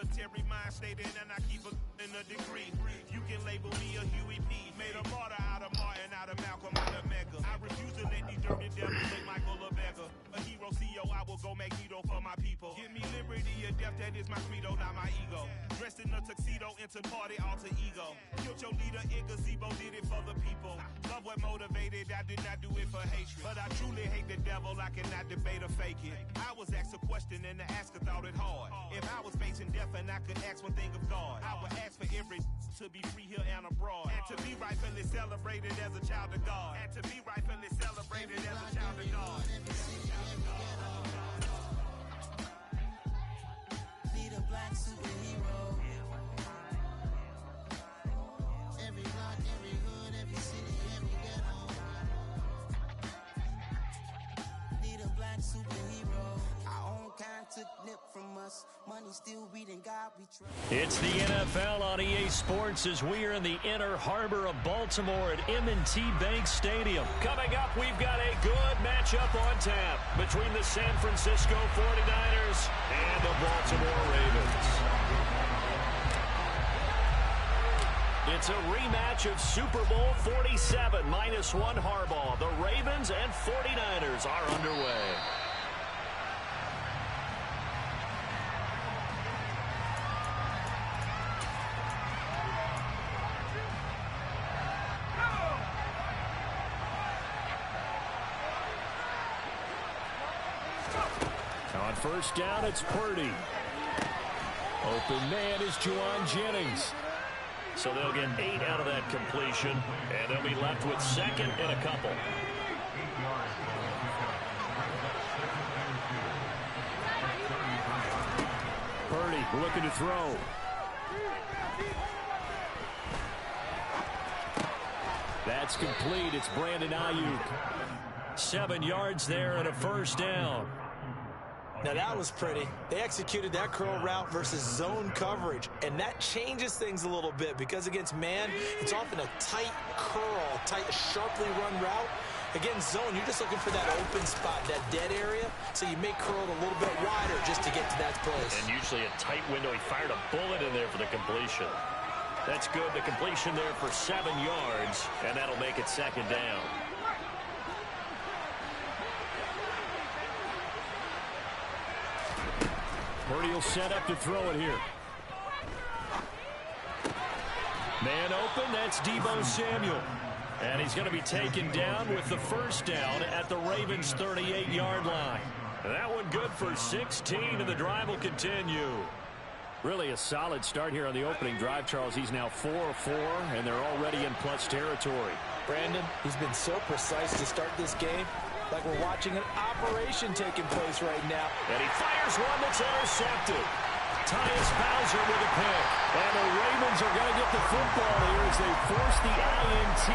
military mind state and I keep in a degree. You can label me a Huey P. Made a martyr out of Martin, out of Malcolm, out of Mega. I refuse to let these dirty devils say Michael or Beggar. A hero CEO, I will go Magneto for my people. Give me liberty or death, that is my credo, not my ego. Dressed in a tuxedo, into party, alter ego. Killed your leader in gazebo, did it for the people. Love what motivated, I did not do it for hatred. But I truly hate the devil, I cannot debate or fake it. I was asked a question and the asker thought it hard. If I was facing death and I could ask one thing of God, I would ask for every to be free here and abroad. And to be rightfully celebrated as a child of God. And to be rightfully celebrated as a child of God. Need a black superhero. Every block, every hood, every city, every ghetto. Need a black superhero. Our own kind took nip from us. Money still reading God we trust. It's the NFL on EA Sports as we are in the inner harbor of Baltimore at M&T Bank Stadium. Coming up, we've got a good matchup on tap between the San Francisco 49ers and the Baltimore Ravens. It's a rematch of Super Bowl 47 -1 Harbaugh. The Ravens and 49ers are underway. On first down, it's Purdy. Open man is Juwan Jennings. So they'll get 8 out of that completion, and they'll be left with second and a couple. Purdy looking to throw. That's complete. It's Brandon Ayuk. 7 yards there and a first down. Now that was pretty. They executed that curl route versus zone coverage, and that changes things a little bit because against man, it's often a tight curl, tight, sharply run route. Against zone, you're just looking for that open spot, that dead area, so you may curl it a little bit wider just to get to that place. And usually a tight window. He fired a bullet in there for the completion. That's good. The completion there for 7 yards, and that'll make it second down. Purdy will set up to throw it here. Man open, that's Deebo Samuel. And he's going to be taken down with the first down at the Ravens' 38-yard line. That one good for 16, and the drive will continue. Really a solid start here on the opening drive, Charles. He's now 4 of 4, and they're already in plus territory. Brandon, he's been so precise to start this game. Like we're watching an operation taking place right now. And he fires one that's intercepted. Tyus Bowser with a pick. And the Ravens are going to get the football here as they force the INT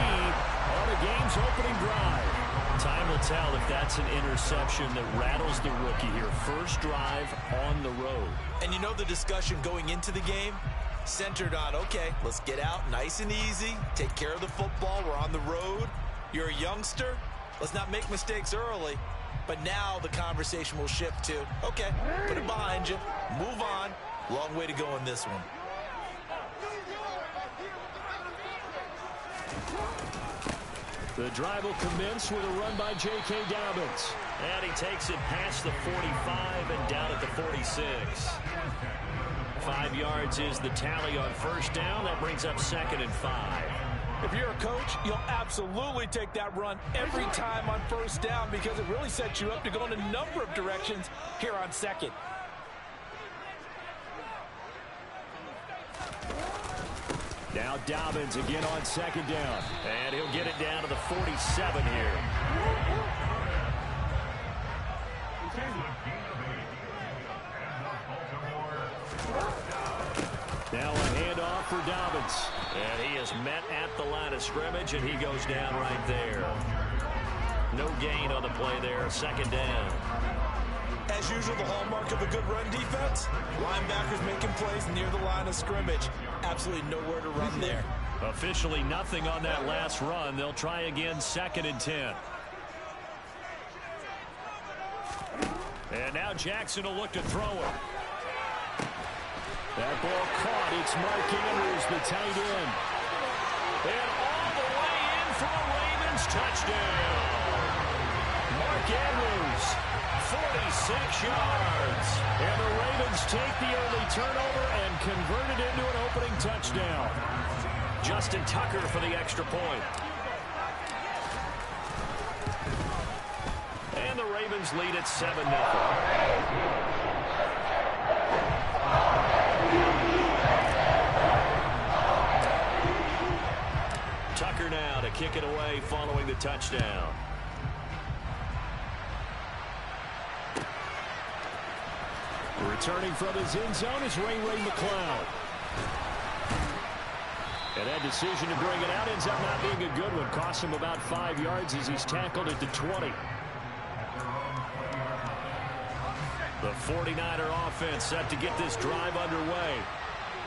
on the game's opening drive. Time will tell if that's an interception that rattles the rookie here. First drive on the road. And you know the discussion going into the game? Centered on, okay, let's get out nice and easy. Take care of the football. We're on the road. You're a youngster. Let's not make mistakes early. But now the conversation will shift to, okay, put it behind you. Move on. Long way to go in this one. The drive will commence with a run by J.K. Dobbins. And he takes it past the 45 and down at the 46. 5 yards is the tally on first down. That brings up second and 5. If you're a coach, you'll absolutely take that run every time on first down because it really sets you up to go in a number of directions here on second. Now Dobbins again on second down. And he'll get it down to the 47 here. Now a handoff for Dobbins. And he is met at the line of scrimmage, and he goes down right there. No gain on the play there, second down. As usual, the hallmark of a good run defense, linebackers making plays near the line of scrimmage. Absolutely nowhere to run there. Officially nothing on that last run. They'll try again, second and 10. And now Jackson will look to throw it. That ball caught. It's Mark Andrews, the tight end. And all the way in for a Ravens touchdown. Mark Andrews, 46 yards. And the Ravens take the early turnover and convert it into an opening touchdown. Justin Tucker for the extra point. And the Ravens lead at 7-0. Tucker now to kick it away following the touchdown. Returning from his end zone is Ray McCloud. And that decision to bring it out ends up not being a good one. Cost him about 5 yards as he's tackled at the 20. The 49er offense set to get this drive underway.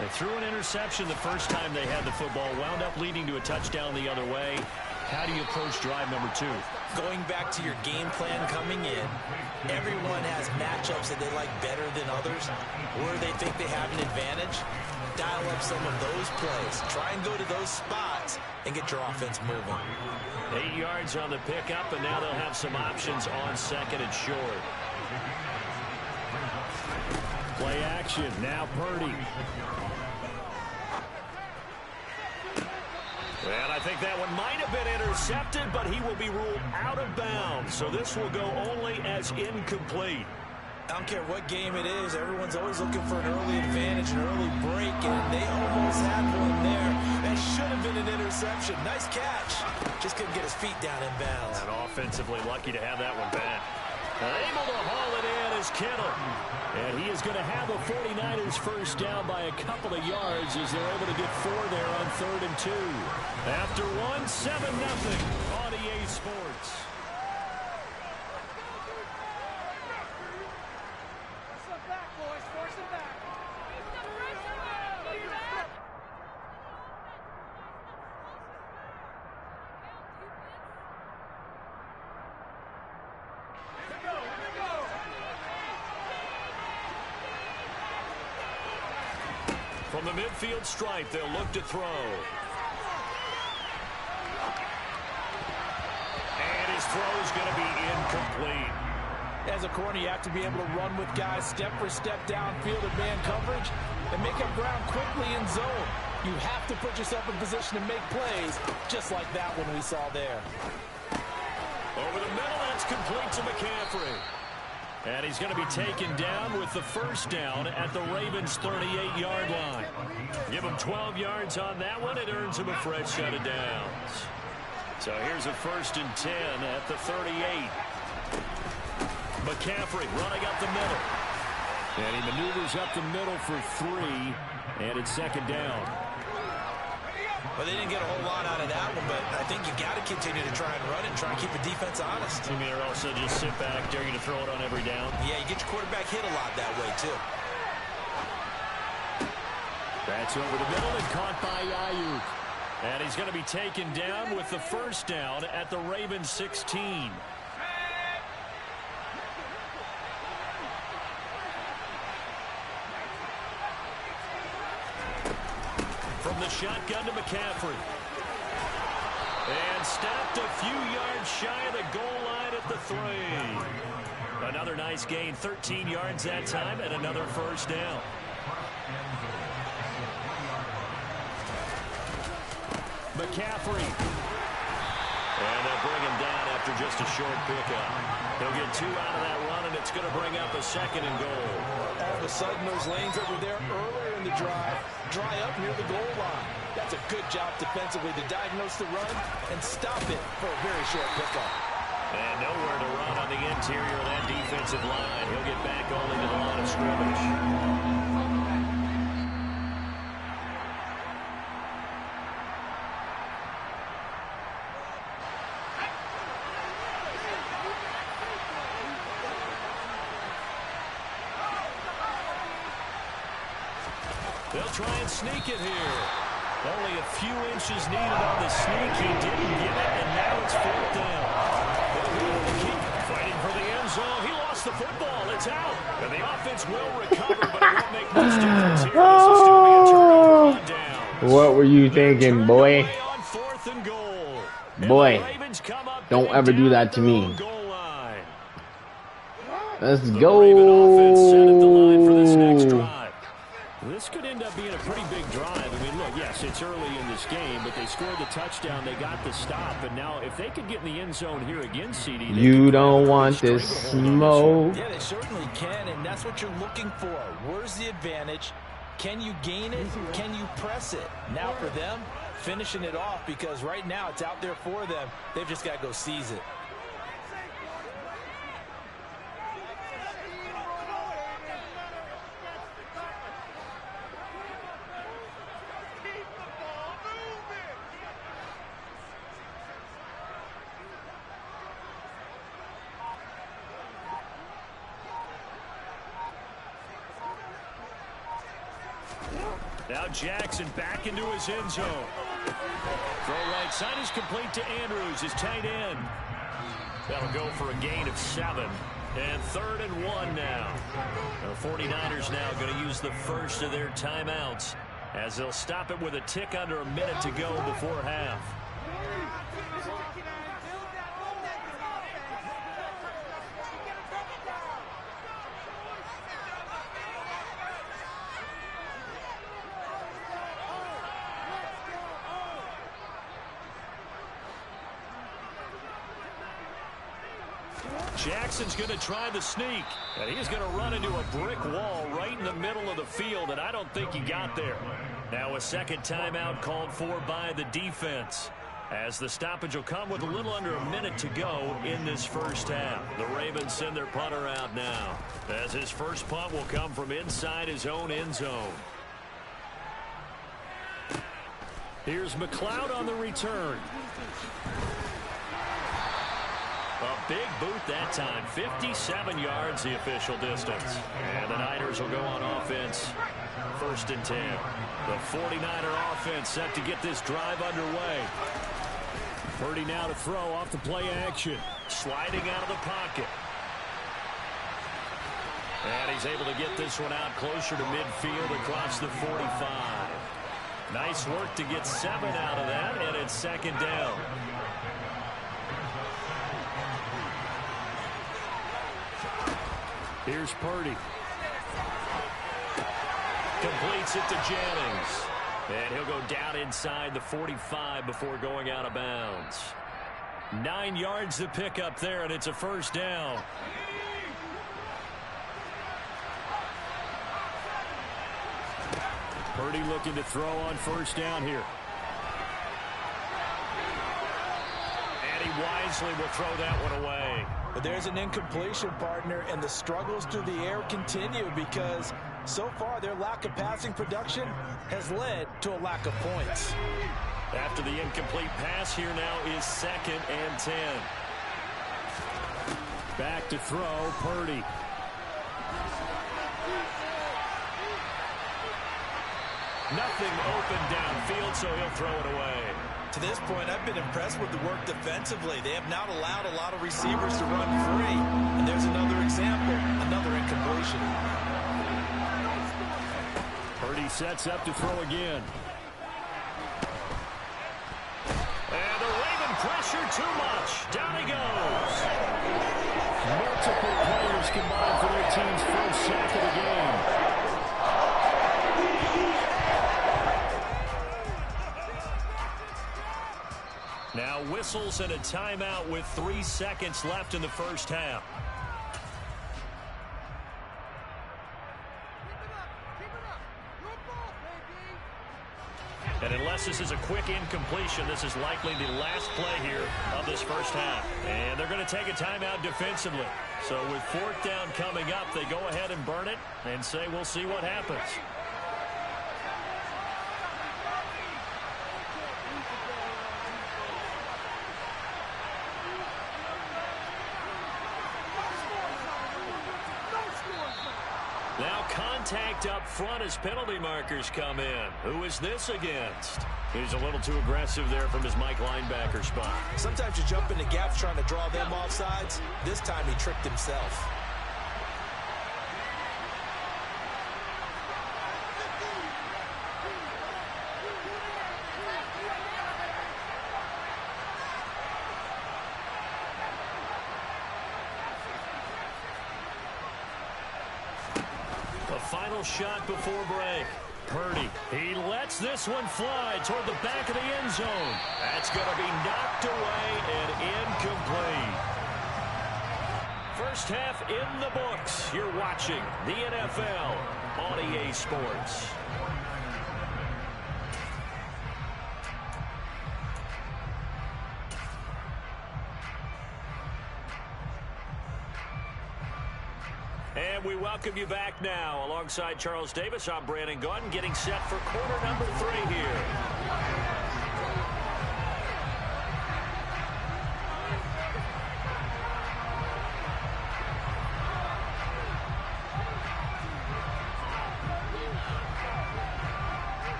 They threw an interception the first time they had the football, wound up leading to a touchdown the other way. How do you approach drive number 2? Going back to your game plan coming in, everyone has matchups that they like better than others, where they think they have an advantage. Dial up some of those plays. Try and go to those spots and get your offense moving. 8 yards on the pickup, and now they'll have some options on second and short. Play action. Now Purdy. And I think that one might have been intercepted, but he will be ruled out of bounds. So this will go only as incomplete. I don't care what game it is. Everyone's always looking for an early advantage, an early break, and they almost had one there. That should have been an interception. Nice catch. Just couldn't get his feet down in bounds. And offensively lucky to have that one back. Able to haul it in is Kittle. And he is going to have the 49ers first down by a couple of yards as they're able to get 4 there on 3rd and 2. After 1, 7-0 on EA Sports. From the midfield stripe, they'll look to throw. And his throw is going to be incomplete. As a corner, you have to be able to run with guys step for step downfield in man coverage and make up ground quickly in zone. You have to put yourself in position to make plays, just like that one we saw there. Over the middle, that's complete to McCaffrey. And he's going to be taken down with the first down at the Ravens' 38-yard line. Give him 12 yards on that one. It earns him a fresh set of downs. So here's a 1st and 10 at the 38. McCaffrey running up the middle. And he maneuvers up the middle for 3. And it's 2nd down. Well, they didn't get a whole lot out of that one, but I think you got to continue to try and run it and try and keep the defense honest. You mean, or also just sit back, dare you to throw it on every down? Yeah, you get your quarterback hit a lot that way, too. That's over the middle and caught by Ayuk. And he's going to be taken down with the first down at the Ravens' 16. From the shotgun to McCaffrey. And stopped a few yards shy of the goal line at the 3. Another nice gain, 13 yards that time, and another first down. McCaffrey. And they'll bring him down after just a short pickup. He'll get 2 out of that run, and it's going to bring up a 2nd and goal. All of a sudden, those lanes that were there earlier in the drive dry up near the goal line. That's a good job defensively to diagnose the run and stop it for a very short pickup. And nowhere to run on the interior of that defensive line. He'll get back only to the line of scrimmage. They'll try and sneak it here. Only a few inches needed on the sneak. He didn't get it, and now it's 4th down. They'll go to the keeper. Fighting for the end zone. He lost lost the football. It's out. And the offense will recover, but it won't make much difference here. This will still be a turnover on downs. What were you thinking, boy? On 4th and goal. Boy, don't ever do that to me. Let's go. This could end up being a pretty big drive. I mean, look, yes, it's early in this game, but they scored the touchdown. They got the stop. And now if they could get in the end zone here again, CD, you don't want this smoke. Yeah, they certainly can, and that's what you're looking for. Where's the advantage? Can you gain it? Can you press it? Now for them, finishing it off, because right now it's out there for them. They've just got to go seize it. Now Jackson back into his end zone. Throw right side is complete to Andrews, his tight end. That'll go for a gain of 7. And 3rd and 1 now. The 49ers now going to use the first of their timeouts as they'll stop it with a tick under a minute to go before half. Jackson's going to try the sneak, and he's going to run into a brick wall right in the middle of the field, and I don't think he got there. Now a second timeout called for by the defense, as the stoppage will come with a little under a minute to go in this first half. The Ravens send their punter out now, as his first punt will come from inside his own end zone. Here's McLeod on the return. A big boot that time. 57 yards the official distance. And the Niners will go on offense. 1st and 10. The 49er offense set to get this drive underway. Purdy now to throw off the play action. Sliding out of the pocket. And he's able to get this one out closer to midfield across the 45. Nice work to get 7 out of that, and it's 2nd down. Here's Purdy. Completes it to Jennings. And he'll go down inside the 45 before going out of bounds. 9 yards to pick up there, and it's a 1st down. Purdy looking to throw on 1st down here. And he wisely will throw that one away. But there's an incompletion, partner, and the struggles through the air continue because so far their lack of passing production has led to a lack of points. After the incomplete pass, here now is 2nd and 10. Back to throw, Purdy. Nothing open downfield, so he'll throw it away. To this point, I've been impressed with the work defensively. They have not allowed a lot of receivers to run free. And there's another example, another incompletion. Purdy sets up to throw again. And the Raven pressure too much. Down he goes. Multiple players combined for their team's first sack of the game. Now whistles and a timeout with 3 seconds left in the first half. And unless this is a quick incompletion, this is likely the last play here of this first half. And they're going to take a timeout defensively. So with 4th down coming up, they go ahead and burn it and say we'll see what happens. Now contact up front as penalty markers come in. Who is this against? He's a little too aggressive there from his Mike linebacker spot. Sometimes you jump into gaps trying to draw them off sides. This time he tricked himself. final shot before break. Purdy, he lets this one fly toward the back of the end zone. That's going to be knocked away and incomplete. First half in the books. You're watching the NFL on EA Sports. And we welcome you back now. Alongside Charles Davis, I'm Brandon Gaudin, getting set for quarter number 3 here.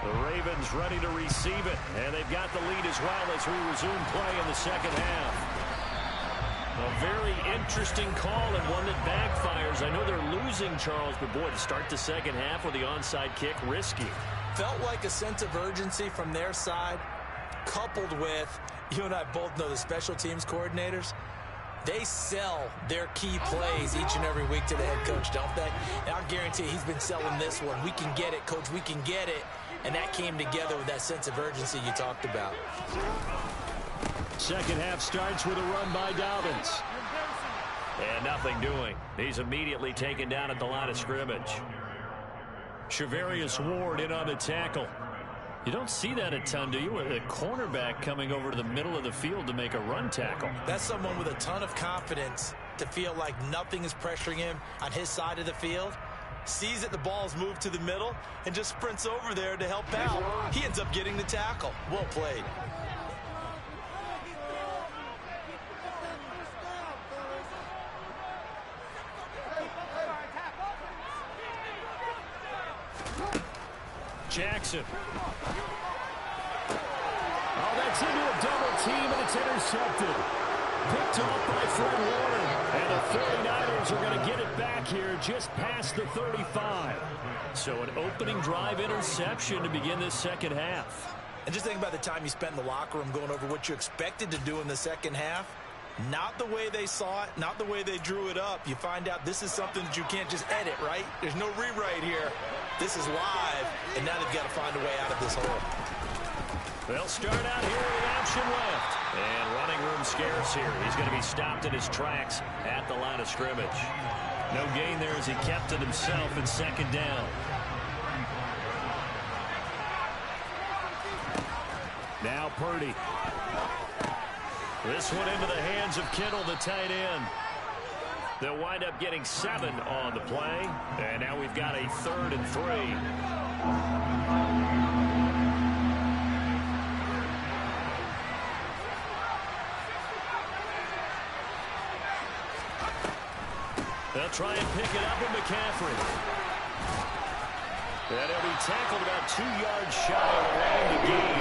The Ravens ready to receive it, and they've got the lead as well as we resume play in the second half. A very interesting call and one that backfires. I know they're losing, Charles, but boy, to start the second half with the onside kick, risky. Felt like a sense of urgency from their side, coupled with, you and I both know the special teams coordinators, they sell their key plays each and every week to the head coach, don't they? And I'll guarantee he's been selling this one. We can get it, coach, we can get it. And that came together with that sense of urgency you talked about. Second half starts with a run by Dobbins. And nothing doing. He's immediately taken down at the line of scrimmage. Shavarius Ward in on the tackle. You don't see that a ton, do you? With a cornerback coming over to the middle of the field to make a run tackle. That's someone with a ton of confidence to feel like nothing is pressuring him on his side of the field. Sees that the ball's moved to the middle and just sprints over there to help out. He ends up getting the tackle. Well played. Jackson. Oh, that's into a double team, and it's intercepted. Picked off by Fred Warner. And the 49ers are going to get it back here just past the 35. So an opening drive interception to begin this second half. And just think about the time you spent in the locker room going over what you expected to do in the second half. Not the way they saw it, not the way they drew it up. You find out this is something that you can't just edit, right? There's no rewrite here. This is live, and now they've got to find a way out of this hole. They'll start out here with an option left. And running room scarce here. He's going to be stopped in his tracks at the line of scrimmage. No gain there as he kept it himself in second down. Now Purdy. This one into the hands of Kittle, the tight end. They'll wind up getting 7 on the play. And now we've got a 3rd and 3. They'll try and pick it up with McCaffrey. And he'll be tackled about 2 yards shy of the line to gain.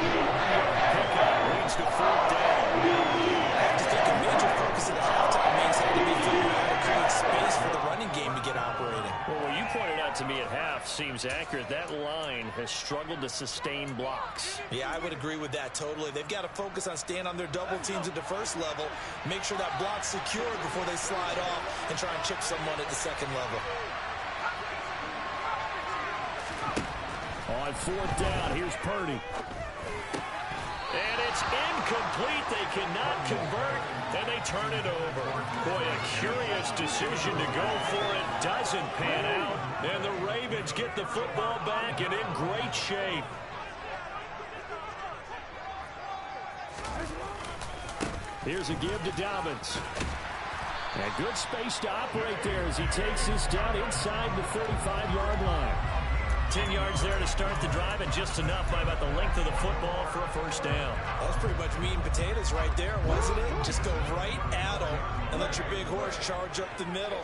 Pickup leads to 4th down. I have to think a major focus of the halftime means had to be figuring out how to create space for the running game to get operating. Well, what you pointed out to me at half seems accurate. That line has struggled to sustain blocks. Yeah, I would agree with that totally. They've got to focus on staying on their double teams at the first level, make sure that block's secured before they slide off and try and chip someone at the second level. On 4th down, here's Purdy. And it's incomplete. They cannot convert, and they turn it over. Boy, a curious decision to go for it. Doesn't pan out, and the Ravens get the football back and in great shape. Here's a give to Dobbins. And good space to operate there as he takes this down inside the 35-yard line. 10 yards there to start the drive, and just enough by about the length of the football for a first down. That was pretty much meat and potatoes right there, wasn't it? Just go right at them and let your big horse charge up the middle.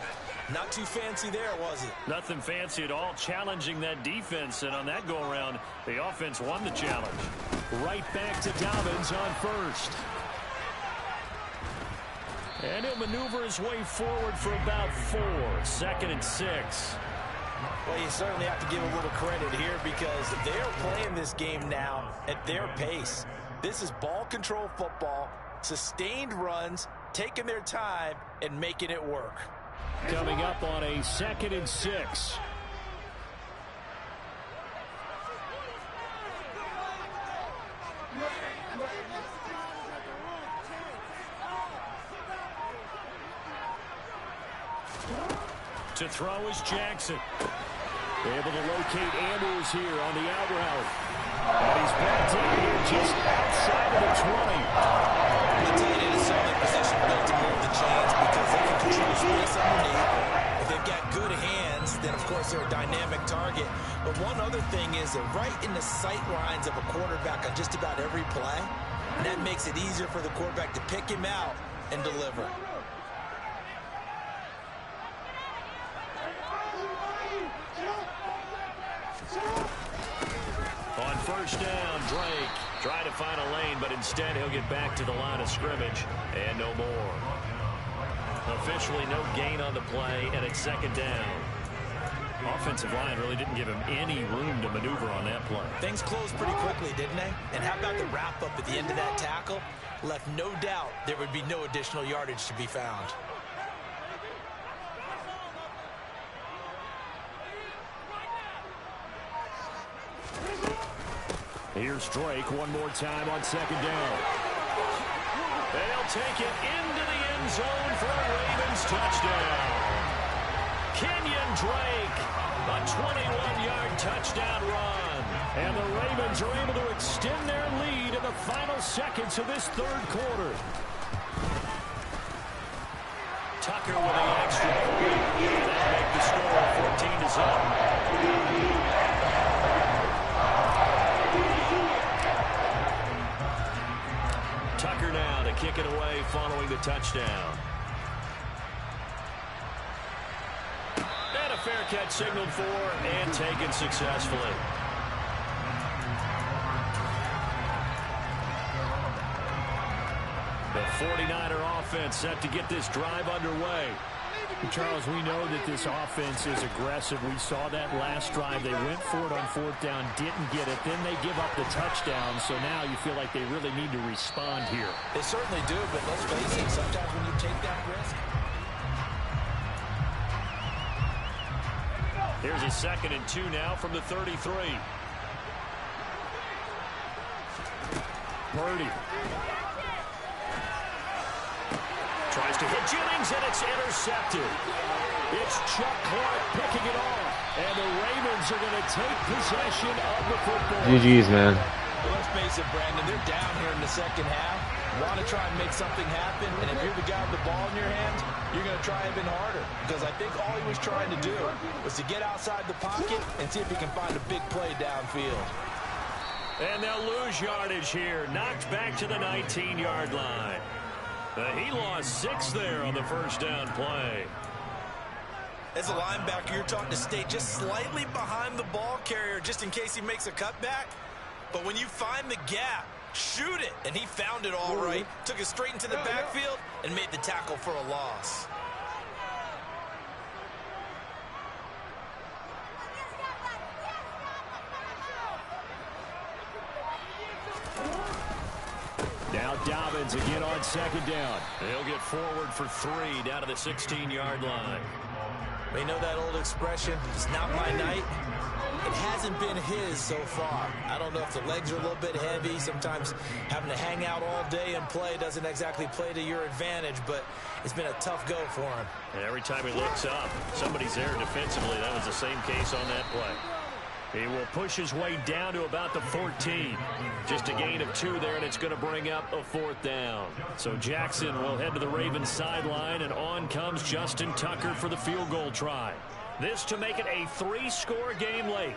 Not too fancy there, was it? Nothing fancy at all, challenging that defense, and on that go-around, the offense won the challenge. Right back to Dobbins on first. And he'll maneuver his way forward for about 4. 2nd and 6. Well, you certainly have to give a little credit here because they're playing this game now at their pace. This is ball control football, sustained runs, taking their time, and making it work. coming up on a 2nd and 6. To throw is Jackson. Able to locate Andrews here on the out route. And he's brought down here just outside of the 20. I tell you, it is solid position built to move the chains because they can control space underneath. If they've got good hands, then of course they're a dynamic target. But one other thing is they're right in the sight lines of a quarterback on just about every play. And that makes it easier for the quarterback to pick him out and deliver. On first down, Drake trying to find a lane, but instead he'll get back to the line of scrimmage and no more. Officially no gain on the play, and it's 2nd down. Offensive line really didn't give him any room to maneuver on that play. Things closed pretty quickly, didn't they? And how about the wrap-up at the end of that tackle? Left no doubt there would be no additional yardage to be found. Here's Drake one more time on 2nd down. And he'll take it into the end zone for a Ravens touchdown. Kenyon Drake, a 21-yard touchdown run. And the Ravens are able to extend their lead in the final seconds of this 3rd quarter. Tucker with the extra point. That'll make the score 14-0. Tucker now to kick it away following the touchdown. And a fair catch signaled for and taken successfully. The 49er offense set to get this drive underway. Charles, we know that this offense is aggressive. We saw that last drive. They went for it on 4th down, didn't get it. Then they give up the touchdown. So now you feel like they really need to respond here. They certainly do, but let's face it, sometimes when you take that risk. Here's a 2nd and 2 now from the 33. Purdy. Tries to hit Jennings, and it's intercepted. It's Chuck Clark picking it off. And the Ravens are going to take possession of the football. GG's, man. Well, let's face it, Brandon, they're down here in the 2nd half. Want to try and make something happen, and if you're the guy with the ball in your hands, you're going to try even harder. Because I think all he was trying to do was to get outside the pocket and see if he can find a big play downfield. And they'll lose yardage here. Knocked back to the 19-yard line. He lost 6 there on the first down play. As a linebacker, you're taught to stay just slightly behind the ball carrier just in case he makes a cutback. But when you find the gap, shoot it. And he found it all right. Took it straight into the backfield and made the tackle for a loss. Now Dobbins again on 2nd down. He'll get forward for 3 down to the 16-yard line. We know that old expression, it's not my night. It hasn't been his so far. I don't know if the legs are a little bit heavy. Sometimes having to hang out all day and play doesn't exactly play to your advantage, but it's been a tough go for him. And every time he looks up, somebody's there defensively. That was the same case on that play. He will push his way down to about the 14. Just a gain of 2 there, and it's going to bring up a 4th down. So Jackson will head to the Ravens sideline, and on comes Justin Tucker for the field goal try. This to make it a 3-score game late.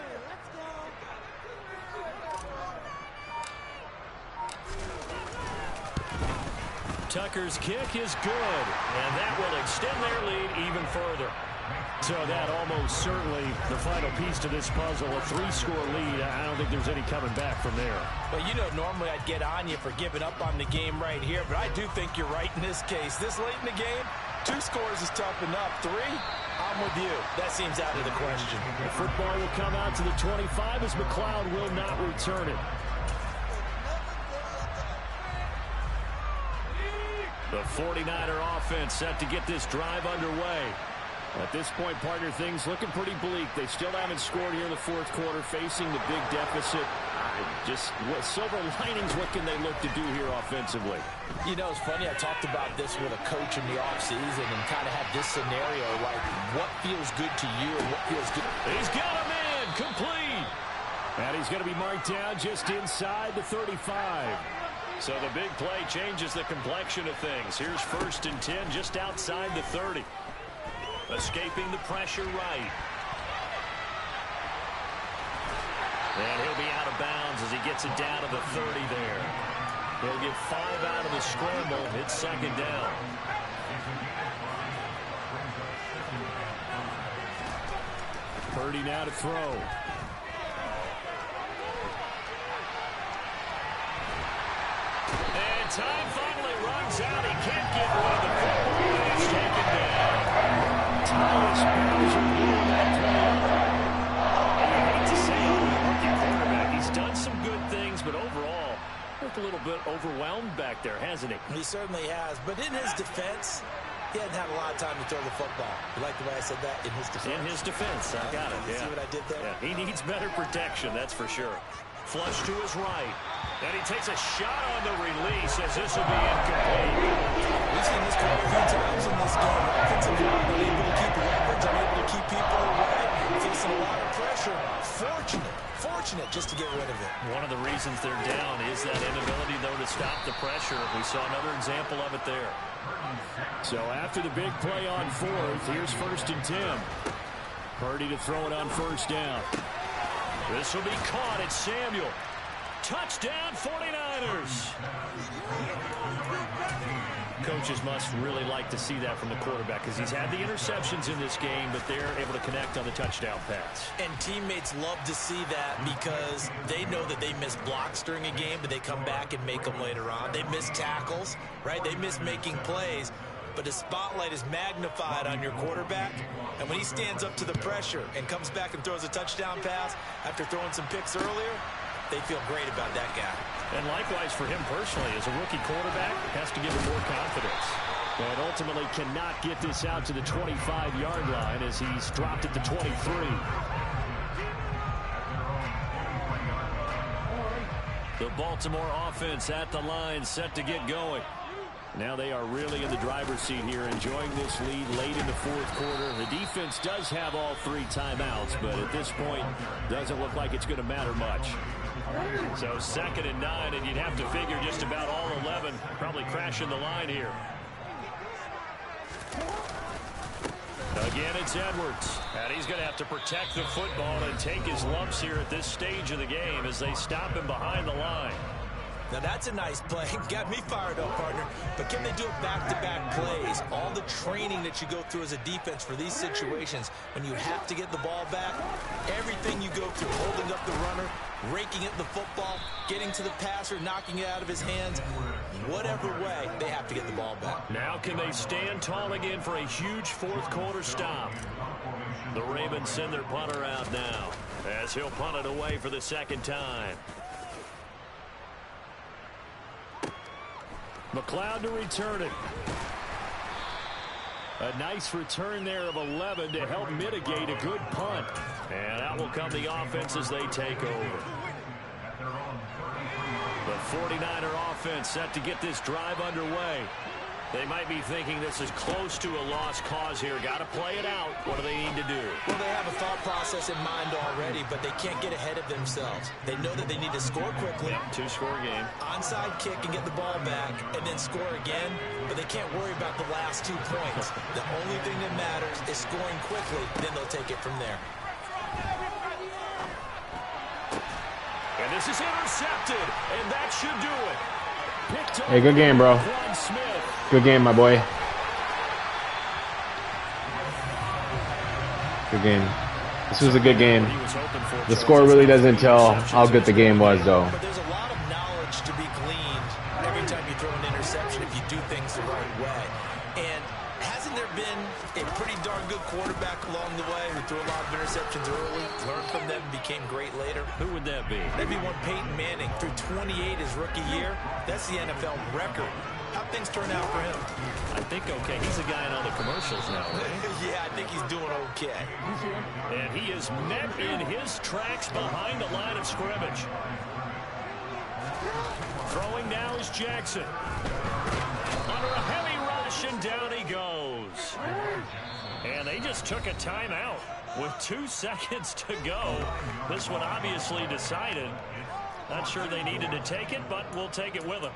Tucker's kick is good, and that will extend their lead even further. So that almost certainly the final piece to this puzzle, a 3-score lead. I don't think there's any coming back from there. Well, you know, normally I'd get on you for giving up on the game right here, but I do think you're right in this case. This late in the game, 2 scores is tough enough. 3, I'm with you. That seems out of the question. The football will come out to the 25 as McLeod will not return it. The 49er offense set to get this drive underway. At this point, partner, things looking pretty bleak. They still haven't scored here in the fourth quarter, facing the big deficit. Just silver linings, what can they look to do here offensively? You know, it's funny, I talked about this with a coach in the offseason and kind of had this scenario, like what feels good to you and what feels good. He's got him in, complete. And he's going to be marked down just inside the 35. So the big play changes the complexion of things. Here's 1st and 10 just outside the 30. Escaping the pressure right. And he'll be out of bounds as he gets it down to the 30 there. He'll get 5 out of the scramble. It's 2nd down. Purdy now to throw. And time finally runs out. He can't get rid of the football, and it's taken down. Tyus Bowser blew that play. And you hate to say it, rookie quarterback. He's done some good things, but overall, looked a little bit overwhelmed back there, hasn't he? He certainly has. But in his defense, he hadn't had a lot of time to throw the football. You like the way I said that? In his defense. In his defense. I got it. See what I did there? Yeah, he needs better protection, that's for sure. Flush to his right. And he takes a shot on the release as this will be incomplete. We've seen this quite a few times in this game. Offensive line unable to keep leverage, unable to keep people away, facing a lot of pressure. Fortunate just to get rid of it. One of the reasons they're down is that inability, though, to stop the pressure. We saw another example of it there. So after the big play on 4th, here's 1st and 10. Purdy to throw it on 1st down. This will be caught. It's Samuel. Touchdown, 49ers. Coaches must really like to see that from the quarterback because he's had the interceptions in this game, but they're able to connect on the touchdown pass. And teammates love to see that because they know that they miss blocks during a game, but they come back and make them later on. They miss tackles, right? They miss making plays, but the spotlight is magnified on your quarterback. And when he stands up to the pressure and comes back and throws a touchdown pass after throwing some picks earlier, they feel great about that guy. And likewise for him personally, as a rookie quarterback, has to give him more confidence. And ultimately cannot get this out to the 25-yard line as he's dropped at the 23. The Baltimore offense at the line, set to get going. Now they are really in the driver's seat here, enjoying this lead late in the fourth quarter. The defense does have all 3 timeouts, but at this point, doesn't look like it's going to matter much. So 2nd and 9, and you'd have to figure just about all 11 probably crashing the line here. Again, it's Edwards, and he's going to have to protect the football and take his lumps here at this stage of the game as they stop him behind the line. Now that's a nice play. Got me fired up, partner. But can they do it back-to-back plays? All the training that you go through as a defense for these situations, when you have to get the ball back, everything you go through, holding up the runner, raking at the football, getting to the passer, knocking it out of his hands, whatever way, they have to get the ball back. Now can they stand tall again for a huge fourth quarter stop? The Ravens send their punter out now as he'll punt it away for the 2nd time. McLeod to return it. A nice return there of 11 to help mitigate a good punt. And out will come the offense as they take over. The 49er offense set to get this drive underway. They might be thinking this is close to a lost cause here. Got to play it out. What do they need to do? Well, they have a thought process in mind already, but they can't get ahead of themselves. They know that they need to score quickly. Yep, 2-score game. Onside kick and get the ball back, and then score again. But they can't worry about the last 2 points. The only thing that matters is scoring quickly. Then they'll take it from there. And this is intercepted, and that should do it. Hey, good game, bro. Good game, my boy. Good game. This was a good game. The score really doesn't tell how good the game was, though. But there's a lot of knowledge to be gleaned every time you throw an interception if you do things the right way. And hasn't there been a pretty darn good quarterback along the way who threw a lot of interceptions early, learned from them, became great later? Who would that be? Maybe one Peyton Manning threw 28 his rookie year. That's the NFL record How'd things turn out for him? I think okay. He's a guy in all the commercials now, right? Yeah, I think he's doing okay. And he is met in his tracks behind the line of scrimmage. Throwing now is Jackson. Under a heavy rush, and down he goes. And they just took a timeout with 2 seconds to go. This one obviously decided. Not sure they needed to take it, but we'll take it with them.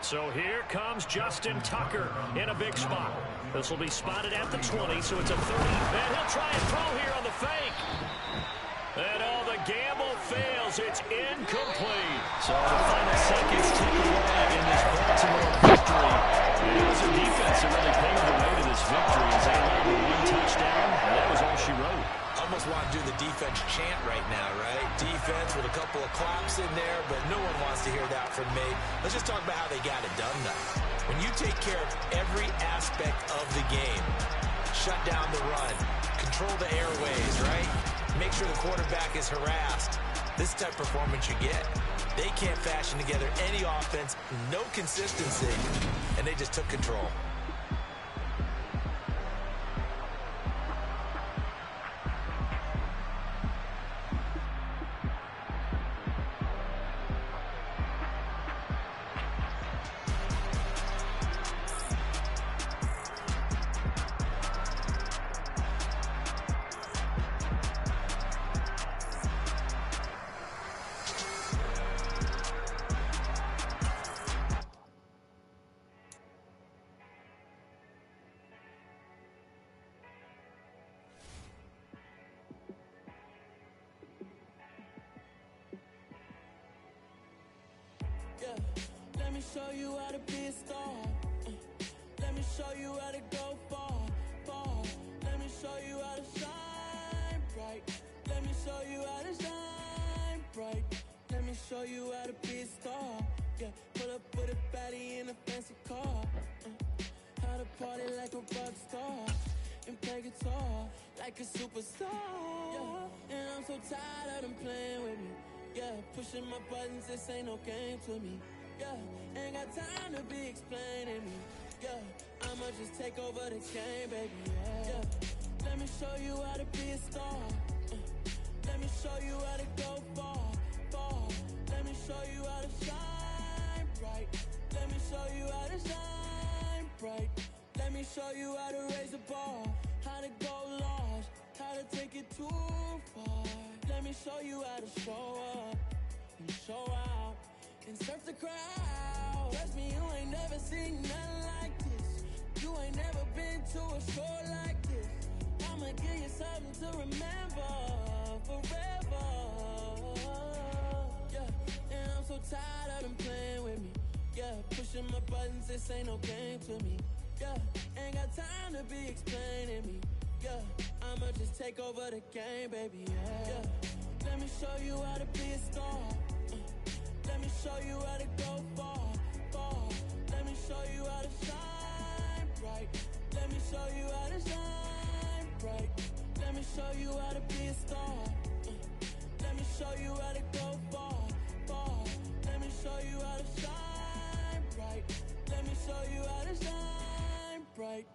So here comes Justin Tucker in a big spot. This will be spotted at the 20, so it's a 30. And he'll try and throw here on the fake. And all the gamble fails. It's incomplete. So the final seconds tick away in this Baltimore victory. And it was their defense that really paved the way to this victory as they led with 1 touchdown, and that was all she wrote. Almost want to do the defense chant right now, right? Defense with a couple of claps in there, but no one wants to hear that from me. Let's just talk about how they got it done, though. When you take care of every aspect of the game, shut down the run, control the airways, right? Make sure the quarterback is harassed. This type of performance you get. They can't fashion together any offense, no consistency, and they just took control. Let me show you how to be a star. Let me show you how to go far, far. Let me show you how to shine bright. Let me show you how to shine bright. Let me show you how to be a star. Yeah, pull up with a baddie in a fancy car. How to party like a rock star and play guitar like a superstar. Yeah, and I'm so tired of them playing with me. Yeah, pushing my buttons, this ain't no game to me. Yeah, ain't got time to be explaining me. Yeah, I'ma just take over the game, baby. Yeah, let me show you how to be a star. Let me show you how to go far, far. Let me show you how to shine bright. Let me show you how to shine bright. Let me show you how to raise the bar, how to go large, how to take it too far. Let me show you how to show up and show out and surf the crowd. Trust me, you ain't never seen nothing like this. You ain't never been to a show like this. I'ma give you something to remember forever. Yeah, and I'm so tired of them playing with me. Yeah, pushing my buttons, this ain't no game to me. Yeah, ain't got time to be explaining me. Yeah, I'ma just take over the game, baby. Yeah, let me show you how to be a star. Let me show you how to go far, far. Let me show you how to shine bright. Let me show you how to shine bright. Let me show you how to be a star. Let me show you how to go far, far. Let me show you how to shine bright. Let me show you how to shine bright.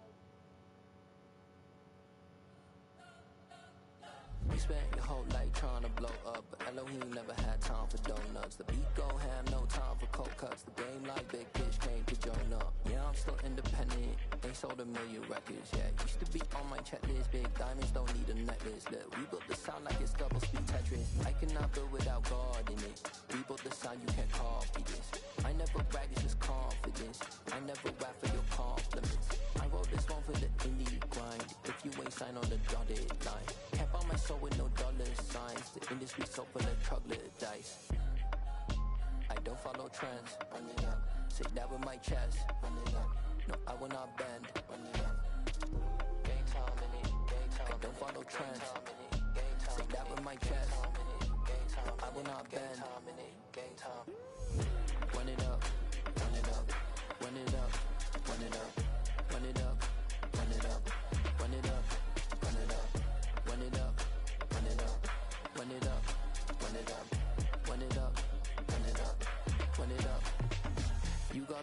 You spent your whole life trying to blow up, but Elohim never had time for donuts. The beat gon' have no time for cold cuts. The game like big bitch came to join up. Yeah, I'm still independent, ain't sold a million records yet. Used to be on my checklist, big diamonds don't need a necklace. Look, we built the sound like it's double speed Tetris. I cannot build without God in it. We built the sound, you can't copy this. I never brag, it's just confidence. I never rap for your compliments. I wrote this one for the indie grind. If you ain't signed on the dotted line, can't buy my soul with no dollar signs. The industry so full of troglodytes. I don't follow trends. Say that with my chest. No, I will not bend. I don't follow trends. Say that with my chest. No, I will not bend. Run it up, run it up, run it up, run it up, run it up, run it up, run it up, run it up,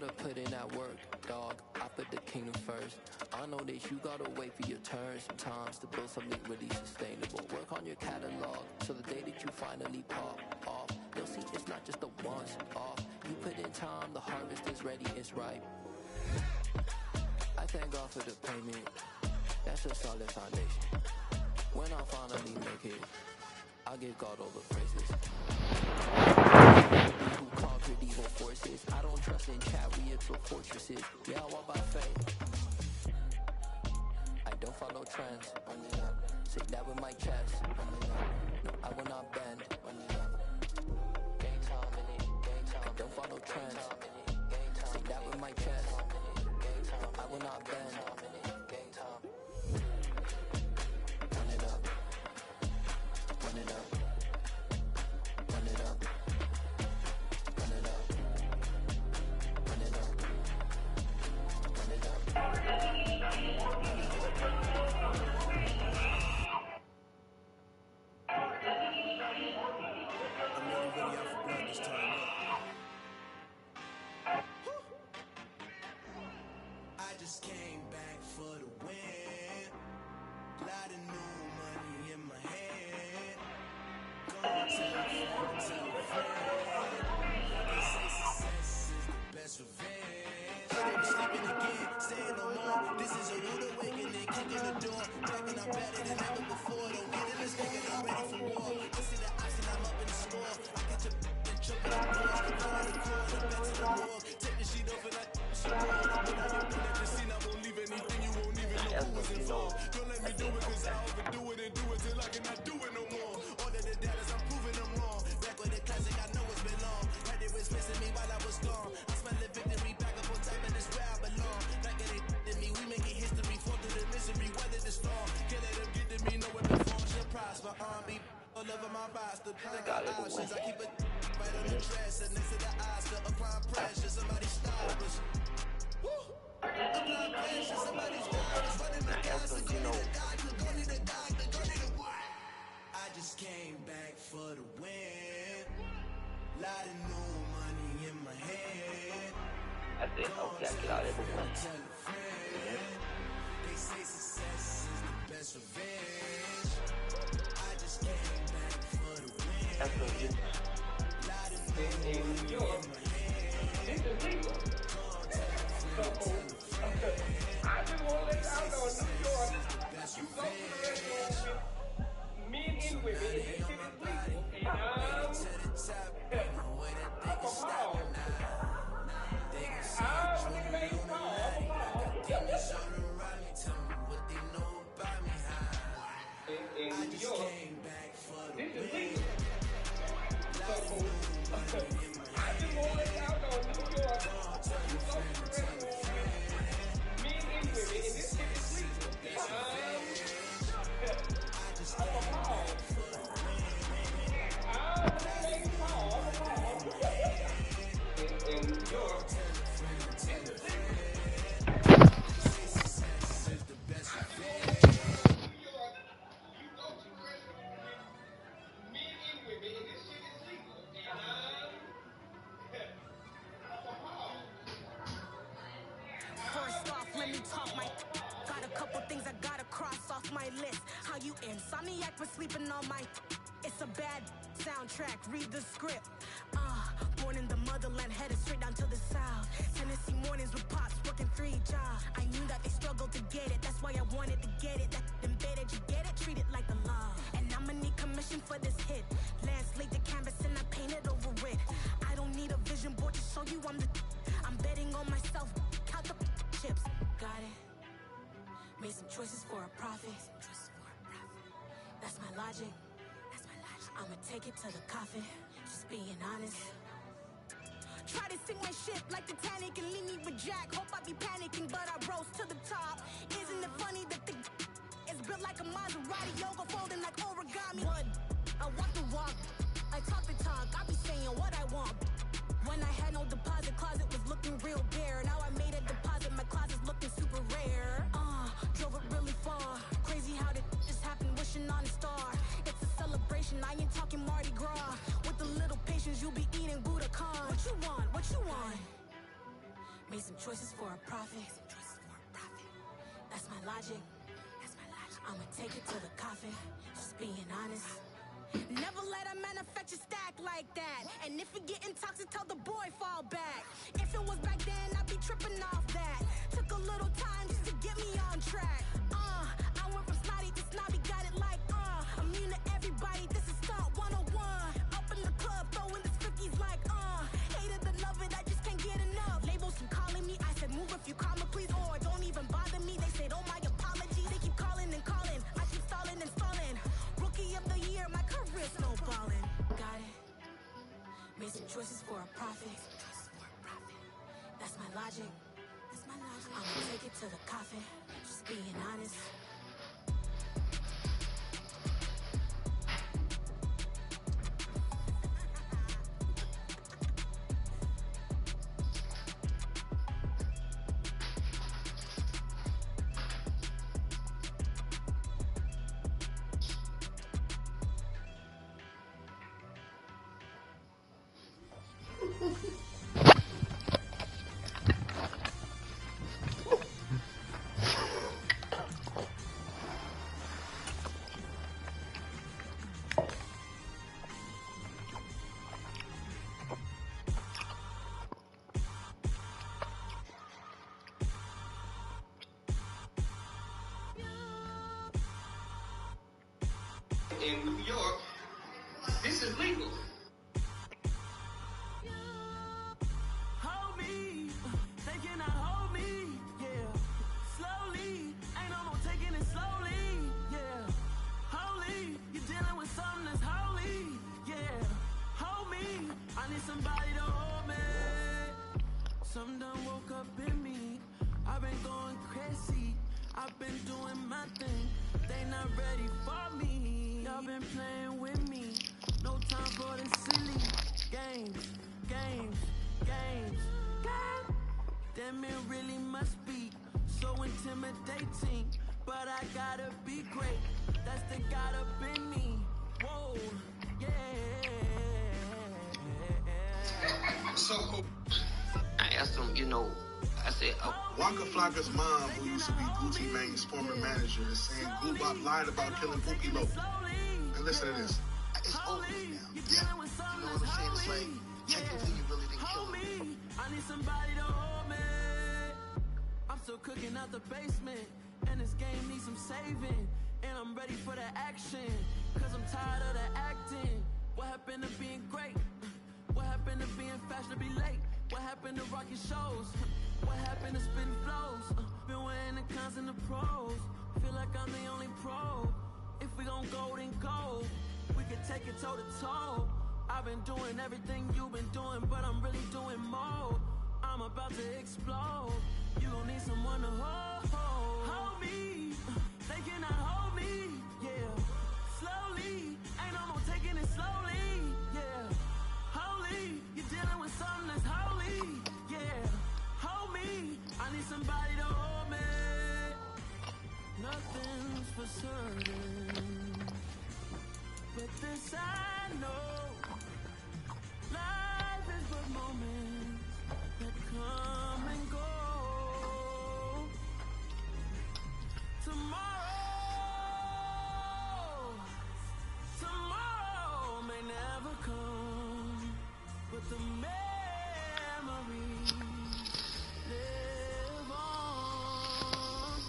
gotta put in that work, dog. I put the kingdom first. I know that you gotta wait for your turn sometimes to build something really sustainable. Work on your catalog, so the day that you finally pop off, you'll see it's not just a once off. You put in time, the harvest is ready, it's ripe. I thank God for the payment. That's a solid foundation. When I finally make it, I give God all the praises. Who conquered evil forces? I don't trust in chariots or fortresses. Yeah, I walk by faith. I don't follow trends. Say that with my chest. No, I will not bend. Game time in it. I don't follow trends. Say that with my chest. I will not bend. Run it up. Run it up. Run it up. Run it up. Run it up. Run it up. I just came back for the win. Lot of new money in my hand. Gonna tell a friend. They say success is the best revenge. They be sleeping again, saying no more. This is a rude awakening, kicking the door. Packing up better than ever before. Don't get in this thinking I'm ready for war. This is the option, I'm up in the score. I get your and choke on the doors. Calling the core, the back to the morgue. Take the sheet off and I some more. When I get put at the scene, I won't leave anything. You won't even know who was involved. Don't let me do it, cause I overdo it and do it till I cannot do it no more. All of the data's, I'm proving them wrong. Back with the classic, I know it's been long. Heard it was missing me while I was gone. I smell the victory back up on top, and it's where I belong. Like it ain't to me, we making history. Fall through the misery, weather the storm. Can't let them get to me, no weapon form shall prosper. Be all over my roster. Pick out options, I keep it right on the dresser. Next to the Oscar, applying pressure. Somebody stop us. Applying pressure, somebody stop us. Running the gas, go need a doctor, go need a doctor, go need a what? I just came back for the win. Lot of new money in my hand. Até o que aquilo ali é bom. They say success is the best revenge. I just came back for the win. That's what it is. Lot of new money in my hand. I just want to let y'all know in New York, you go to the restaurant with men and women, and this shit is legal. And alcohol. Nigga ain't in New York, this is legal. So, I just want to let y'all know in New York, you go to the restaurant with men and women, and this shit is legal. Alcohol. In New York, this is legal. First off, let me talk my got a couple things I gotta cross off my list. How you insomniac for sleeping on my it's a bad soundtrack, read the script. Born in the motherland, headed straight down to the south. Tennessee mornings with pops, working 3 jobs. I knew that they struggled to get it, that's why I wanted to get it. That embedded, you get it, treat it like the law. And I'ma need commission for this hit. Lance laid the canvas and I painted over it. I don't need a vision board to show you I'm betting on myself, count the chips. Got it. Made some choices for a profit. That's my logic. I'ma take it to the coffin, just being honest. Try to sing my shit like Titanic and leave me with Jack. Hope I be panicking, but I rose to the top. Isn't it funny that the is built like a Maserati, yoga folding like origami? What? I walk the walk, I talk the talk, I be saying what I want. When I had no deposit, closet was looking real bare. Now I made a deposit, my closet's looking super rare. Drove it really far. Crazy how did this happen, wishing on a star. It's a celebration, I ain't talking Mardi Gras. With a little patience, you'll be eating Budokan. What you want? What you want? Made some choices for a profit. That's my logic. I'ma take it to the coffin. Just being honest. Never let a manufacture stack like that. And if it getting toxic, tell the boy fall back. If it was back then, I'd be tripping off that. Took a little time just to get me on track. I went from snotty to snobby, got it like immune to everybody, this is stunt 101. Up in the club, throwing the cookies like hated to love it, I just can't get enough. Labels keep calling me, I said move if you call me please, or don't even bother me. They said oh my apologies, they keep calling and calling. I keep stalling and stalling. Rookie of the year, my career snowballing. Got it. Made some choices for a profit. That's my logic. I'ma take it to the coffin. Just being honest. In New York, this is legal. Hold me, they cannot hold me, yeah. Slowly, ain't no more taking it slowly, yeah. Holy, you're dealing with something that's holy, yeah. Hold me, I need somebody to hold me. Something done woke up in me, I've been going crazy. I've been doing my thing, they not ready for me. Y'all been playing with me, no time for the silly games. Damn, it really must be so intimidating, but I gotta be great, that's the God up in me. Whoa, yeah. So, I asked him, I said, Waka Flocka's mom, who used to be Gucci Mane's former manager, is saying Goobop lied about killing Pookie Loc. And listen to this. It's over now. Yeah. You know what I'm saying? It's like, technically you really didn't kill him. I need somebody to hold me. I'm still cooking out the basement, and this game needs some saving. And I'm ready for the action, cause I'm tired of the acting. What happened to being great? What happened to being fashionably late? What happened to rocking shows? What happened to spitting flows? Been weighing the cons and the pros. Feel like I'm the only pro. If we gon' go, then go. We can take it toe to toe. I've been doing everything you've been doing, but I'm really doing more. I'm about to explode. You gon' need someone to hold. Hold me. They cannot hold me. Yeah. Slowly. Ain't no more taking it slowly. Yeah. Holy. You're dealing with something that's holy. Yeah. Hold me. I need somebody to hold me. Nothing's for certain, but this I know. Life is but moments that come and go. Tomorrow may never come, but the memories live on.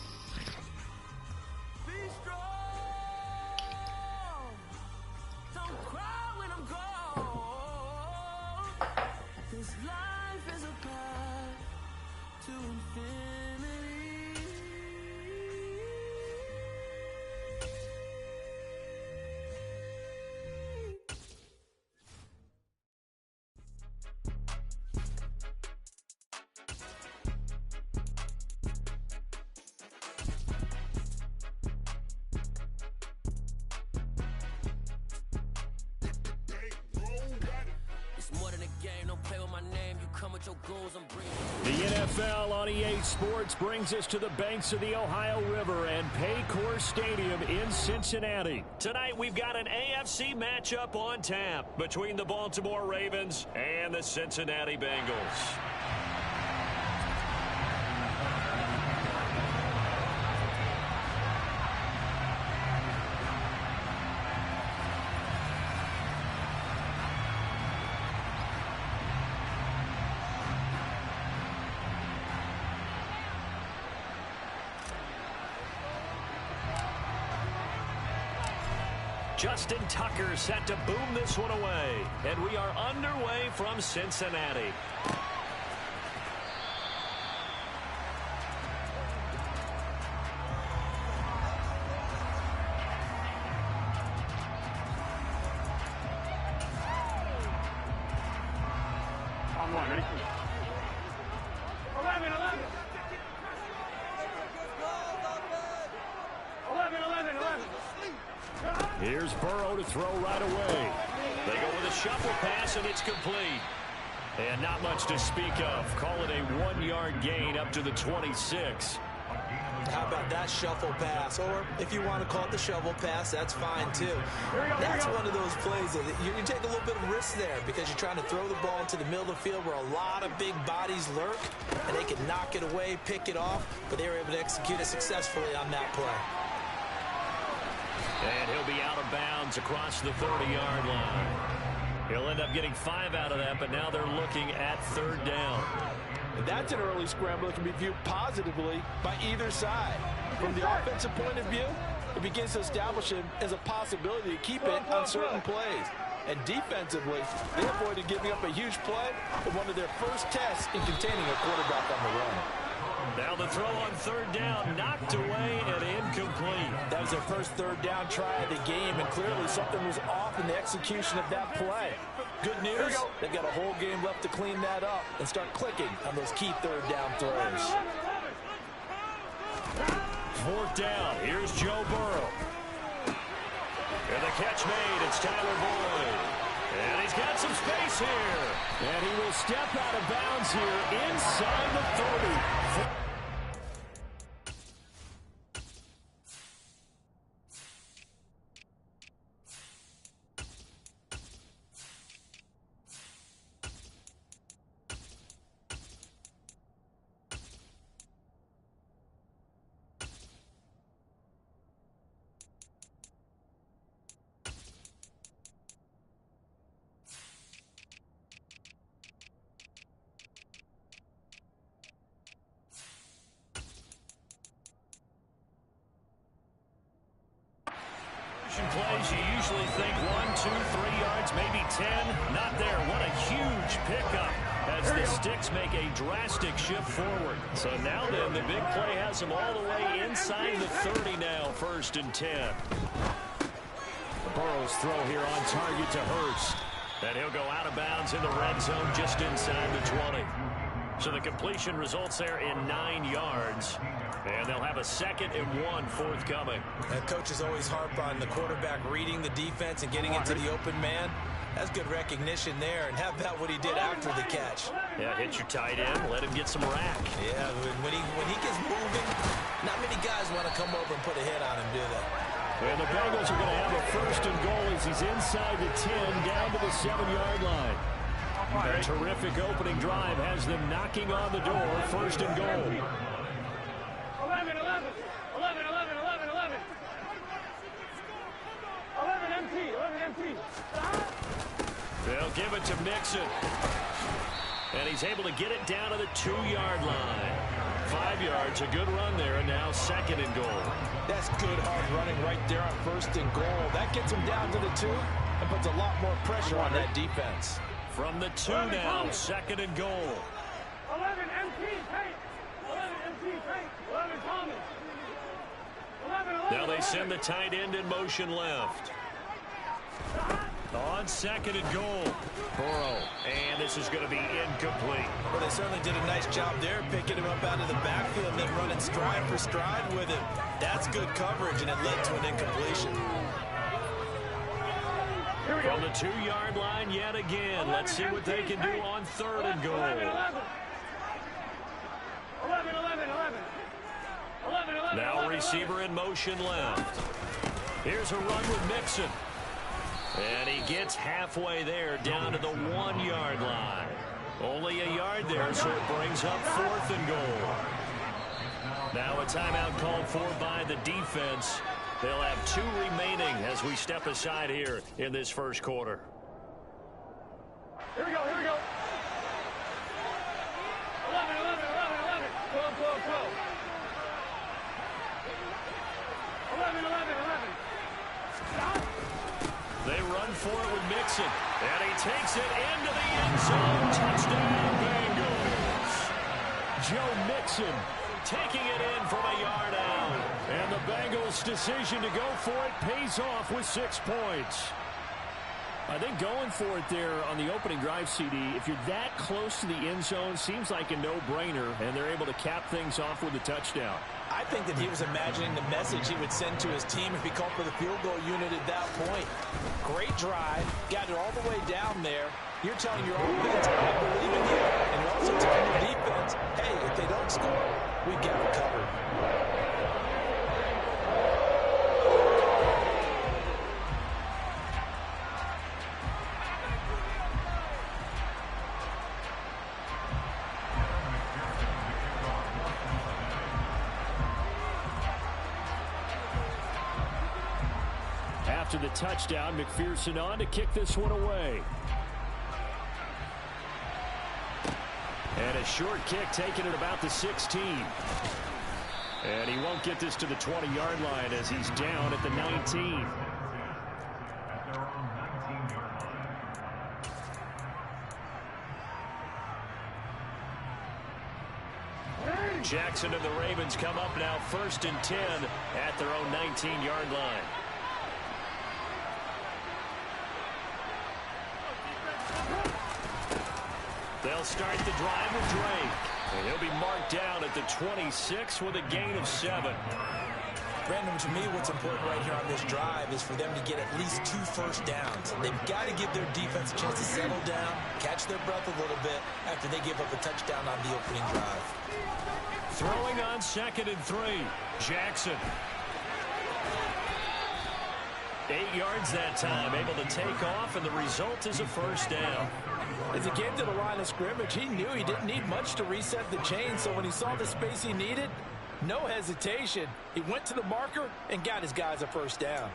Be strong, don't cry when I'm gone. This life is a path to infinity. The NFL on EA Sports brings us to the banks of the Ohio River and Paycor Stadium in Cincinnati. Tonight we've got an AFC matchup on tap between the Baltimore Ravens and the Cincinnati Bengals. Justin Tucker set to boom this one away. And we are underway from Cincinnati. Here's Burrow to throw right away. They go with a shuffle pass, and it's complete. And not much to speak of. Call it a 1-yard gain up to the 26. How about that shuffle pass? Or if you want to call it the shovel pass, that's fine too. That's one of those plays that you take a little bit of risk there because you're trying to throw the ball into the middle of the field where a lot of big bodies lurk, and they can knock it away, pick it off, but they were able to execute it successfully on that play. And he'll be out of bounds across the 30-yard line. He'll end up getting 5 out of that, but now they're looking at 3rd down. And that's an early scramble that can be viewed positively by either side. From the offensive point of view, it begins to establish him as a possibility to keep it on certain plays. And defensively, they avoided giving up a huge play in one of their first tests in containing a quarterback on the run. Now the throw on 3rd down, knocked away and incomplete. That was their first 3rd down try of the game, and clearly something was off in the execution of that play. Good news, they've got a whole game left to clean that up and start clicking on those key 3rd down throws. 4th down, here's Joe Burrow. And the catch made, it's Tyler Boyd. And he's got some space here. And he will step out of bounds here inside the 30. Plays, you usually think 1, 2, 3 yards, maybe 10. Not there. What a huge pickup as the Sticks make a drastic shift forward. So now then, the big play has them all the way inside the 30 now, 1st and 10. Burrow's throw here on target to Hurst. And he'll go out of bounds in the red zone just inside the 20. So the completion results there in 9 yards. And they'll have a 2nd and 1 forthcoming. And coaches always harp on the quarterback reading the defense and getting into the open man. That's good recognition there. And how about what he did after the catch? Yeah, hit your tight end, let him get some rack. Yeah, when he gets moving, not many guys want to come over and put a hit on him, do they? And the Bengals are going to have a 1st and goal as he's inside the 10, down to the 7-yard line. A terrific opening drive has them knocking on the door, 1st and goal. 11 empty. They'll give it to Mixon. And he's able to get it down to the 2-yard line. 5 yards, a good run there, and now 2nd and goal. That's good hard running right there on 1st and goal. That gets him down to the 2 and puts a lot more pressure on that defense. From the 2 now, 2nd and goal. 11 empty, Tate. 11 empty, Tate. 11 Thomas. 11. Now they send the tight end in motion left. On 2nd and goal. Burrow, and this is going to be incomplete. Well, they certainly did a nice job there, picking him up out of the backfield and then running stride for stride with him. That's good coverage, and it led to an incompletion. From the 2-yard line yet again. Let's see what they can do on 3rd and goal. 11. Now receiver in motion left. Here's a run with Mixon. And he gets halfway there, down to the 1-yard line. Only a yard there, so it brings up 4th and goal. Now a timeout called for by the defense. They'll have 2 remaining as we step aside here in this first quarter. Here we go. 11. 12. 11. Stop. run for it with Mixon. And he takes it into the end zone. Touchdown, Bengals. Joe Mixon taking it in from a yard out. And the Bengals' decision to go for it pays off with 6 points. I think going for it there on the opening drive, CD, if you're that close to the end zone, seems like a no-brainer, and they're able to cap things off with a touchdown. I think that he was imagining the message he would send to his team if he called for the field goal unit at that point. Great drive, got it all the way down there. You're telling your offense, I believe in you, and you're also telling your defense, hey, if they don't score, we've got it covered. After the touchdown, McPherson on to kick this one away. And a short kick taken at about the 16. And he won't get this to the 20-yard line as he's down at the 19. Jackson and the Ravens come up now 1st and 10 at their own 19-yard line. They'll start the drive with Drake. And he'll be marked down at the 26 with a gain of 7. Brandon, to me, what's important right here on this drive is for them to get at least 2 first downs. They've got to give their defense a chance to settle down, catch their breath a little bit after they give up a touchdown on the opening drive. Throwing on 2nd and 3. Jackson. 8 yards that time, able to take off, and the result is a first down. As he came to the line of scrimmage, he knew he didn't need much to reset the chain, so when he saw the space he needed, no hesitation. He went to the marker and got his guys a first down.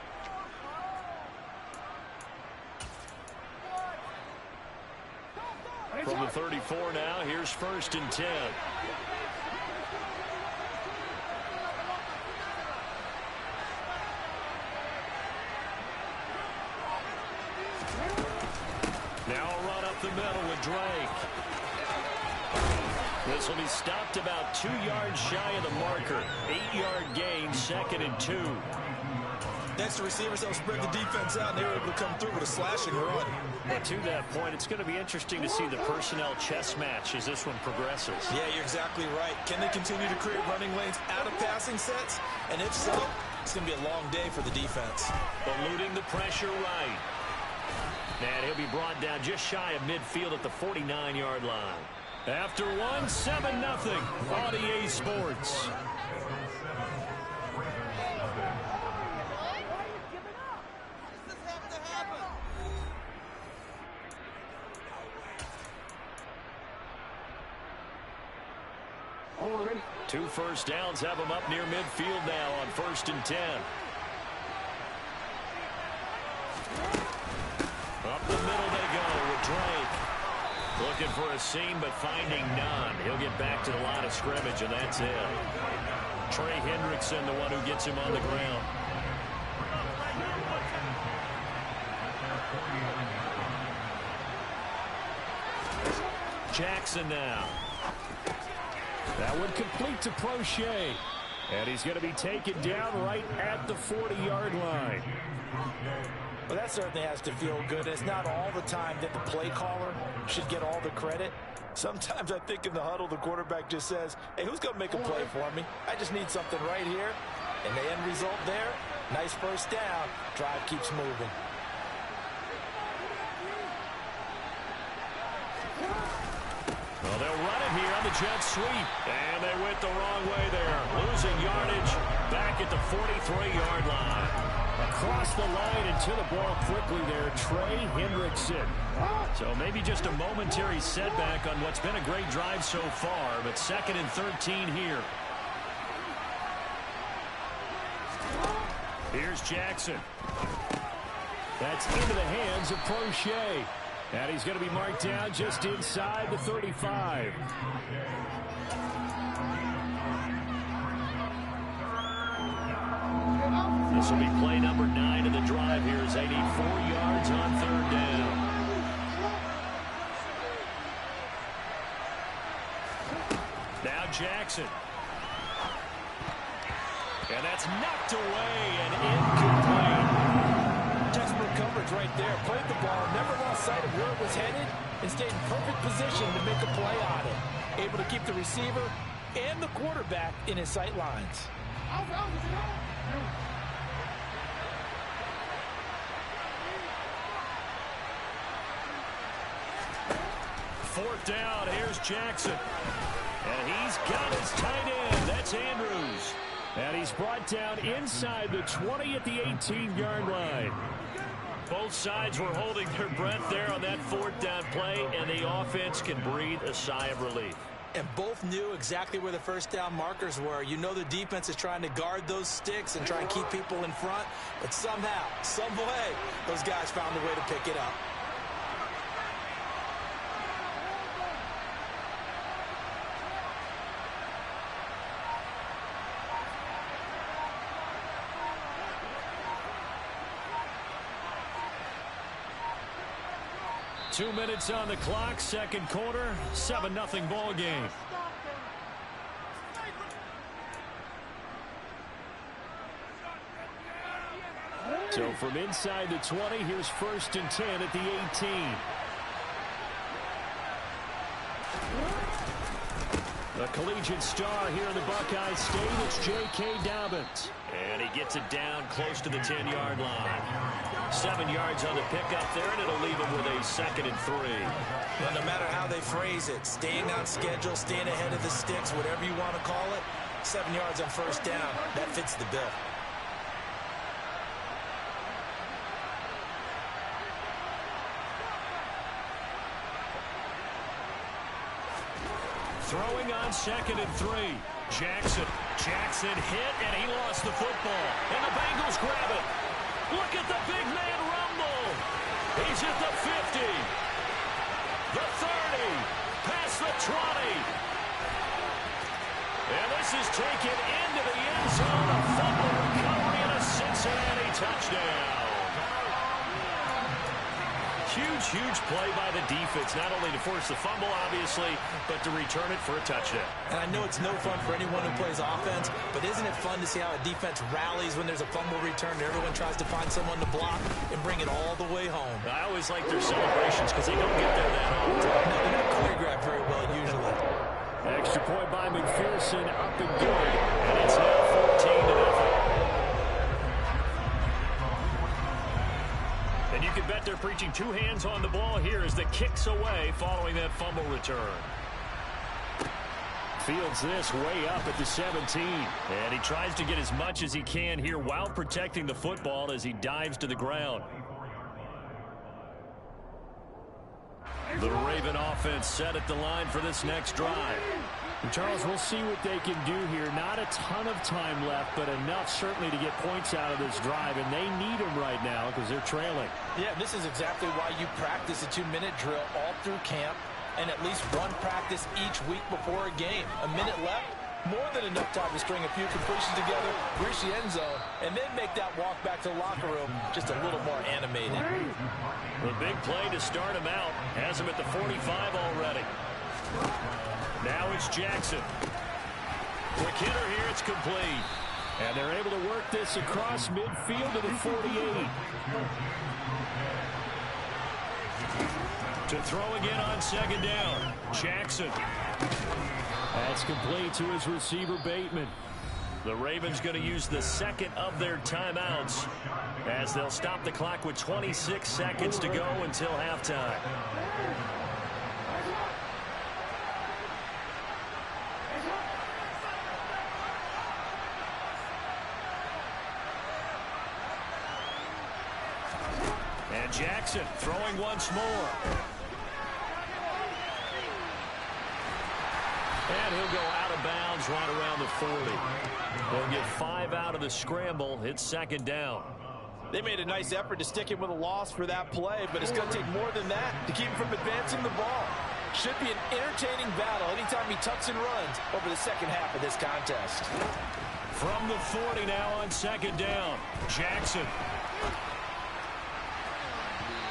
From the 34 now, here's 1st and 10. Now a run up the middle with Drake. This will be stopped about 2 yards shy of the marker. 8-yard gain, 2nd and 2. Next, the receivers help spread the defense out, and they were able to come through with a slashing run. But to that point, it's going to be interesting to see the personnel chess match as this one progresses. Yeah, you're exactly right. Can they continue to create running lanes out of passing sets? And if so, it's going to be a long day for the defense. Eluding the pressure right. And he'll be brought down just shy of midfield at the 49-yard line. After one, 7-0 on EA Sports. Two first downs have them up near midfield now on 1st and 10. Up the middle they go with Drake. Looking for a seam, but finding none. He'll get back to the line of scrimmage, and that's it. Trey Hendrickson, the one who gets him on the ground. Jackson now. That would complete to Prochet. And he's going to be taken down right at the 40-yard line. Well, that certainly has to feel good. It's not all the time that the play caller should get all the credit. Sometimes I think in the huddle, the quarterback just says, hey, who's going to make a play for me? I just need something right here. And the end result there, nice first down. Drive keeps moving. Well, they'll run it here on the jet sweep. And they went the wrong way there. Losing yardage back at the 43-yard line. Across the line and to the ball quickly there, Trey Hendrickson. So maybe just a momentary setback on what's been a great drive so far, but 2nd and 13 here. Here's Jackson. That's into the hands of Prochet. And he's going to be marked down just inside the 35. This will be play number 9 of the drive here as they need 4 yards on 3rd down. Now Jackson. And that's knocked away and incomplete. Textbook coverage right there. Played the ball, never lost sight of where it was headed, and stayed in perfect position to make a play on it. Able to keep the receiver and the quarterback in his sight lines. 4th down, here's Jackson. And he's got his tight end. That's Andrews. And he's brought down inside the 20 at the 18-yard line. Both sides were holding their breath there on that 4th down play, and the offense can breathe a sigh of relief. And both knew exactly where the 1st down markers were. You know the defense is trying to guard those sticks and try and keep people in front, but somehow, some way, those guys found a way to pick it up. Two minutes on the clock, 2nd quarter, 7-0 ball game. So from inside the 20, here's 1st and 10 at the 18. The collegiate star here in the Buckeye State, it's J.K. Dobbins. And he gets it down close to the 10-yard line. 7 yards on the pickup there, and it'll leave him with a 2nd and 3. Well, no matter how they phrase it, staying on schedule, staying ahead of the sticks, whatever you want to call it, 7 yards on 1st down, that fits the bill. Throwing on 2nd and 3. Jackson hit, and he lost the football. And the Bengals grab it. Look at the big man rumble. He's at the 50. The 30. Past the 20. And this is taken into the end zone. A fumble recovery and a Cincinnati touchdown. Huge play by the defense, not only to force the fumble, obviously, but to return it for a touchdown. And I know it's no fun for anyone who plays offense, but isn't it fun to see how a defense rallies when there's a fumble return and everyone tries to find someone to block and bring it all the way home? I always like their celebrations because they don't get there that often. No, they're not choreographed very well usually. Extra point by McPherson, up and good, and it's now 14-0. And you can bet they're preaching 2 hands on the ball here as the kick's away following that fumble return. Fields this way up at the 17. And he tries to get as much as he can here while protecting the football as he dives to the ground. The Raven offense set at the line for this next drive. And Charles, we'll see what they can do here. Not a ton of time left, but enough certainly to get points out of this drive, and they need them right now because they're trailing. Yeah, this is exactly why you practice a 2-minute drill all through camp and at least one practice each week before a game. A minute left, more than enough time to string a few completions together, reach the end zone, and then make that walk back to the locker room just a little more animated. The big play to start him out has him at the 45 already. Now it's Jackson. Quick hitter here, it's complete. And they're able to work this across midfield to the 48. To throw again on 2nd down. Jackson. That's complete to his receiver, Bateman. The Ravens going to use the 2nd of their timeouts as they'll stop the clock with 26 seconds to go until halftime. And Jackson throwing once more. And he'll go out of bounds right around the 40. They'll get 5 out of the scramble. It's 2nd down. They made a nice effort to stick him with a loss for that play, but it's going to take more than that to keep him from advancing the ball. Should be an entertaining battle anytime he tucks and runs over the second half of this contest. From the 40 now on second down. Jackson.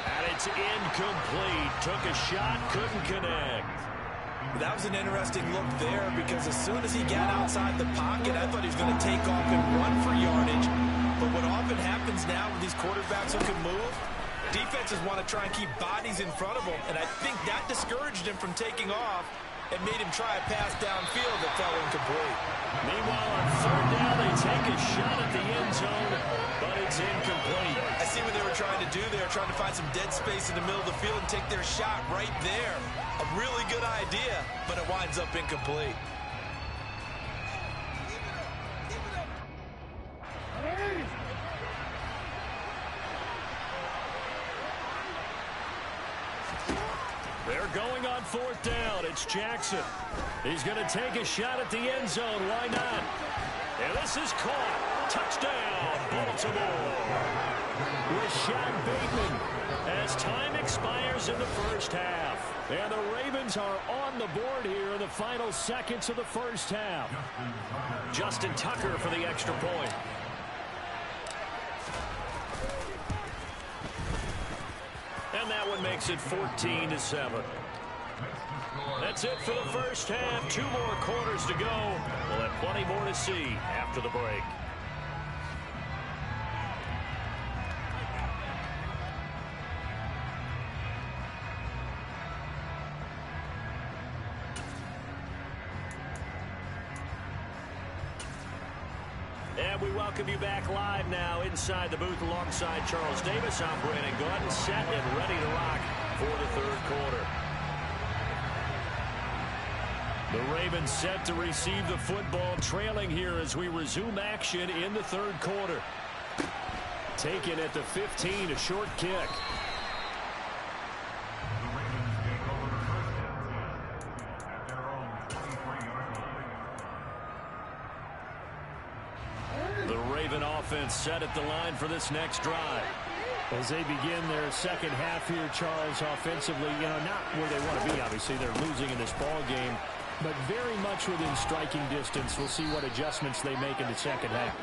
And it's incomplete. Took a shot, couldn't connect. That was an interesting look there because as soon as he got outside the pocket, I thought he was going to take off and run for yardage. But what often happens now with these quarterbacks who can move, defenses want to try and keep bodies in front of them, and I think that discouraged him from taking off and made him try a pass downfield that fell incomplete. Meanwhile, on third down, they take a shot at the end zone, but it's incomplete. I see what they were trying to do there, trying to find some dead space in the middle of the field and take their shot right there. A really good idea, but it winds up incomplete. They're going on fourth down. It's Jackson. He's going to take a shot at the end zone. Why not? And this is caught. Touchdown, Baltimore. Rashad Bateman as time expires in the first half. And the Ravens are on the board here in the final seconds of the first half. Justin Tucker for the extra point. And that one makes it 14-7. That's it for the first half. 2 more quarters to go. We'll have plenty more to see after the break. And we welcome you back live now inside the booth alongside Charles Davis. I'm Brandon Gordon, set and ready to rock for the third quarter. The Ravens set to receive the football, trailing here as we resume action in the third quarter. Taken at the 15, a short kick. Offense set at the line for this next drive. As they begin their second half here, Charles, offensively, not where they want to be, obviously. They're losing in this ball game, but very much within striking distance. We'll see what adjustments they make in the second half.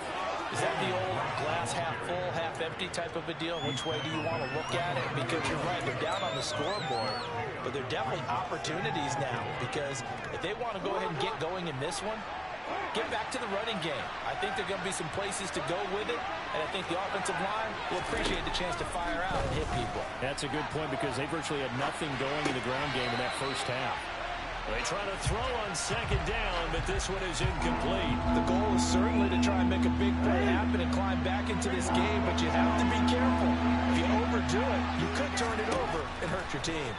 Is that the old glass half full, half empty type of a deal? Which way do you want to look at it? Because you're right, they're down on the scoreboard, but they're definitely opportunities now, because if they want to go ahead and get going in this one, get back to the running game. I think there are going to be some places to go with it, and I think the offensive line will appreciate the chance to fire out and hit people. That's a good point because they virtually had nothing going in the ground game in that first half. They try to throw on second down, but this one is incomplete. The goal is certainly to try and make a big play happen and climb back into this game, but you have to be careful. If you overdo it, you could turn it over and hurt your team.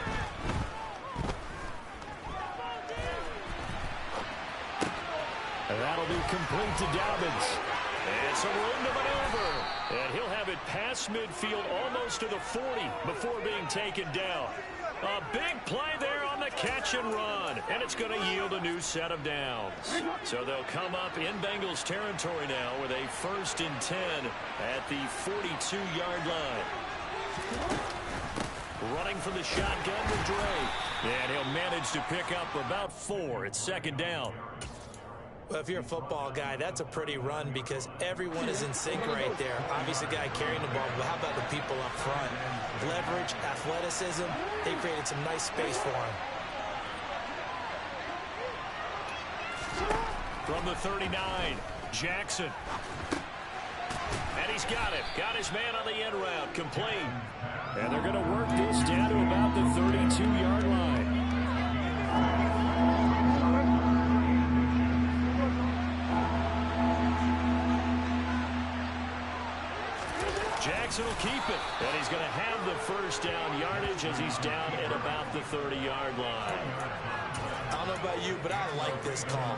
And that'll be complete to Dobbins. And some room to maneuver. And he'll have it past midfield almost to the 40 before being taken down. A big play there on the catch and run. And it's going to yield a new set of downs. So they'll come up in Bengals territory now with a 1st and 10 at the 42-yard line. Running for the shotgun with Dre. And he'll manage to pick up about 4. It's second down. Well, if you're a football guy, that's a pretty run because everyone is in sync right there. Obviously, the guy carrying the ball, but how about the people up front? Leverage, athleticism, they created some nice space for him. From the 39, Jackson. And he's got it. Got his man on the end route, complete. And they're going to work this down to about the 32-yard line. Jackson will keep it, and he's going to have the first down yardage as he's down at about the 30-yard line. I don't know about you, but I like this call.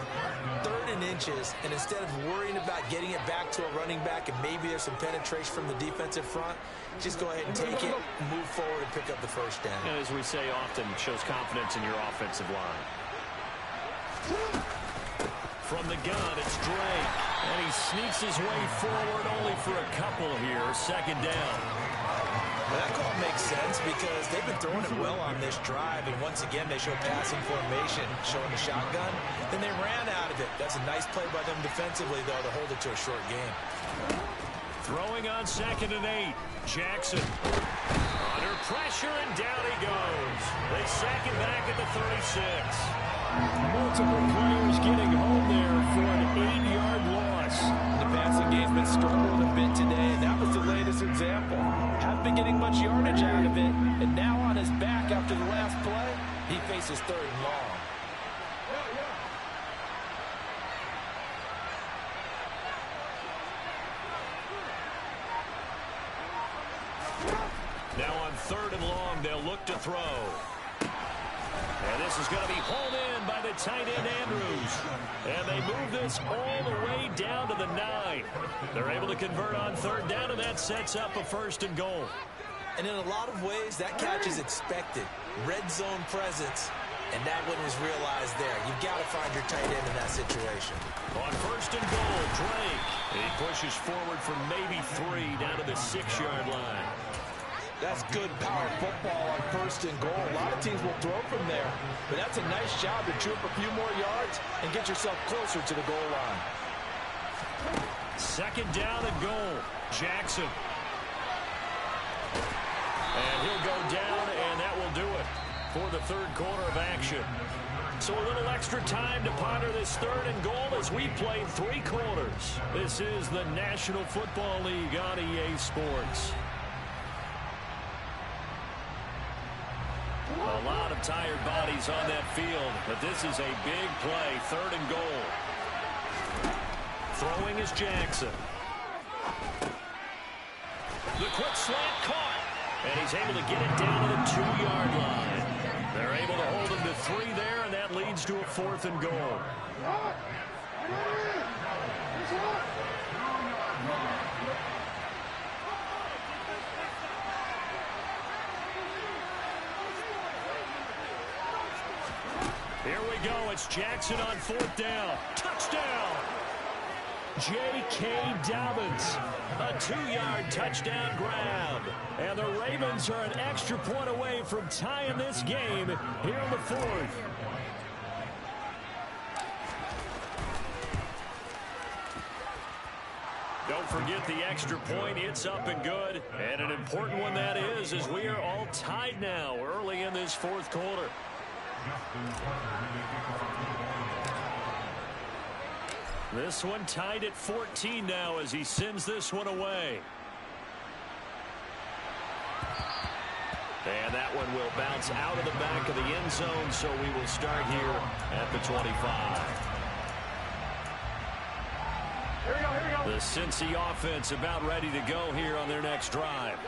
3rd and inches, and instead of worrying about getting it back to a running back and maybe there's some penetration from the defensive front, just go ahead and take it, move forward, and pick up the first down. And as we say often, shows confidence in your offensive line. From the gun, it's Drake. And he sneaks his way forward only for a couple here. Second down. Well, that call makes sense because they've been throwing it well on this drive, and once again they show passing formation, showing the shotgun. Then they ran out of it. That's a nice play by them defensively, though, to hold it to a short game. Throwing on 2nd and 8. Jackson under pressure, and down he goes. They sack him back at the 36. Multiple players getting home there for an 8-yard loss. The passing game's been struggling a bit today, and that was the latest example. Haven't been getting much yardage out of it, and now on his back after the last play, he faces 3rd and long. Now on 3rd and long, they'll look to throw. And this is going to be hauled in by the tight end, Andrews. And they move this all the way down to the 9. They're able to convert on 3rd down, and that sets up a 1st and goal. And in a lot of ways, that catch is expected. Red zone presence, and that one was realized there. You've got to find your tight end in that situation. On 1st and goal, Drake. He pushes forward for maybe 3 down to the 6-yard line. That's good power football on 1st and goal. A lot of teams will throw from there, but that's a nice job to chew up a few more yards and get yourself closer to the goal line. 2nd down and goal. Jackson. And he'll go down, and that will do it for the 3rd quarter of action. So a little extra time to ponder this 3rd and goal as we played 3 quarters. This is the National Football League on EA Sports. A lot of tired bodies on that field, but this is a big play, 3rd and goal. Throwing is Jackson. The quick slant caught, and he's able to get it down to the 2-yard line. They're able to hold him to 3 there, and that leads to a 4th and goal. Here we go. It's Jackson on 4th down. Touchdown! J.K. Dobbins. A 2-yard touchdown grab. And the Ravens are an extra point away from tying this game here in the 4th. Don't forget the extra point. It's up and good. And an important one that is, as we are all tied now early in this 4th quarter. This one tied at 14 now as he sends this one away. And that one will bounce out of the back of the end zone, so we will start here at the 25. The Cincy offense about ready to go here on their next drive.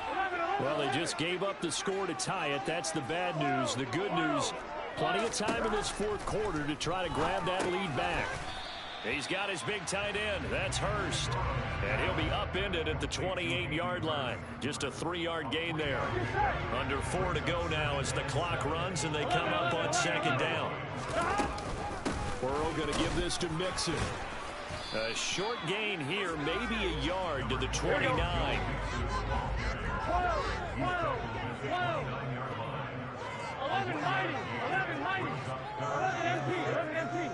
Well, they just gave up the score to tie it. That's the bad news. The good news, plenty of time in this 4th quarter to try to grab that lead back. He's got his big tight end. That's Hurst. And he'll be upended at the 28-yard line. Just a 3-yard gain there. Under 4 to go now as the clock runs and they come up on 2nd down. Burrow going to give this to Mixon. A short gain here, maybe a yard to the 29. 11 mighty. 11 mighty. 11 MP. 11 MP.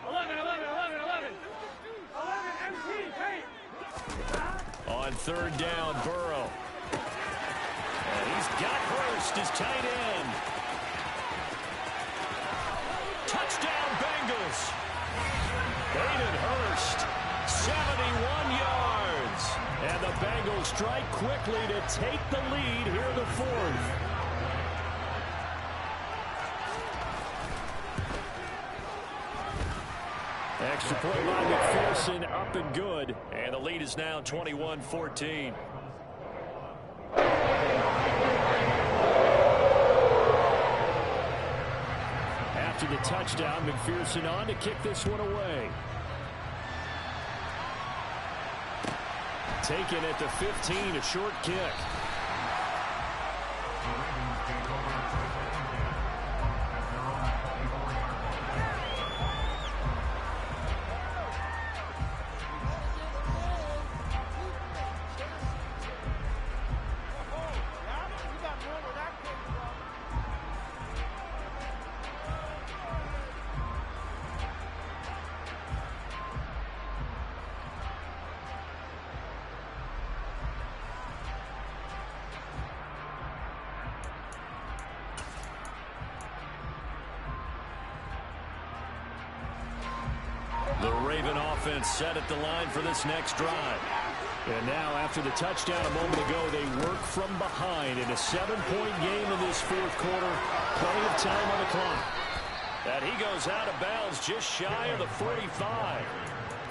11 MP. Hey. On 3rd down, Burrow. And he's got Hurst, his tight end. Touchdown, Bengals. Hayden Hurst, 71 yards. And the Bengals strike quickly to take the lead here in the 4th. Extra point by McPherson, up and good. And the lead is now 21-14. After the touchdown, McPherson on to kick this one away. Taken at the 15, a short kick. The Raven offense set at the line for this next drive. And now, after the touchdown a moment ago, they work from behind in a 7-point game in this fourth quarter. Plenty of time on the clock. And he goes out of bounds just shy of the 45.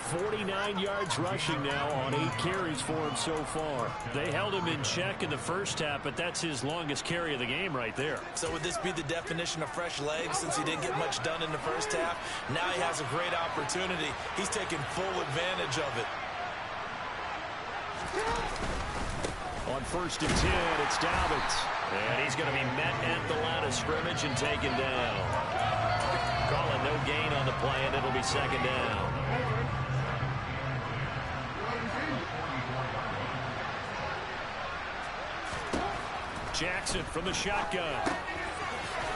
49 yards rushing now on 8 carries for him so far. They held him in check in the first half, but that's his longest carry of the game right there. So would this be the definition of fresh legs since he didn't get much done in the first half? Now he has a great opportunity. He's taking full advantage of it. On 1st and 10, it's Dobbins. And he's going to be met at the line of scrimmage and taken down. Calling no gain on the play, and it'll be second down. Jackson from the shotgun.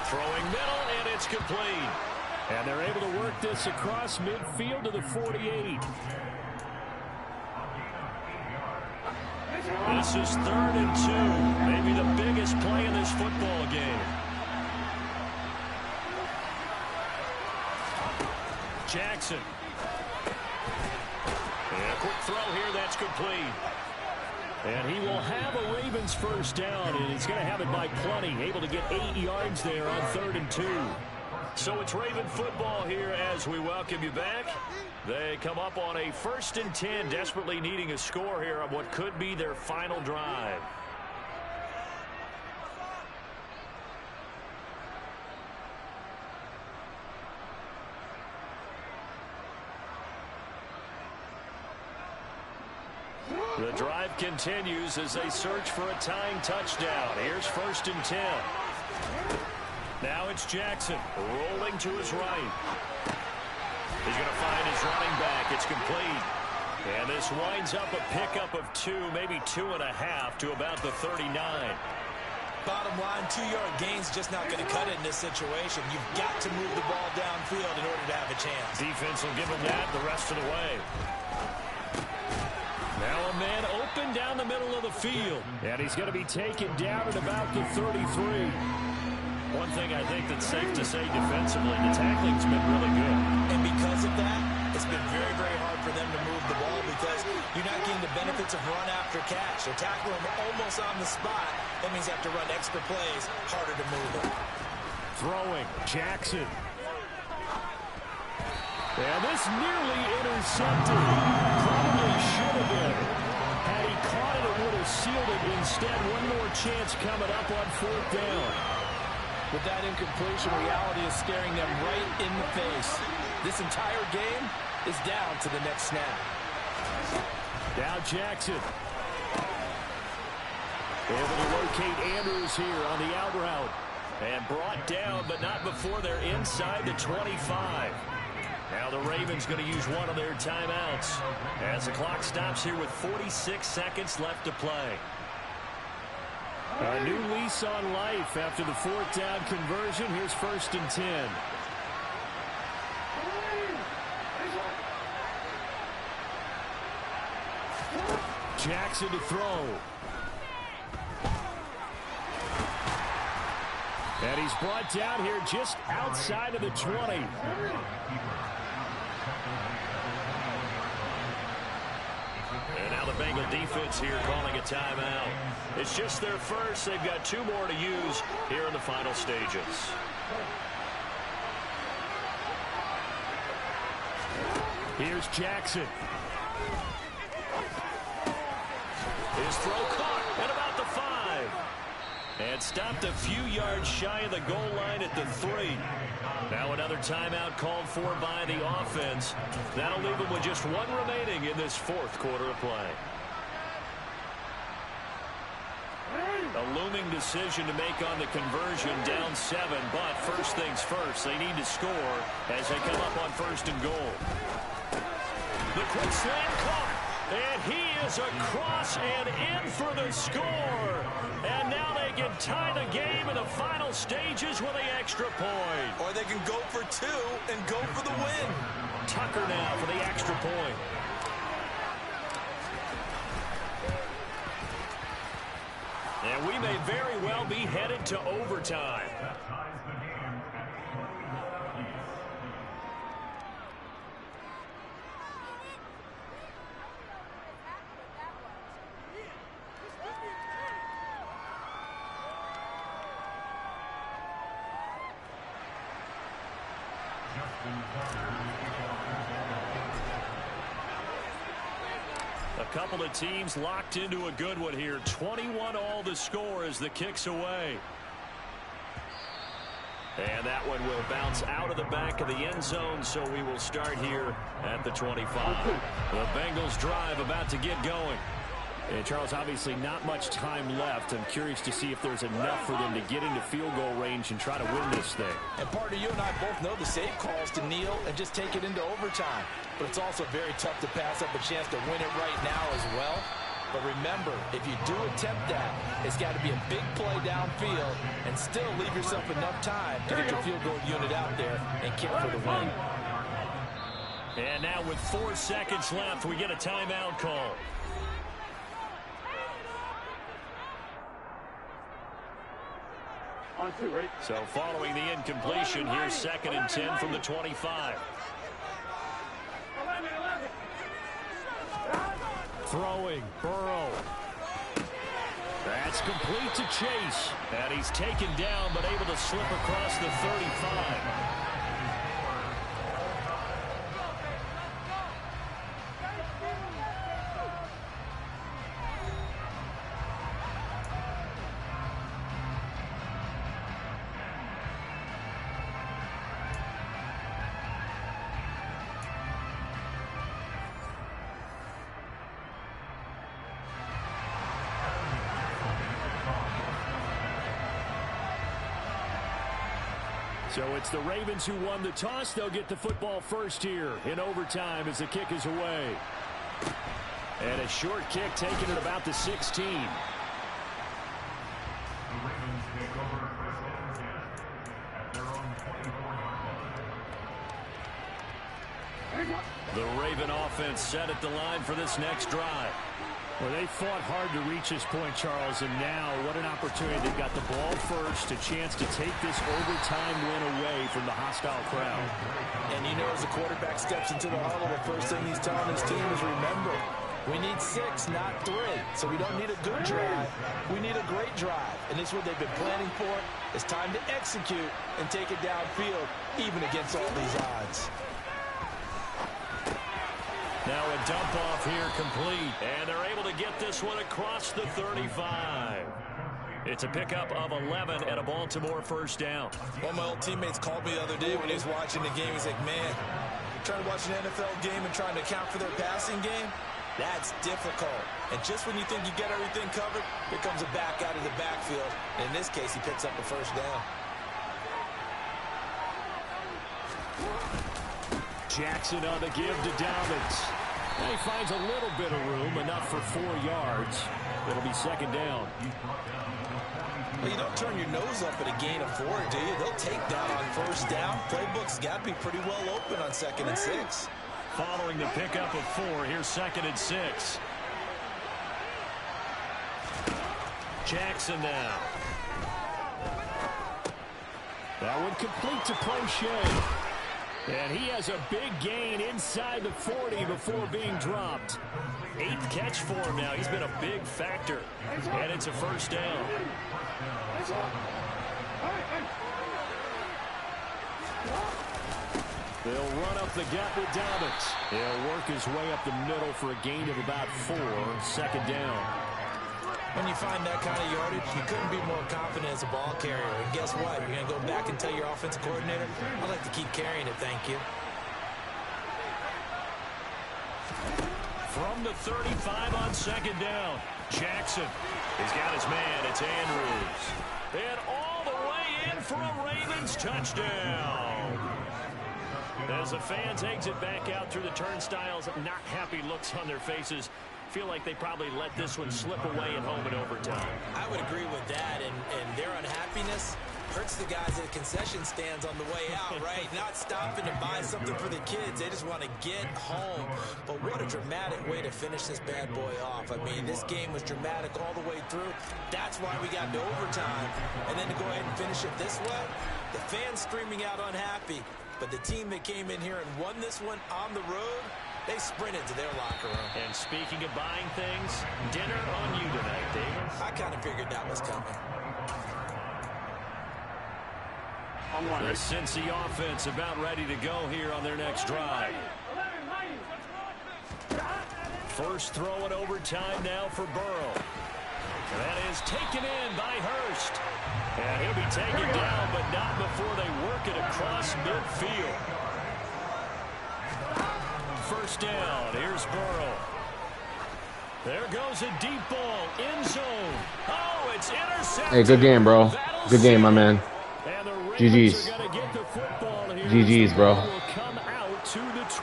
Throwing middle, and it's complete. And they're able to work this across midfield to the 48. This is 3rd and 2. Maybe the biggest play in this football game. Jackson. And a quick throw here, that's complete. And he will have a Ravens first down, and he's going to have it by plenty. Able to get 8 yards there on 3rd and 2. So it's Raven football here as we welcome you back. They come up on a 1st and 10, desperately needing a score here on what could be their final drive. The drive continues as they search for a tying touchdown. Here's 1st and 10. Now it's Jackson rolling to his right. He's going to find his running back. It's complete. And this winds up a pickup of 2, maybe 2.5 to about the 39. Bottom line, 2-yard gain's just not going to cut it in this situation. You've got to move the ball downfield in order to have a chance. Defense will give him that the rest of the way. Now a man open down the middle of the field. And he's going to be taken down at about the 33. One thing I think that's safe to say defensively, the tackling's been really good. And because of that, it's been very, very hard for them to move the ball because you're not getting the benefits of run after catch. They're tackling them almost on the spot. That means you have to run extra plays, harder to move them. Throwing, Jackson. And this nearly intercepted. Probably should have been. Had he caught it, it would have sealed it. Instead, one more chance coming up on 4th down. With that incompletion, reality is staring them right in the face. This entire game is down to the next snap. Now Jackson. Able to locate Andrews here on the out route. And brought down, but not before they're inside the 25. Now the Ravens going to use one of their timeouts as the clock stops here with 46 seconds left to play. A new lease on life after the 4th down conversion. Here's 1st and 10. Jackson to throw. And he's brought down here just outside of the 20. And now the Bengal defense here calling a timeout. It's just their first. They've got 2 more to use here in the final stages. Here's Jackson. His throw caught at about the 5. And stopped a few yards shy of the goal line at the 3. Now another timeout called for by the offense. That'll leave them with just 1 remaining in this 4th quarter of play. A looming decision to make on the conversion, down 7. But first things first, they need to score as they come up on 1st and goal. The quick slam caught. And he is across and in for the score. And now they can tie the game in the final stages with the extra point. Or they can go for 2 and go for the win. Tucker now for the extra point. And we may very well be headed to overtime. couple of teams locked into a good one here. 21 all the score as the kick's away. And that one will bounce out of the back of the end zone, so we will start here at the 25. The Bengals drive about to get going. And Charles, obviously not much time left. I'm curious to see if there's enough for them to get into field goal range and try to win this thing. And partner, you and I both know the safe calls to kneel and just take it into overtime. But it's also very tough to pass up a chance to win it right now as well. But remember, if you do attempt that, it's got to be a big play downfield and still leave yourself enough time to get your field goal unit out there and kick for the win. And now with 4 seconds left, we get a timeout call. So following the incompletion, here's 2nd and 10 from the 25. Throwing, Burrow. That's complete to Chase. And he's taken down, but able to slip across the 35. So it's the Ravens who won the toss. They'll get the football first here in overtime as the kick is away. And a short kick taken at about the 16. The Raven offense set at the line for this next drive. Well, they fought hard to reach this point, Charles, and now what an opportunity. They've got the ball first, a chance to take this overtime win away from the hostile crowd. And you know, as the quarterback steps into the huddle, the first thing he's telling his team is, remember, we need 6, not 3. So we don't need a good drive. We need a great drive. And this is what they've been planning for. It's time to execute and take it downfield, even against all these odds. Now a dump off here complete. And they're able to get this one across the 35. It's a pickup of 11 and a Baltimore first down. One of my old teammates called me the other day when he was watching the game. He's like, man, trying to watch an NFL game and trying to account for their passing game, that's difficult. And just when you think you get everything covered, here comes a back out of the backfield. And in this case, he picks up a first down. Jackson on the give to Dobbins. And he finds a little bit of room, enough for 4 yards. It'll be 2nd down. Well, you don't turn your nose up at a gain of 4, do you? They'll take that on first down. Playbook's got to be pretty well open on 2nd and 6. Following the pickup of 4, here's 2nd and 6. Jackson now. That one complete to Prochet. And he has a big gain inside the 40 before being dropped. 8th catch for him now. He's been a big factor. And it's a first down. They'll run up the gut with Dobbins. He'll work his way up the middle for a gain of about 4. 2nd down. When you find that kind of yardage, you couldn't be more confident as a ball carrier. And guess what? You're going to go back and tell your offensive coordinator, I'd like to keep carrying it, thank you. From the 35 on 2nd down, Jackson. He's got his man. It's Andrews. And all the way in for a Ravens touchdown. As the fans exit back out through the turnstiles, not happy looks on their faces. Feel like they probably let this one slip away at home in overtime. I would agree with that, and their unhappiness hurts the guys at the concession stands on the way out, right? Not stopping to buy something for the kids. They just want to get home. But what a dramatic way to finish this bad boy off. I mean, this game was dramatic all the way through. That's why we got to overtime. And then to go ahead and finish it this way, the fans screaming out unhappy. But the team that came in here and won this one on the road, they sprinted to their locker room. And speaking of buying things, dinner on you tonight, David. I kind of figured that was coming. The Cincy offense about ready to go here on their next drive. First throw in overtime now for Burrow. And that is taken in by Hurst. And he'll be taken down, but not before they work it across midfield. First down. Here's Burrow. There goes a deep ball. End zone. Oh, it's intercepted. Hey, good game, bro. Good game, my man. GG's. GG's, bro.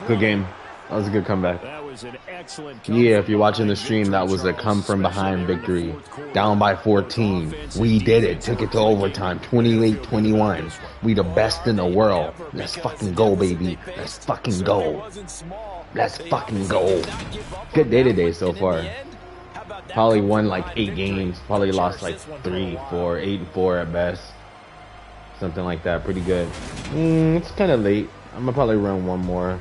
Good game. That was a good comeback. That was an excellent yeah, if you're watching the stream, that was a come-from-behind victory. Down by 14. We did it. Took it to overtime. 28-21. We the best in the world. Let's fucking go, baby. Let's fucking go. Let's fucking go. Good day today so far. Probably won like 8 games. Probably lost like 3, 4, 8 and 4 at best. Something like that. Pretty good. It's kind of late. I'm gonna probably run one more.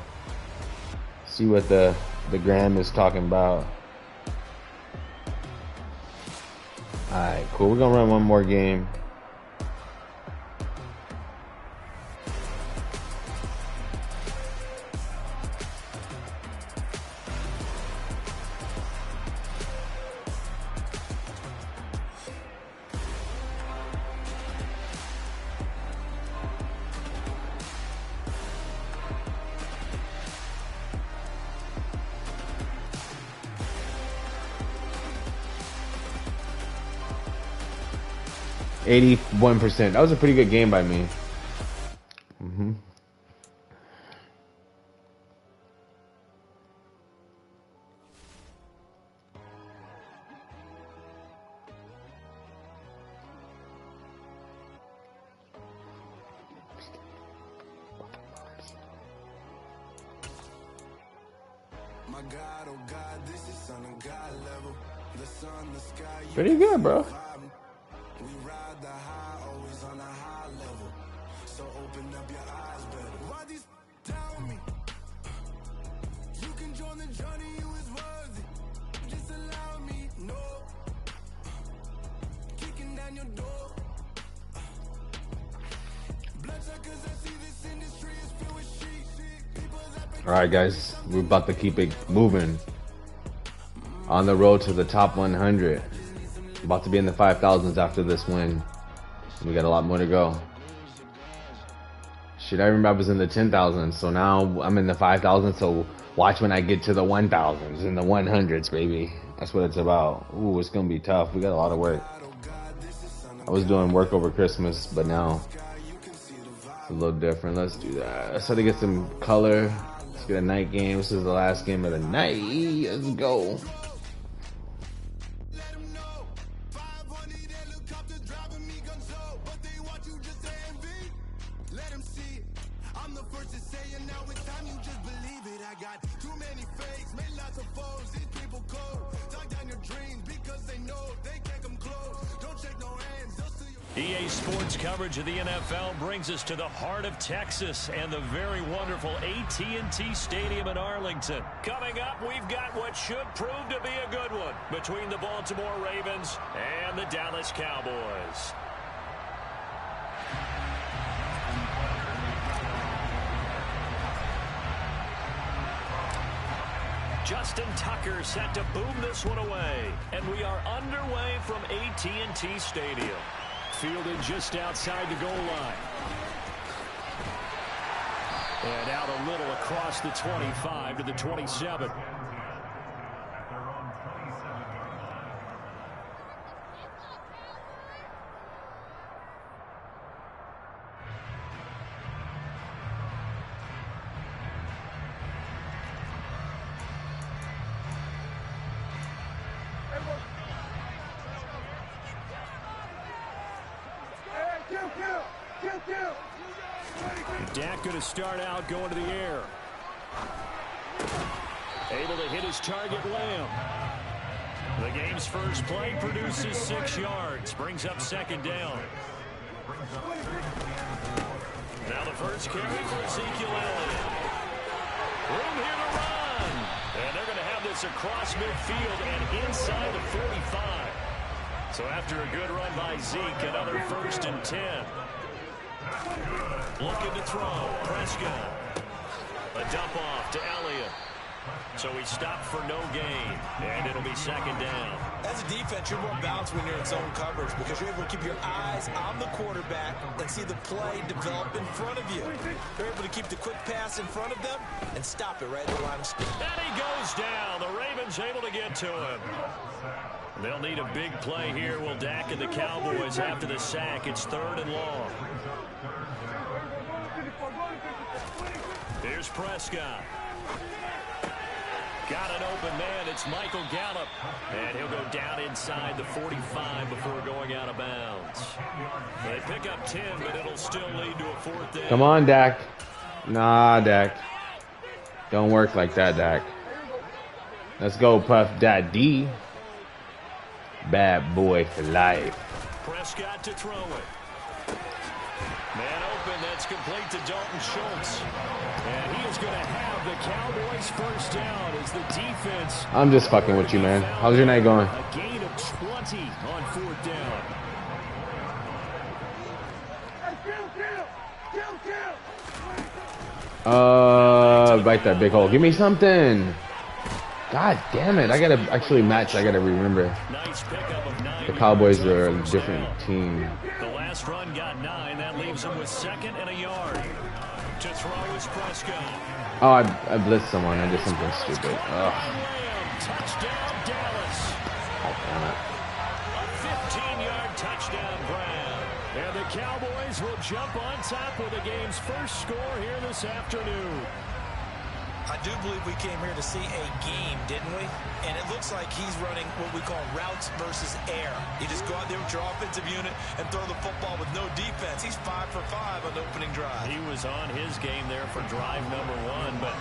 See what the gram is talking about. Alright, cool. We're gonna run one more game. %. That was a pretty good game by me. Pretty good, bro. Alright guys, we're about to keep it moving. On the road to the top 100. About to be in the 5,000s after this win. We got a lot more to go. Shit, I remember I was in the 10,000s, so now I'm in the 5,000s, so watch when I get to the 1,000s and the 100s, baby. That's what it's about. Ooh, it's gonna be tough. We got a lot of work. I was doing work over Christmas, but now it's a little different. Let's do that. Let's try to get some color. Let's get a night game. This is the last game of the night. Let's go. EA Sports coverage of the NFL brings us to the heart of Texas and the very wonderful AT&T Stadium in Arlington. Coming up, we've got what should prove to be a good one between the Baltimore Ravens and the Dallas Cowboys. Justin Tucker set to boom this one away, and we are underway from AT&T Stadium. Fielded just outside the goal line. And out a little across the 25 to the 27. Dak going to start out going to the air. Able to hit his target, Lamb. The game's first play produces 6 yards. Brings up second down. Now the first carry for Ezekiel Elliott. Room here to run. And they're going to have this across midfield and inside the 45. So after a good run by Zeke, another 1st and 10. Looking to throw. Prescott. A dump off to Elliott. So he stopped for no gain, and it'll be second down. As a defense, you're more balanced when you're in zone coverage because you're able to keep your eyes on the quarterback and see the play develop in front of you. They're able to keep the quick pass in front of them and stop it right at the line of scrimmage. And he goes down. The Ravens able to get to him. They'll need a big play here. Will Dak and the Cowboys after the sack. It's 3rd and long. Here's Prescott. Got an open man. It's Michael Gallup. And he'll go down inside the 45 before going out of bounds. They pick up 10, but it'll still lead to a 4th down. Come on, Dak. Nah, Dak. Don't work like that, Dak. Let's go, Puff Daddy. Bad boy for life. Prescott to throw it. Man open, that's complete to Dalton Schultz. And he is going to have the Cowboys first down as the defense. I'm just fucking with you, man. How's your night going? A gain of 20 on 4th down. Bite that big hole. Give me something. God damn it. I gotta actually match. I gotta remember. Nice pickup of 9. The Cowboys are a different team. The last run got 9. That leaves him with 2nd and a yard. To throw is Prescott. Oh, I blitzed someone. I did something stupid. Ugh. Touchdown, Dallas. God damn it. A 15-yard touchdown grab. And the Cowboys will jump on top with the game's first score here this afternoon. I do believe we came here to see a game, didn't we? And it looks like he's running what we call routes versus air. You just go out there with your offensive unit and throw the football with no defense. He's 5 for 5 on the opening drive. He was on his game there for drive number 1, but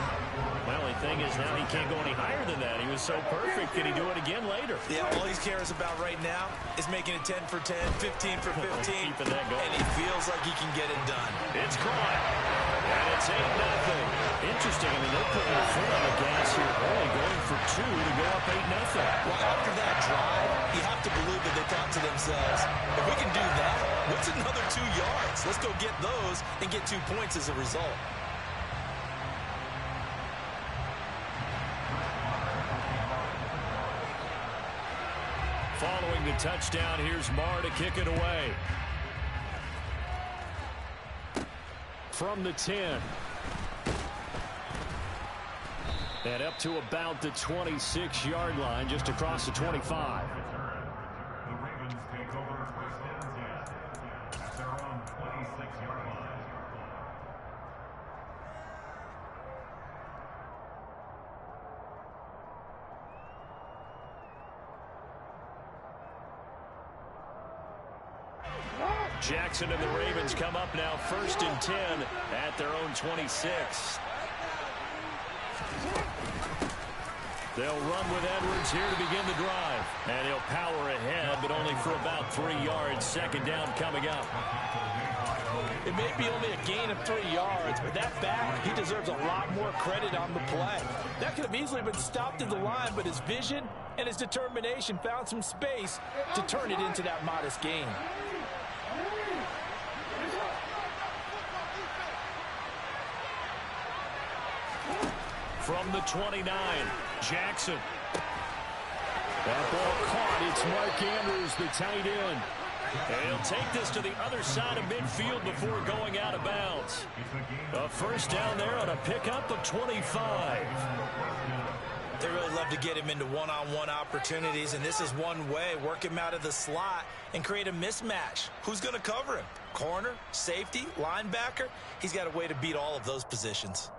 my only thing is now he can't go any higher than that. He was so perfect. Can he do it again later? Yeah, all he cares about right now is making it 10 for 10, 15 for 15, keeping that going. And he feels like he can get it done. It's caught, and it's 8-0. Interesting. I mean, they're putting their foot on the gas here early, going for 2 to go up 8-0. Well, after that drive, you have to believe that they thought to themselves, if we can do that, what's another 2 yards? Let's go get those and get 2 points as a result. Following the touchdown, here's Marr to kick it away. From the 10. And up to about the 26-yard line, just across the 25. The Ravens take over first and 10 at their own 26-yard line. Jackson and the Ravens come up now 1st and 10 at their own 26. They'll run with Edwards here to begin the drive. And he'll power ahead, but only for about 3 yards. 2nd down coming up. It may be only a gain of 3 yards, but that back, he deserves a lot more credit on the play. That could have easily been stopped at the line, but his vision and his determination found some space to turn it into that modest gain. From the 29, Jackson. That ball caught. It's Mark Andrews, the tight end. And he'll take this to the other side of midfield before going out of bounds. A first down there on a pickup of 25. They really love to get him into one-on-one opportunities, and this is one way. Work him out of the slot and create a mismatch. Who's going to cover him? Corner, safety, linebacker? He's got a way to beat all of those positions.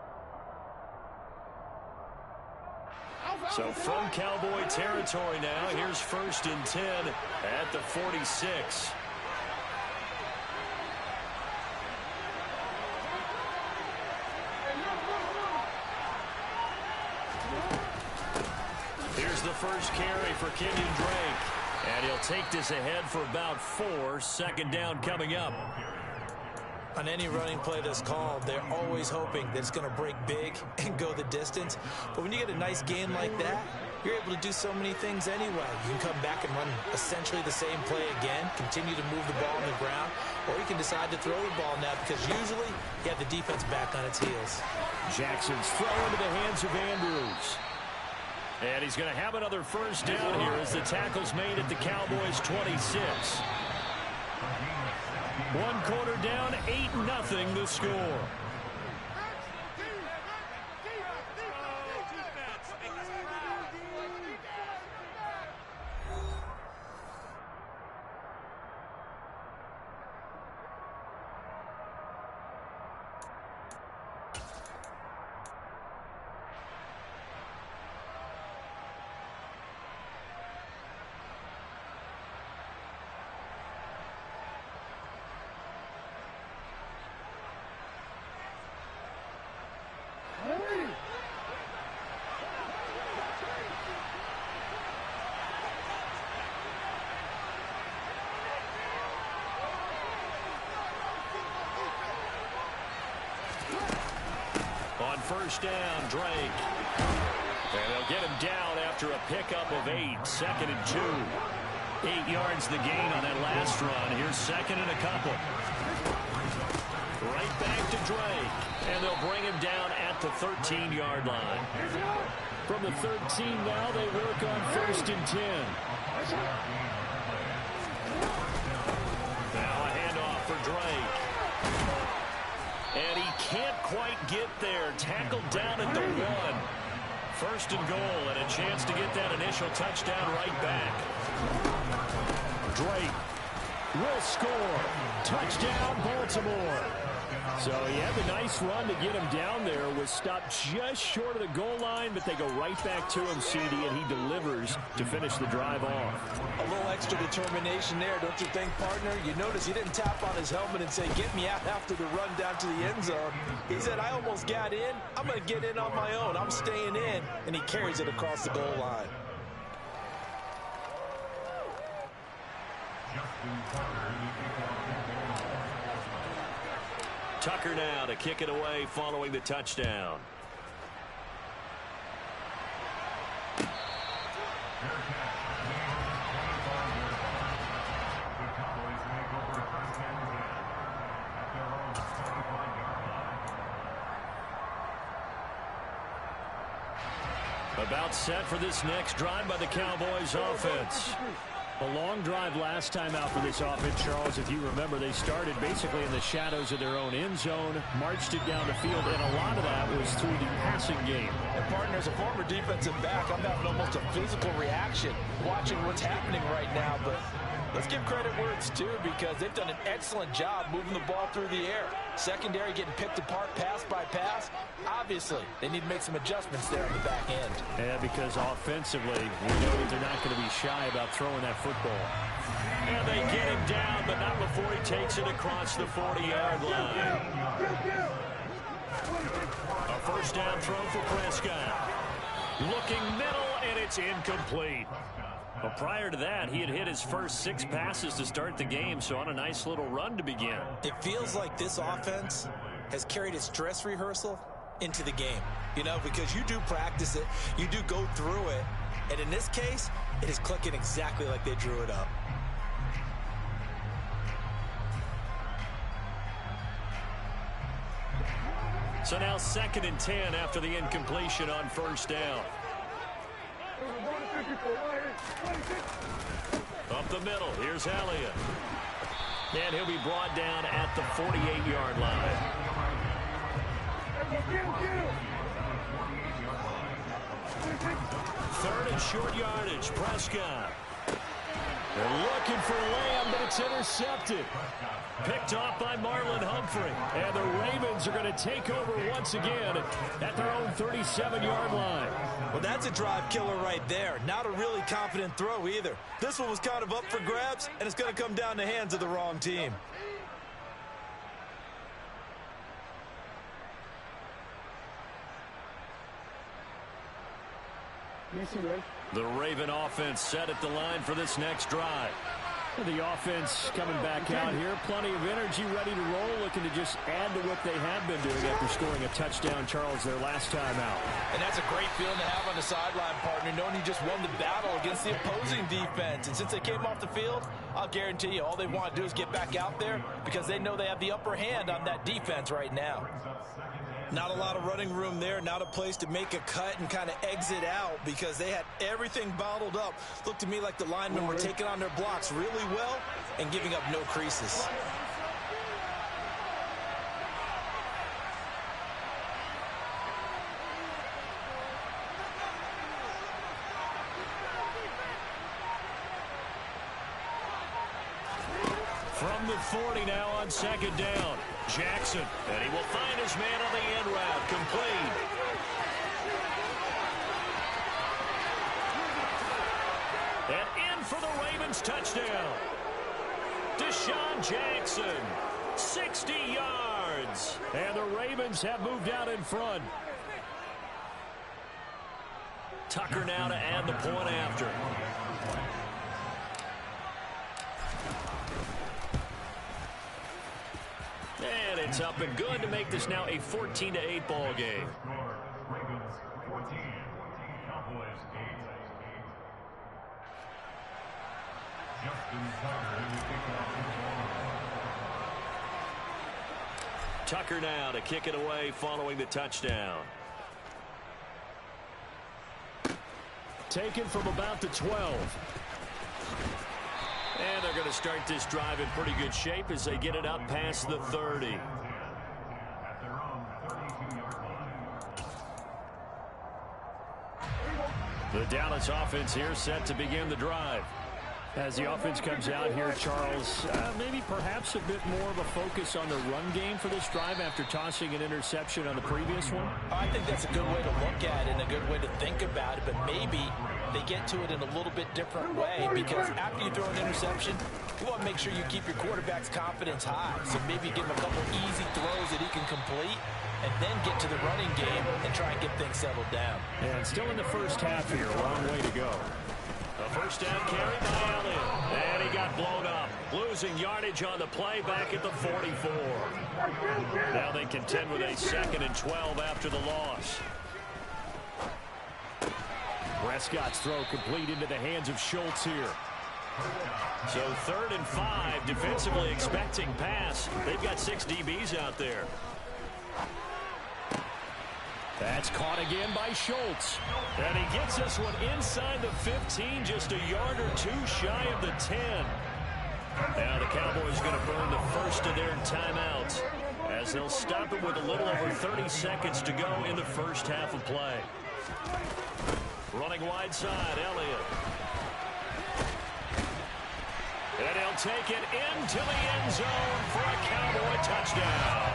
So from Cowboy territory now, here's 1st and 10 at the 46. Here's the first carry for Kenyon Drake. And he'll take this ahead for about 4. 2nd down coming up. On any running play that's called, they're always hoping that it's going to break big and go the distance. But when you get a nice gain like that, you're able to do so many things anyway. You can come back and run essentially the same play again, continue to move the ball on the ground, or you can decide to throw the ball now because usually you have the defense back on its heels. Jackson's throw into the hands of Andrews. And he's going to have another first down here as the tackle's made at the Cowboys' 26. One quarter down, 8-0 the score. On first down, Drake. And they'll get him down after a pickup of 8. 2nd and 2. 8 yards the gain on that last run. Here's 2nd and a couple. Right back to Drake. And they'll bring him down at the 13-yard line. From the 13 now, they work on 1st and 10. Now a handoff for Drake. And he can't quite get there. Tackled down at the 1. 1st and goal, and a chance to get that initial touchdown right back. Drake will score. Touchdown, Baltimore. So he had the nice run to get him down there. Was stopped just short of the goal line, but they go right back to him, CD, and he delivers to finish the drive off. A little extra determination there, don't you think, partner? You notice he didn't tap on his helmet and say, get me out after the run down to the end zone. He said, I almost got in. I'm going to get in on my own. I'm staying in. And he carries it across the goal line. Tucker now to kick it away following the touchdown. About set for this next drive by the Cowboys offense. A long drive last time out for this offense, Charles. If you remember, they started basically in the shadows of their own end zone, marched it down the field, and a lot of that was through the passing game. And partner, as a former defensive back, I'm having almost a physical reaction watching what's happening right now. But let's give credit where it's due, because they've done an excellent job moving the ball through the air. Secondary getting picked apart pass by pass. Obviously, they need to make some adjustments there on the back end. Yeah, because offensively, we know that they're not going to be shy about throwing that football. And they get him down, but not before he takes it across the 40-yard line. A first down throw for Prescott. Looking middle, and it's incomplete. Well, prior to that, he had hit his first 6 passes to start the game, so on a nice little run to begin. It feels like this offense has carried its dress rehearsal into the game. You know, because you do practice it, you do go through it, and in this case, it is clicking exactly like they drew it up. So now 2nd and 10 after the incompletion on first down. Up the middle, here's Elliott. And he'll be brought down at the 48-yard line. 3rd and short yardage, Prescott. They're looking for Lamb, but it's intercepted. Picked off by Marlon Humphrey. And the Ravens are going to take over once again at their own 37-yard line. Well, that's a drive killer right there. Not a really confident throw either. This one was kind of up for grabs, and it's going to come down the hands of the wrong team. The Raven offense set at the line for this next drive. The offense coming back out here. Plenty of energy, ready to roll, looking to just add to what they have been doing after scoring a touchdown, Charles, their last time out. And that's a great feeling to have on the sideline, partner, knowing you just won the battle against the opposing defense. And since they came off the field, I'll guarantee you all they want to do is get back out there, because they know they have the upper hand on that defense right now. Not a lot of running room there, not a place to make a cut and kind of exit out because they had everything bottled up. Looked to me like the linemen were taking on their blocks really well and giving up no creases. From the 40 now on second down. Jackson, and he will find his man on the end route. Complete. And in for the Ravens touchdown. Deshaun Jackson, 60 yards. And the Ravens have moved out in front. Tucker now to add the point after. And it's up and good to make this now a 14-8 ball game. Ravens 14, Cowboys 8. Justin Tucker now to kick it away following the touchdown. Taken from about the 12. And they're going to start this drive in pretty good shape as they get it up past the 30. The Dallas offense here set to begin the drive. As the offense comes out here, Charles, maybe perhaps a bit more of a focus on the run game for this drive after tossing an interception on the previous one? I think that's a good way to look at it and a good way to think about it, but maybe they get to it in a little bit different way because after you throw an interception, you want to make sure you keep your quarterback's confidence high. So maybe give him a couple easy throws that he can complete and then get to the running game and try and get things settled down. And still in the first half here, a long way to go. A first down carry by Elliott. And he got blown up. Losing yardage on the play back at the 44. Now they contend with a 2nd and 12 after the loss. Prescott's throw complete into the hands of Schultz here. So 3rd and 5, defensively expecting pass. They've got 6 DBs out there. That's caught again by Schultz. And he gets this one inside the 15, just a yard or two shy of the 10. Now the Cowboys going to burn the first of their timeouts as they'll stop it with a little over 30 seconds to go in the first half of play. Running wide side, Elliott. And he'll take it into the end zone for a Cowboy touchdown.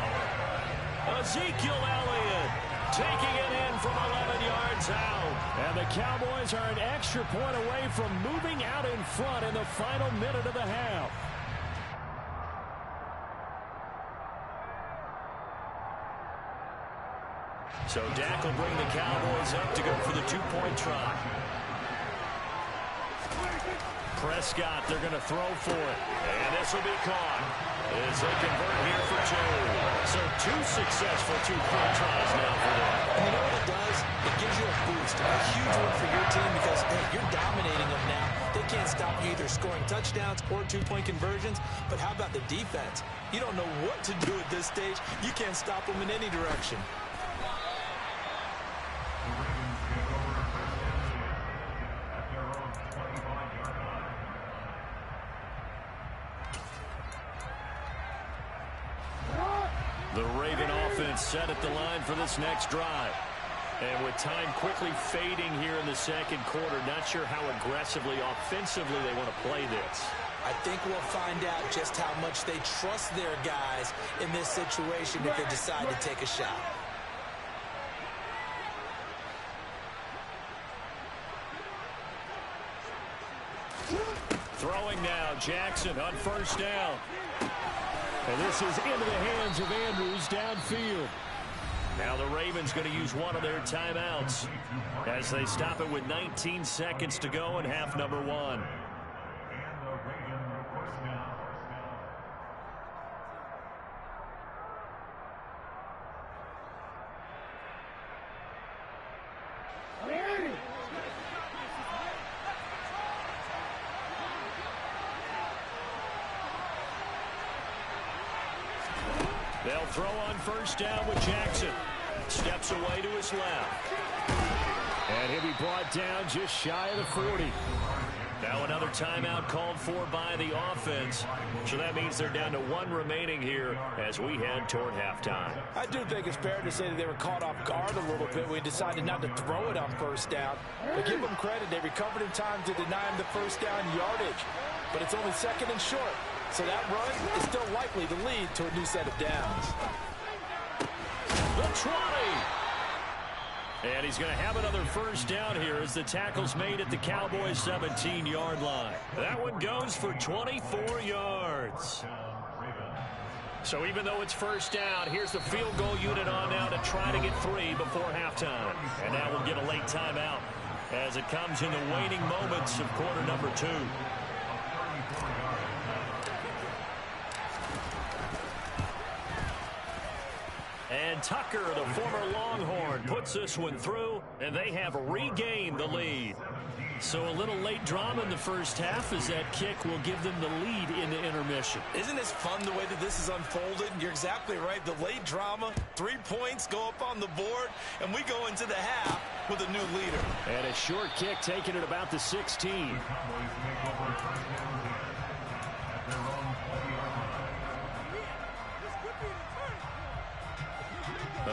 Ezekiel Elliott taking it in from 11 yards out. And the Cowboys are an extra point away from moving out in front in the final minute of the half. So Dak will bring the Cowboys up to go for the 2-point try. Prescott, they're going to throw for it. And this will be caught as they convert here for 2. So 2 successful 2-point tries now for them. And you know what it does? It gives you a boost, a huge one for your team because, hey, you're dominating them now. They can't stop you either scoring touchdowns or 2-point conversions. But how about the defense? You don't know what to do at this stage. You can't stop them in any direction. The Raven offense set at the line for this next drive. And with time quickly fading here in the second quarter, not sure how aggressively, offensively they want to play this. I think we'll find out just how much they trust their guys in this situation if they decide to take a shot. Throwing now, Jackson on first down. And this is into the hands of Andrews downfield. Now the Ravens going to use one of their timeouts as they stop it with 19 seconds to go in half number 1. They'll throw on first down with Jackson. Steps away to his left. And he'll be brought down just shy of the 40. Now another timeout called for by the offense. So that means they're down to 1 remaining here as we head toward halftime. I do think it's fair to say that they were caught off guard a little bit. We decided not to throw it on first down. But give them credit. They recovered in time to deny him the first down yardage. But it's only 2nd and short. So that run is still likely to lead to a new set of downs. The 20. And he's going to have another first down here as the tackle's made at the Cowboys' 17-yard line. That one goes for 24 yards. So even though it's first down, here's the field goal unit on now to try to get 3 before halftime. And now we'll get a late timeout as it comes in the waning moments of quarter number 2. And Tucker, the former Longhorn, puts this one through, and they have regained the lead. So a little late drama in the first half as that kick will give them the lead into intermission. Isn't this fun the way that this is unfolded? You're exactly right. The late drama, 3 points go up on the board, and we go into the half with a new leader. And a short kick taken at about the 16.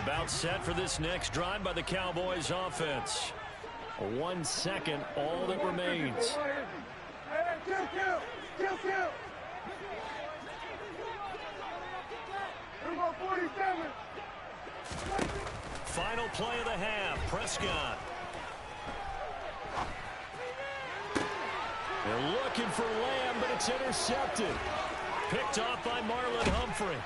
About set for this next drive by the Cowboys offense. 1 second, all that remains. Final play of the half, Prescott. They're looking for Lamb, but it's intercepted. Picked off by Marlon Humphrey.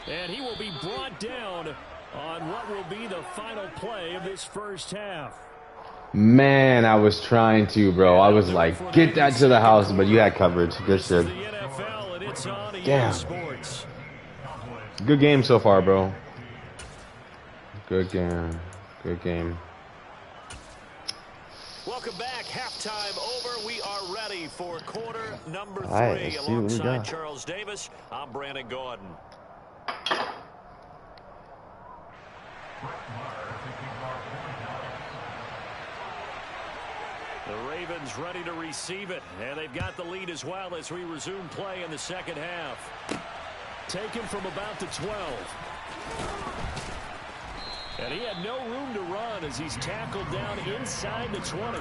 And he will be brought down on what will be the final play of this first half. Man, I was trying to, bro. I was like, get that to the house, but you had coverage. Good shit. Damn. Good game so far, bro. Good game. Good game. Welcome back. Halftime over. We are ready for quarter number 3. Right, alongside Charles Davis, I'm Brandon Gordon. The Ravens ready to receive it, and they've got the lead as well as we resume play in the second half. Taken from about the 12. And he had no room to run as he's tackled down inside the 20.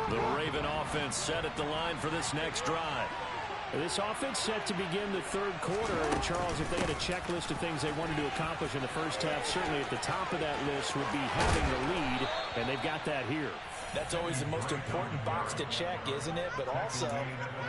The Raven offense set at the line for this next drive. This offense set to begin the third quarter. And Charles, if they had a checklist of things they wanted to accomplish in the first half, certainly at the top of that list would be having the lead, and they've got that here. That's always the most important box to check, isn't it? But also,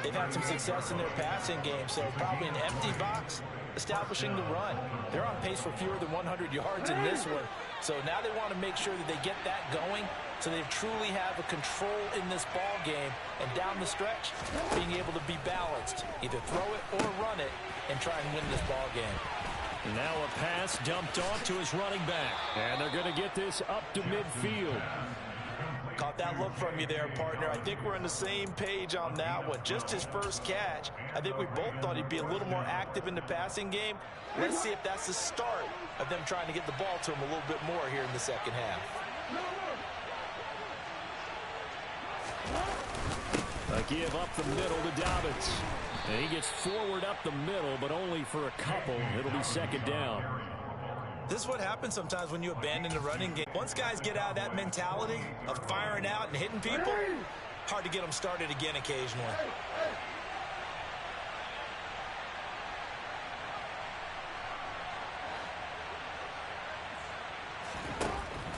they've had some success in their passing game, so probably an empty box establishing the run. They're on pace for fewer than 100 yards in this one. So now they want to make sure that they get that going so they truly have a control in this ball game. And down the stretch, being able to be balanced. Either throw it or run it and try and win this ball game. Now a pass dumped off to his running back. And they're going to get this up to midfield. Caught that look from you there, partner. I think we're on the same page on that one. Just his first catch. I think we both thought he'd be a little more active in the passing game. Let's see if that's the start of them trying to get the ball to him a little bit more here in the second half. A give up the middle to Dobbins. And he gets forward up the middle, but only for a couple. It'll be second down. This is what happens sometimes when you abandon the running game. Once guys get out of that mentality of firing out and hitting people, hard to get them started again occasionally.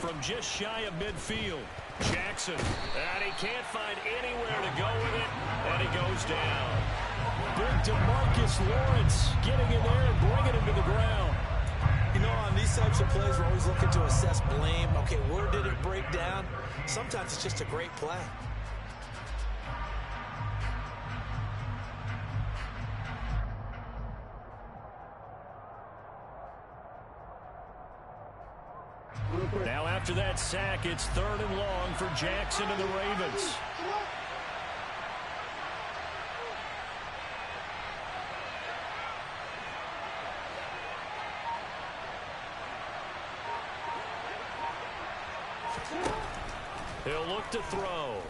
From just shy of midfield, Jackson. And he can't find anywhere to go with it, and he goes down. Big DeMarcus Lawrence getting in there and bringing him to the ground. You know, on these types of plays, we're always looking to assess blame. Okay, where did it break down? Sometimes it's just a great play. Now after that sack, it's 3rd and long for Jackson and the Ravens. He'll look to throw.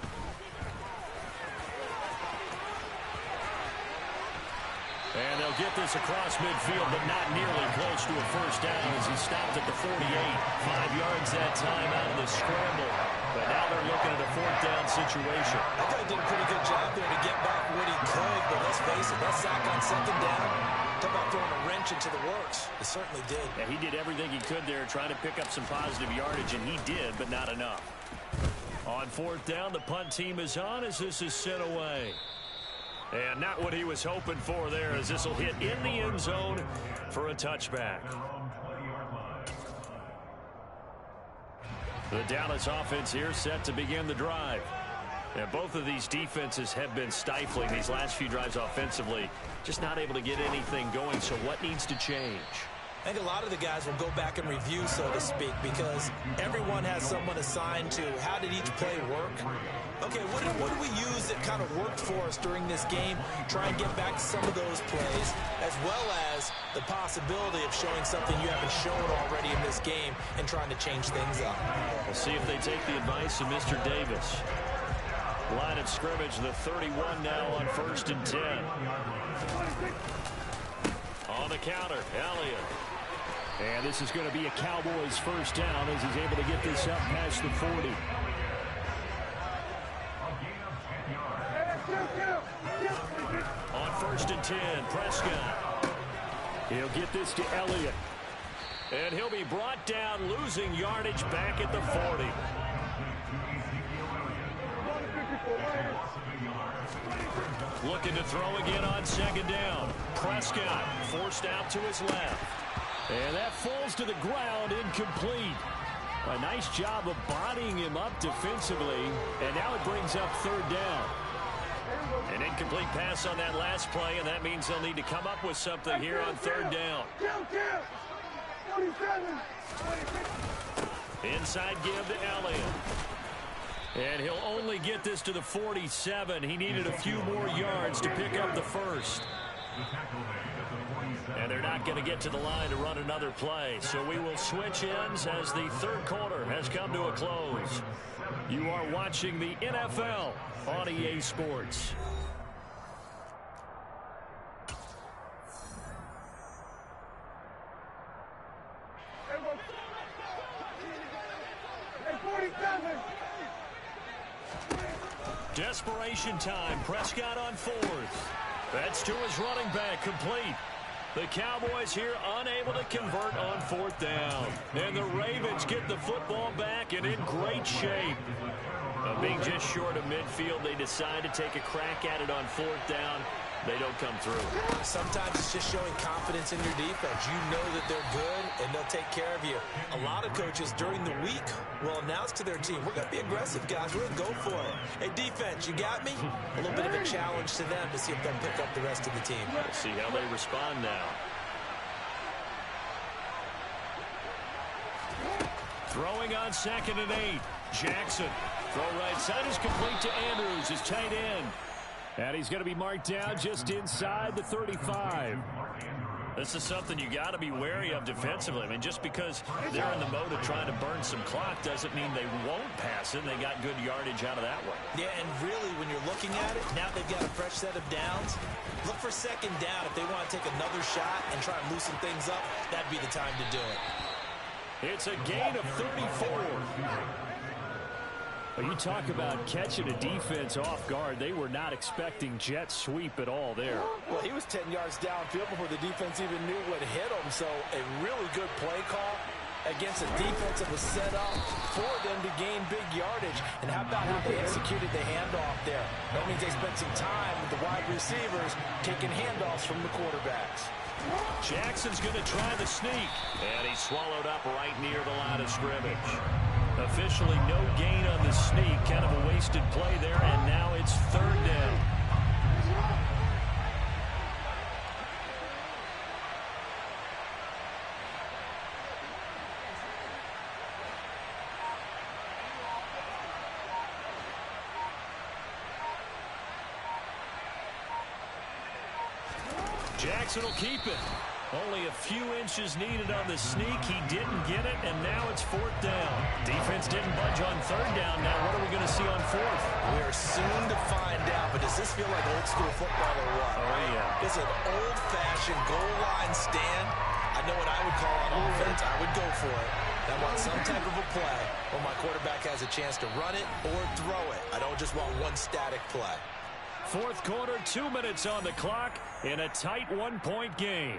And they'll get this across midfield, but not nearly close to a first down as he stopped at the 48. 5 yards that time out of the scramble. But now they're looking at a fourth down situation. I thought he did a pretty good job there to get back what he could, but let's face it, that sack on second down, talk about throwing a wrench into the works. It certainly did. Yeah, he did everything he could there, trying to pick up some positive yardage, and he did, but not enough. On fourth down, the punt team is on as this is sent away. And not what he was hoping for there, as this will hit in the end zone for a touchback. The Dallas offense here set to begin the drive. And both of these defenses have been stifling these last few drives offensively. Just not able to get anything going, so what needs to change? I think a lot of the guys will go back and review, so to speak, because everyone has someone assigned to how did each play work. Okay, what did we use that kind of worked for us during this game? Try and get back to some of those plays, as well as the possibility of showing something you haven't shown already in this game and trying to change things up. We'll see if they take the advice of Mr. Davis. Line of scrimmage, the 31 now on 1st and 10. On the counter, Elliott. And this is going to be a Cowboys first down as he's able to get this up past the 40. On 1st and 10, Prescott. He'll get this to Elliott. And he'll be brought down, losing yardage back at the 40. Looking to throw again on second down. Prescott forced out to his left. And that falls to the ground, incomplete. A nice job of bodying him up defensively. And now it brings up third down. An incomplete pass on that last play, and that means they'll need to come up with something here on third down. Inside give to Elliott. And he'll only get this to the 47. He needed a few more yards to pick up the first. And they're not going to get to the line to run another play. So we will switch ends as the third quarter has come to a close. You are watching the NFL on EA Sports. Desperation time. Prescott on fourth. That's to his running back, complete. The Cowboys here unable to convert on fourth down. And the Ravens get the football back and in great shape. Being just short of midfield, they decide to take a crack at it on fourth down. They don't come through. Sometimes it's just showing confidence in your defense. You know that they're good, and they'll take care of you. A lot of coaches during the week will announce to their team, we're going to be aggressive, guys. We're going to go for it. Hey, defense, you got me? A little bit of a challenge to them to see if they'll pick up the rest of the team. We'll see how they respond now. Throwing on 2nd and 8. Jackson. Throw right side is complete to Andrews, his tight end. And he's going to be marked down just inside the 35. This is something you got to be wary of defensively. I mean, just because they're in the mode of trying to burn some clock doesn't mean they won't pass it. They got good yardage out of that one. Yeah, and really, when you're looking at it, now they've got a fresh set of downs. Look for second down. If they want to take another shot and try and loosen things up, that'd be the time to do it. It's a gain of 34. Well, you talk about catching a defense off guard. They were not expecting jet sweep at all there. Well, he was 10 yards downfield before the defense even knew what hit him. So a really good play call against a defense that was set up for them to gain big yardage. And how about how they executed the handoff there? That means they spent some time with the wide receivers taking handoffs from the quarterbacks. Jackson's going to try the sneak. And he's swallowed up right near the line of scrimmage. Officially no gain on the sneak. Kind of a wasted play there. And now it's third down. Jackson will keep it. Only a few inches needed on the sneak. He didn't get it, and now it's fourth down. Defense didn't budge on third down. Now what are we going to see on fourth? We are soon to find out, but does this feel like old school football or what? Oh, yeah. This is an old-fashioned goal line stand. I know what I would call on offense. I would go for it. I want some type of a play where my quarterback has a chance to run it or throw it. I don't just want one static play. Fourth quarter, 2 minutes on the clock in a tight one-point game.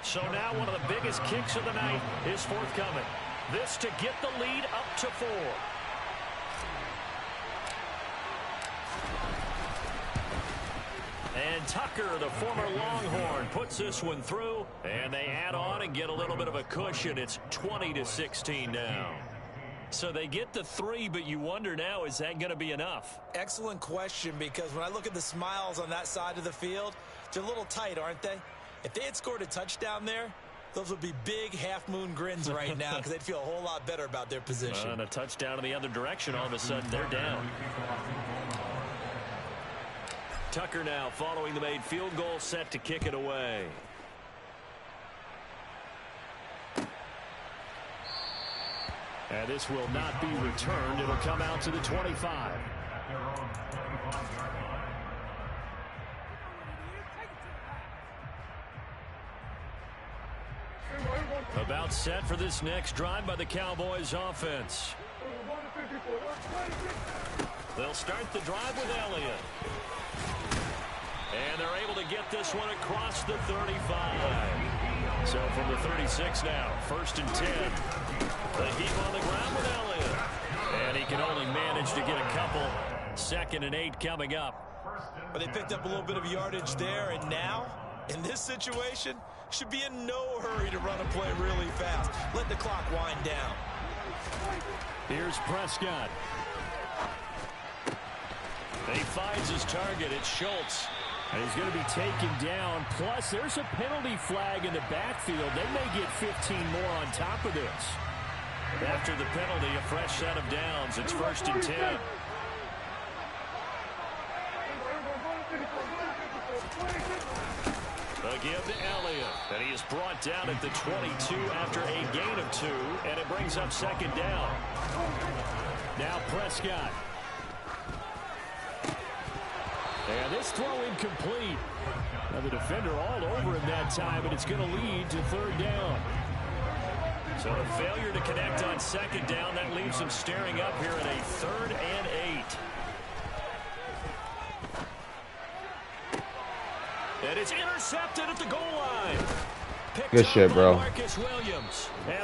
So now one of the biggest kicks of the night is forthcoming. This to get the lead up to 4. And Tucker, the former Longhorn, puts this one through, and they add on and get a little bit of a cushion. It's 20-16 now. So they get the 3, but you wonder now, is that going to be enough? Excellent question, because when I look at the smiles on that side of the field, they're a little tight, aren't they? If they had scored a touchdown there, those would be big half-moon grins right now because they'd feel a whole lot better about their position. And a touchdown in the other direction, all of a sudden they're down. Tucker now following the made field goal, set to kick it away. And this will not be returned. It'll come out to the 25. About set for this next drive by the Cowboys offense. They'll start the drive with Elliott. And they're able to get this one across the 35. So from the 36 now, 1st and 10. The heap on the ground with Elliott. And he can only manage to get a couple. 2nd and 8 coming up. But they picked up a little bit of yardage there, and now, in this situation, should be in no hurry to run a play really fast. Let the clock wind down. Here's Prescott. He finds his target. It's Schultz. And he's going to be taken down. Plus, there's a penalty flag in the backfield. They may get 15 more on top of this. After the penalty, a fresh set of downs. It's 1st and 10. A give to Elliott. And he is brought down at the 22 after a gain of 2. And it brings up 2nd down. Now Prescott. And this throw incomplete. Now the defender all over him that time, and it's going to lead to 3rd down. So a failure to connect on 2nd down. That leaves them staring up here at a 3rd and 8. And it's intercepted at the goal line. Good shit, bro. It's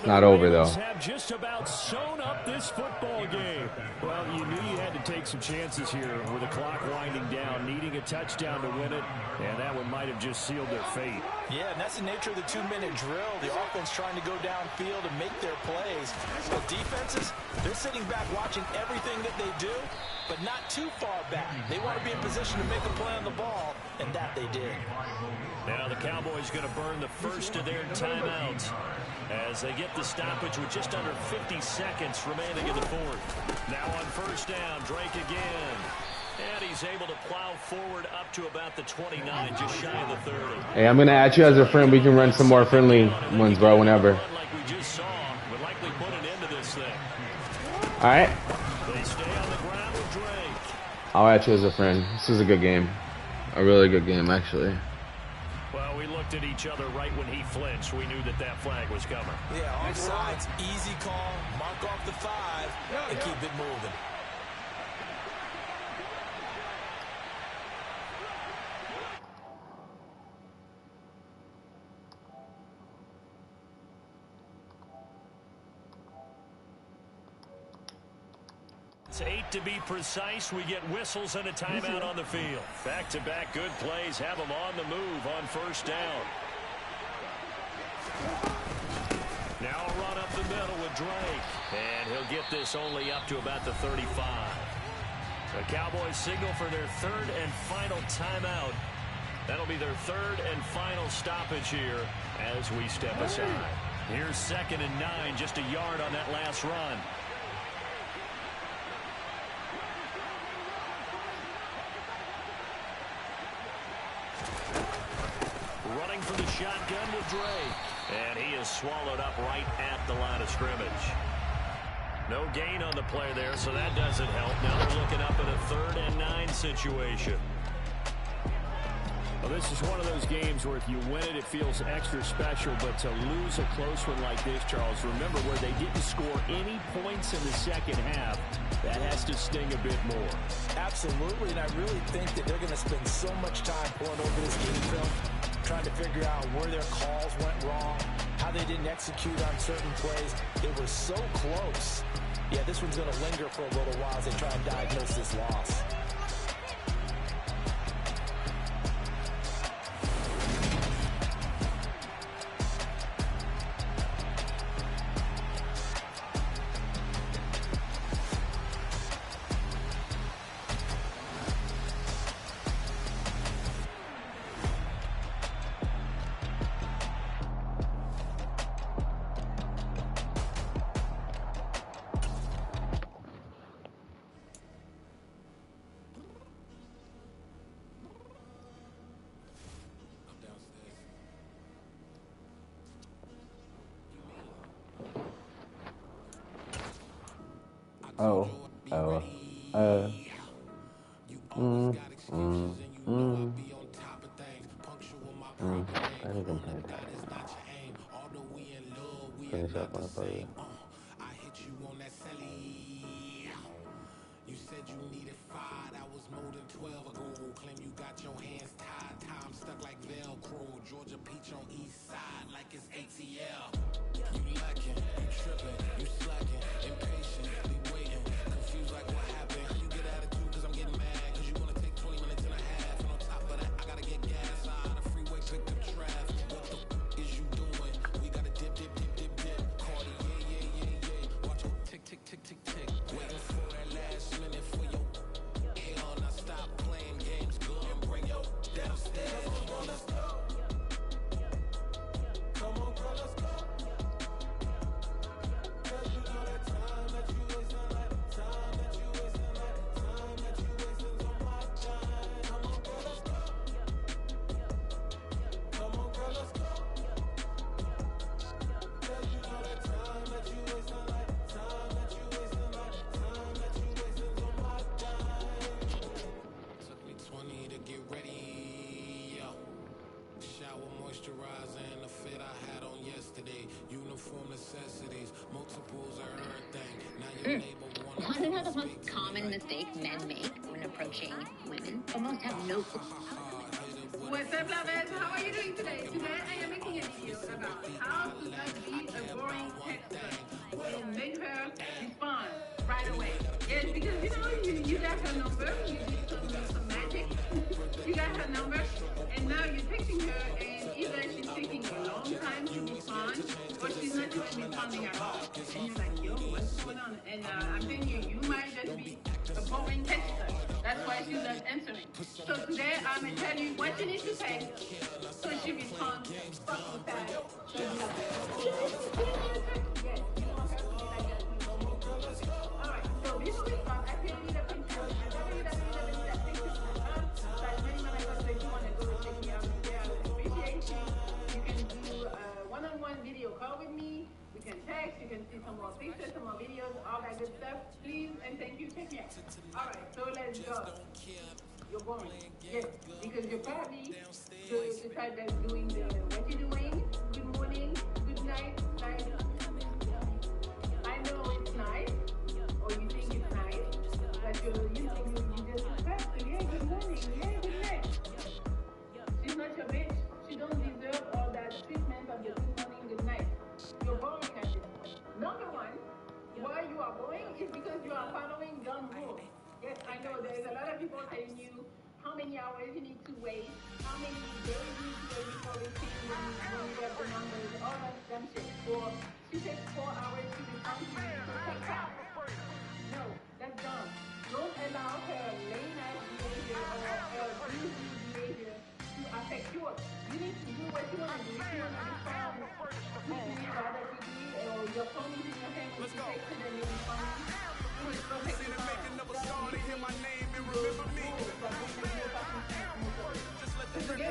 not over, though. Have just about sewn up this football game. Well, you knew you had to take some chances here with the clock winding down, needing a touchdown to win it, and that one might have just sealed their fate. Yeah, and that's the nature of the 2-minute drill. The offense trying to go downfield and make their plays. But defenses, they're sitting back watching everything that they do, but not too far back. They want to be in position to make a play on the ball, and that they did. Now the Cowboys going to burn the first of their timeouts as they get the stoppage with just under 50 seconds remaining in the 4th. Now on 1st down, Drake again. And he's able to plow forward up to about the 29, just shy of the 30. Hey, I'm going to add you as a friend. We can run some more friendly ones, bro, whenever. Like we just saw, would likely put an end to this thing. All right. They stay on the ground with Drake. I'll add you as a friend. This is a good game. A really good game, actually. Well, we looked at each other right when he flinched. We knew that flag was coming. Yeah, offsides, easy call, mark off the 5, and keep it moving. It's 8 to be precise. We get whistles and a timeout on the field. Back-to-back good plays have them on the move on 1st down. Now a run up the middle with Drake. And he'll get this only up to about the 35. The Cowboys signal for their 3rd and final timeout. That'll be their 3rd and final stoppage here as we step aside. Here's 2nd and 9, just a yard on that last run. Running for the shotgun with Drake. And he is swallowed up right at the line of scrimmage. No gain on the play there, so that doesn't help. Now they're looking up in a 3rd and 9 situation. Well, this is one of those games where if you win it, it feels extra special. But to lose a close one like this, Charles, remember where they didn't score any points in the second half, that has to sting a bit more. Absolutely, and I really think that they're going to spend so much time pouring over this game film, trying to figure out where their calls went wrong, how they didn't execute on certain plays. They were so close. Yeah, this one's going to linger for a little while as they try and diagnose this loss. I think I'm playing tired. Finish up on a photo. You said you needed 5, that was more than 12 ago. Claim you got your hands tied, time stuck like Velcro. Georgia Peach on east side like it's ATL. You lacking, you tripping, you slacking, impatient, waiting, confused like what happened. You get attitude cause I'm getting mad, cause you wanna take 20 minutes and a half. And on top of that, I gotta get gas out of the freeway, pick up traffic. What the is you doing? We gotta dip. Cardi, yeah. Watch your tick. Waiting for that last minute for your hell. Now stop playing games, go and bring your downstairs. Come on, let's go. Come on, girl, let's go. Cause you know that time that you wasting, like time that you wasting, like time that you wasting on my time. Come on, girl, let's go. Come on, girl, let's go. Cause you know that time that you wasting, like time that you wasting, like time that you wasting on my time. Took me 20 to get ready, yo. Shower moisturizer and the fit I had on yesterday. Uniform necessities, multiples of everything. Now your neighbor wanna Want to know the most common mistake men make when approaching women? They most have no clue. What's up, lovers? How are you doing today? Today I am making a video about how to not be a boring texter and make her respond right away. Yes, because you got her number, you did some magic. You got her number, and now you're texting her, and either she's taking a long time to respond, or she's not even responding at all. And you're like, yo, what's going on? And I'm telling you, you might just be a boring texter. That's why she's not answering. So today I'm going to tell you what you need to text so she responds fucking fast. So you have to yes, you want her to be like that. Alright, so before we start, I tell you the picture. I tell you that picture. But many men are going to want to go check me out there. I would appreciate you. You can do a one-on-one video call with me. We can text. You can see some more pictures, some more videos, all that good stuff. Please and thank you. Check me out. Alright, so let's go. You're boring. Yes, because you're probably the type that's doing the what you doing, good morning, good night, night. I know it's nice, or you think it's nice, but you just express it. Yeah, good morning, yeah, good night. She's not your bitch. She don't deserve all that treatment of the good morning, good night. You're boring at this point. Number one, why you are boring is because you are following dumb rules. Yes, I know there's a lot of people telling you how many hours you need to wait, how many days you need to wait before receiving when you get the numbers, all that dumb shit. Or she takes 4 hours to respond to you, so take time. No, that's dumb. Don't allow her lame-ass behavior or abusing behavior to affect yours. You need to do what you want to do. If you want to respond quickly, rather quickly, or your phone is in your hand, when you text it and you respond,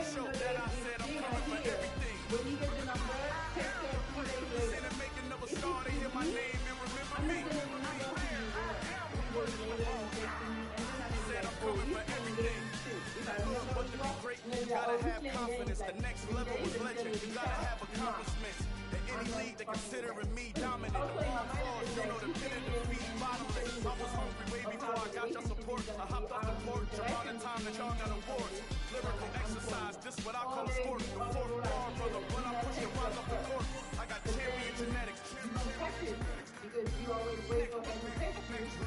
show that I said I'm coming for everything. When you get the number, text her 2 days later. Instead of making another star to hear my name and remember me. I'm not going to remember who you were. 3 days later, you text me, and then I'm Said I'm like, oh, coming you for can everything. If I But remember to you be up, great, then you gotta have confidence. The next level is legend. You gotta have accomplishments. In any league, they considering me dominant. The only flaws, you know, the pin and defeat, bottomless. I was hungry way before I got your support. I hopped off the porch around the time that y'all got awards. Lyrical exercise, this what I call a sport. The fourth bar, brother, when I push the rise off the court. I got champion genetics. You don't practice because you always wake up and you text me. So,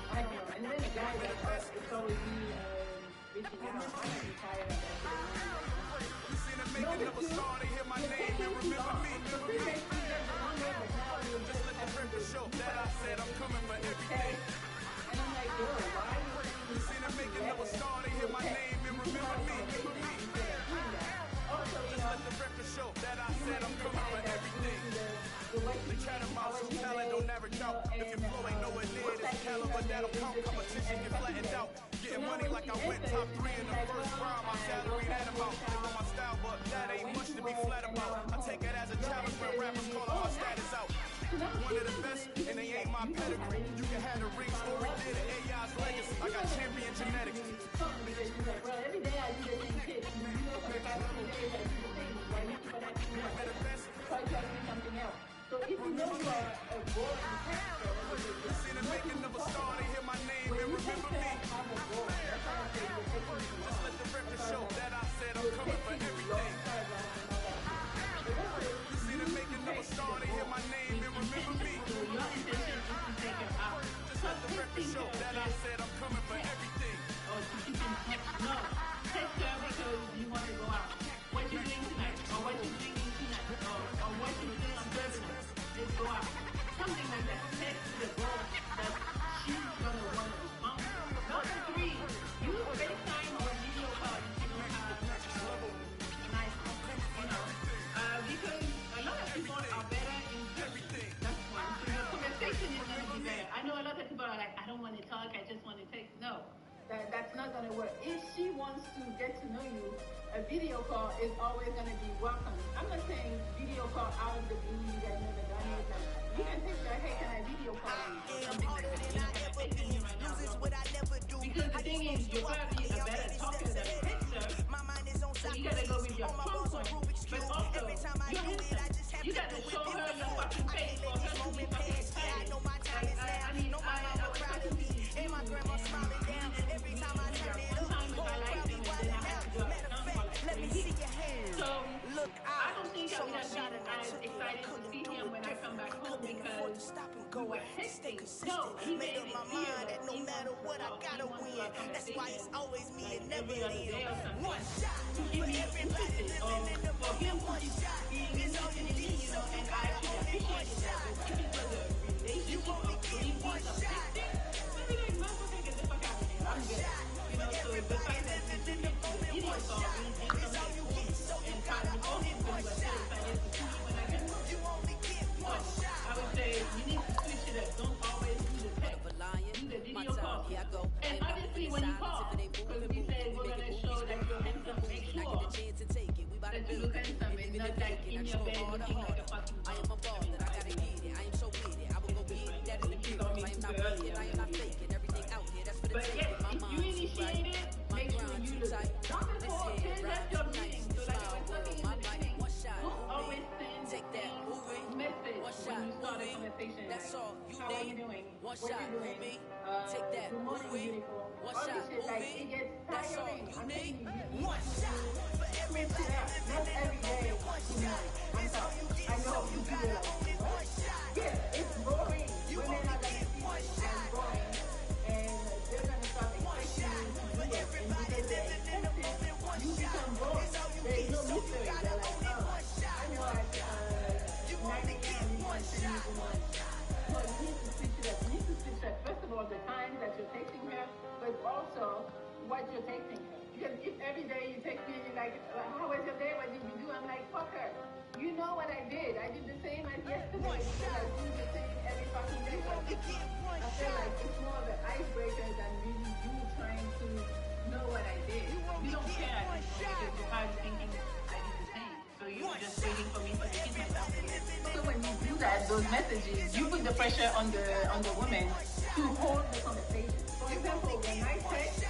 I don't know. And then the guy that it's always me reaching out. I'm really tired of that. You seen him making up a star to hear my name and remember me. Just let the record show that I said I'm coming for everything. And I'm like, yo, why you seen him making up a star to hear my name and remember me. Just let the record show that I said I'm coming for everything. They try to mouse who talent don't average out. If your flow ain't nowhere near this caliber, that don't count. Competition get flattened out. Getting money like I went top 3 in the first round. My salary that amount. They know my style, but that ain't much to be flat about. I take it as a challenge when rappers call all my status out. One of the best, and they ain't my pedigree. You can have the ring story, did it, AI's legacy. I got champion genetics. Every day I do the same shit. You know, for the past 2 days I do the same. Why you keep on asking me try to do something else. So if you know you are a boring texter, you seen him making up a star to hear my name and remember me. Just let the record show that I said I'm coming for everything. You seen him making up a star to hear my name and remember me. Just let the record show that I said I'm coming for everything. Or you can text, no, text her because you want to go out. What you doing tonight? Or what you drinking tonight? Or what you doing on Thursday? Just go out. Something like that. Text the girl that she's gonna want to respond. Number 3, use FaceTime or video call if you don't have nice, because a lot of people are better in everything. That's one. So your conversation is gonna be better. I know a lot of people are like, I don't want to talk, I just want to text. No. That's not going to work. If she wants to get to know you, a video call is always going to be welcome. I'm not saying video call out of the blue, you guys never done it. You can text her, hey, can I video call you? Something like that. You know, I'm texting you right now. Because the thing is, you're probably a better talker than a texter. So you got to go with your strong point. But also, you got to show her your fucking face for her to be fucking excited. I mean, I was talking to you. And my grandma smiling down every time I turn it up. Sometimes if I like them, then I have to do it. Let me see your hands. So, I don't think I would have been as excited to see him when I come back home because we were texting. No, he made it clear that no matter what, I gotta win. That's why it's always me and never him. One shot to give me everybody living in the moment. One shot is all you need, so and I appreciate that. You only get one shot. I would say you need to switch it up. Don't always do the text. Do the video call. And obviously when you call, because we said we're going to show that you're handsome, make sure that you look handsome and not like in your bed looking like a fucking I am a ball that I gotta get it. I am so with it. I will go get it. That is the truth. I am not faking. I am not faking. Everything out here, that's for the taking. But yes, if you initiate it, make sure you do it. Not before, send that your meeting. So like when something in the beginning, don't always send the same message when you start a conversation. That's all. How are you doing? What you doing? Good morning, beautiful. All this shit, like, it gets tiring. I'm telling you, one shot for everybody. Not every day. I know you do it. Yeah, it's boring. Women are gonna see this as boring, and they're gonna start expecting you to do it. And because they're expected, you become bored. There's no mystery. They're like, oh, I know I 90 minutes, you want to use one. No, you need to switch it up. You need to switch up, first of all, the time that you're texting her, but also what you're texting her. Because if every day you text me and you're like, how was your day? What did you do? I'm like, fuck her. You know what I did. I did the same as yesterday. Because I do the same every fucking day. I feel like it's more of an icebreaker than really you trying to know what I did. You don't care. those messages, you put the pressure on the woman to hold the conversation. For example, when I text,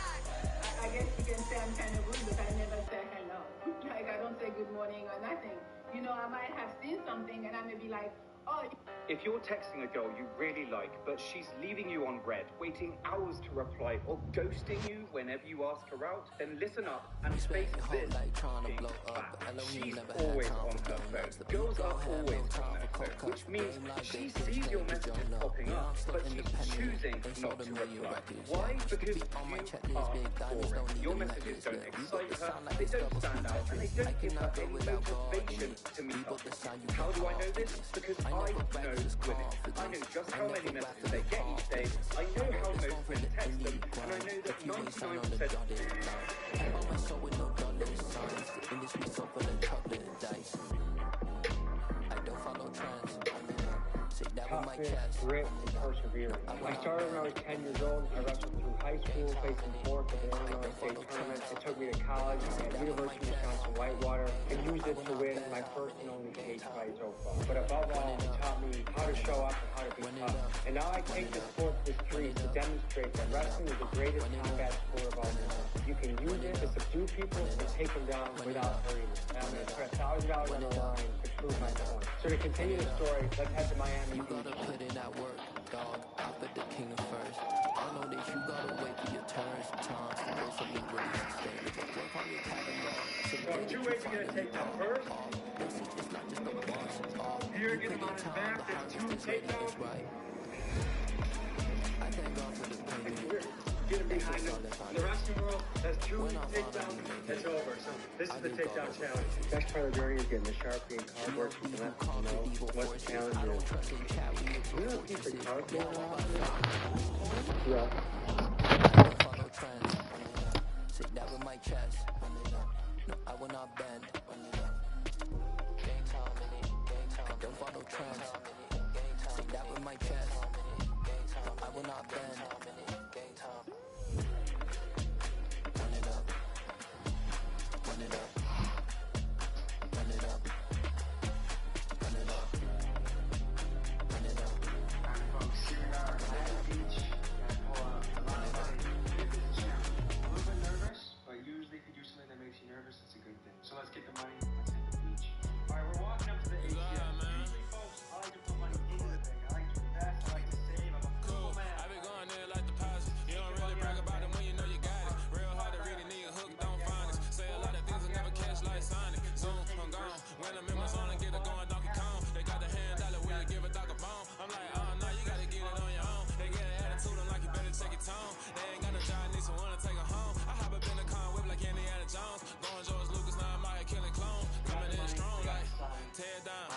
I guess you can say I'm kind of rude, but I never say hello. Like I don't say good morning or nothing. You know, I might have seen something and I may be like, oh. If you're texting a girl you really like, but she's leaving you on red, waiting hours to reply, or ghosting you whenever you ask her out, then listen up and face this. She's always on her phone. Girls are always on their phone, which means she sees your messages popping up, but she's choosing not to reply. Why? Because you are boring. Your messages don't excite her, they don't stand out, and they don't give her any motivation to meet up. How do I know this? Because I know women. I know just how many messages they get each day, I know how most women text them, and I know that 99% toughness, grit, and perseverance. I started when I was 10 years old. I wrestled through high school, facing fourth at the Illinois State Tournament. It took me to college at University of Wisconsin-Whitewater and used it to win my first and only state fight so far. But above all, it taught me how to show up and how to be tough. And now I take the sport to the streets to demonstrate that wrestling is the greatest combat sport of all time. You can use it to subdue people and take them down without hurting them. And I'm going to put $1,000 on the line to prove my point. So to continue the story, let's head to Miami. Gotta put in that work, dog. I put the king first. I know that you gotta wait for your turn sometimes to go something really sustainable. Work on your catalog. So two ways you're gonna take down first. It's not just a boss. Here, get him on his back. There's two takedowns. Right. I thank God for the payment. Get him behind him. The wrestling world has two takedowns. It's over. So this is the takedown challenge. The best part of the journey is getting the Sharpie and card work so you can let people know what the challenge is. You know a piece of cardboard on yeah. Follow trends. Sit down with my chest. No, I will not bend. Gang time, I don't follow trends. Sit down with my chest. I will not bend. Run it up. Run it up. Run it up. Run it up. Run it up. I'm from Sierra Miami Beach. A little bit nervous, but usually if you do something that makes you nervous, it's a good thing. So let's get the money, let's hit the beach. Alright, we're walking up to the ATM. Usually, folks, I like to put money into the thing. I like to invest, I like to save. I'm a cool man. I been going there like deposit. You don't really brag about it when you know you got it. Real hard to read a nigga hook, don't find it. Say a lot of things I never catch like Sonic. Zoom, I'm gone. When I'm in my zone, I get it going Donkey Kong. They got the hand dollar when you give a dog a bone. I'm like, oh no, you gotta get it on your own. They get an attitude, I'm like, you better check your tone. They ain't got no job, need someone to take her home. I hop up in the car, whip like Indiana Jones. Going George Lucas, now I'm out here killing clones. Coming in strong like, tear down,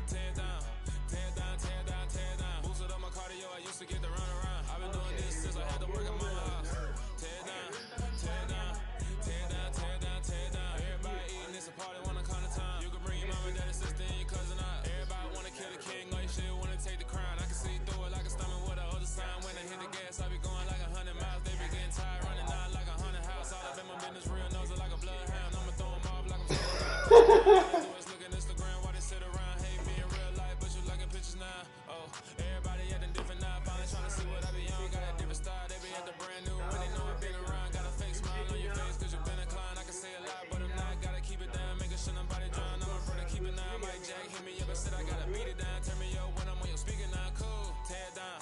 tear down, tear down, tear down, tear down. Boosted up my cardio, I used to get the run around. I've been doing this since I had to work at my house. Tear down, tear down, tear down, tear down, tear down. Everybody eating this a party, wanna come to time. You can bring your mama, daddy, sister, and your cousin out. Everybody wanna kill the king, or you shit wanna take the crown. I can see through it like a stomach with a other sign. When I hit the gas, I be going like 100 miles. They be getting tired, running out like 100 house. All up in my business, real nose like a bloodhound. I'ma throw them off like I'm saying. Look at Instagram while they sit around, hate me in real life, but you liking pictures now. Oh, everybody acting different now. Finally trying to see what I be on. Got a different style, they be at the brand new when they know I've been around. Got a fake smile on your face, cause you been inclined. I can say a lot, but I'm not. Gotta keep it down, making sure nobody drown. I'm a brother, keep it down. Mike Jack hit me up and said I gotta beat it down. Turn me up when I'm on your speaker now. Cool, tear down,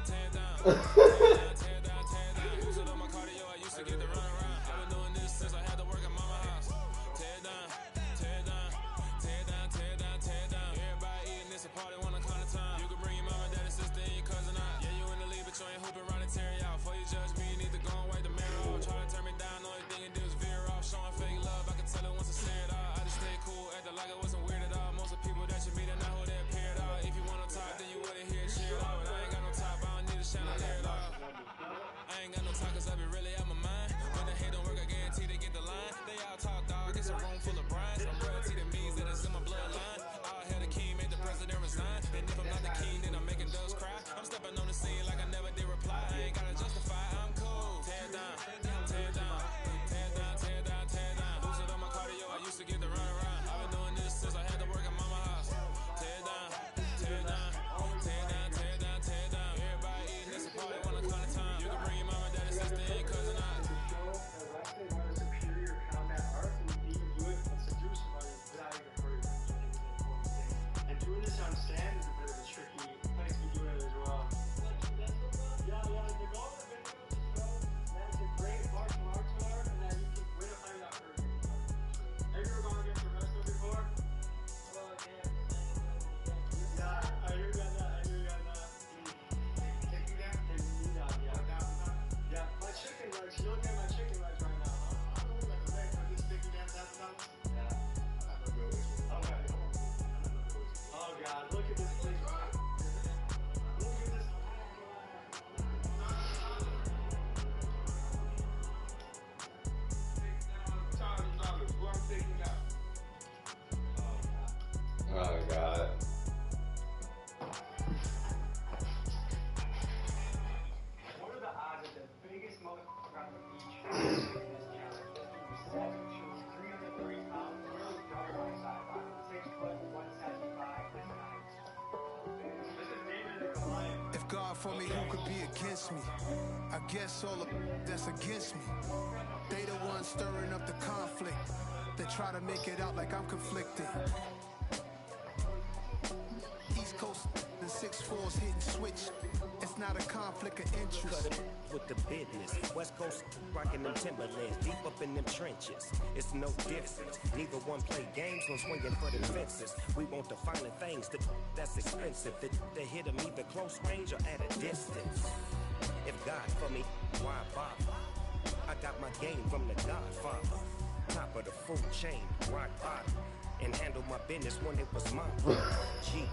tear down, tear down, tear down, tear down. Boosted up my cardio, I used to get the run around. I've been doing this since I had to work at mama house. Tear down, tear down, tear down, tear down, tear down. Everybody eating this a party, wanna come to time. You can bring your mama, daddy, sister, and your cousin out. Yeah, you in the league, but you ain't hooping around and tearing out. Before you judge me, you need to go and wipe the mirror off. Try to turn me down, only thing you do is veer off. Showing fake love, I can tell it once I say it all. I just stay cool, acting like it wasn't weird at all. Most of the people that you meet are not who they appear at all. If you want to talk, then you wouldn't hear shit at all. But I ain't got no top, I don't need a chandelier at all. I ain't got no talk, cause I be really out my mind. When the hate don't work, I guarantee they get the line. They all talk, dog, it's a room full of brides. I'm royalty that means that it's in my bloodline. All hail the king, made the president resign. And if I'm not the king, then I'm making doves cry. I'm stepping on the scene like I never did reply. I ain't gotta justify, I'm cool. Tear down, tear down, tear down, tear down, tear down. Boosted up my cardio, I used to get the run around. I've been doing this since I had to work at mama house. Tear down, tear down, for me, who could be against me? I guess all of that's against me. They the ones stirring up the conflict. They try to make it out like I'm conflicted. East Coast, the 6'4's hitting switch. It's not a conflict of interest. Cut it with the business. West Coast rocking them Timberlands, deep up in them trenches. It's no difference. Neither one play games, no swinging for the fences. We want the finer things that's expensive. They hit them either close range or at a distance. If God for me, why bother? I got my game from the Godfather. Top of the food chain, rock bottom. And handle my business when it was mine. G,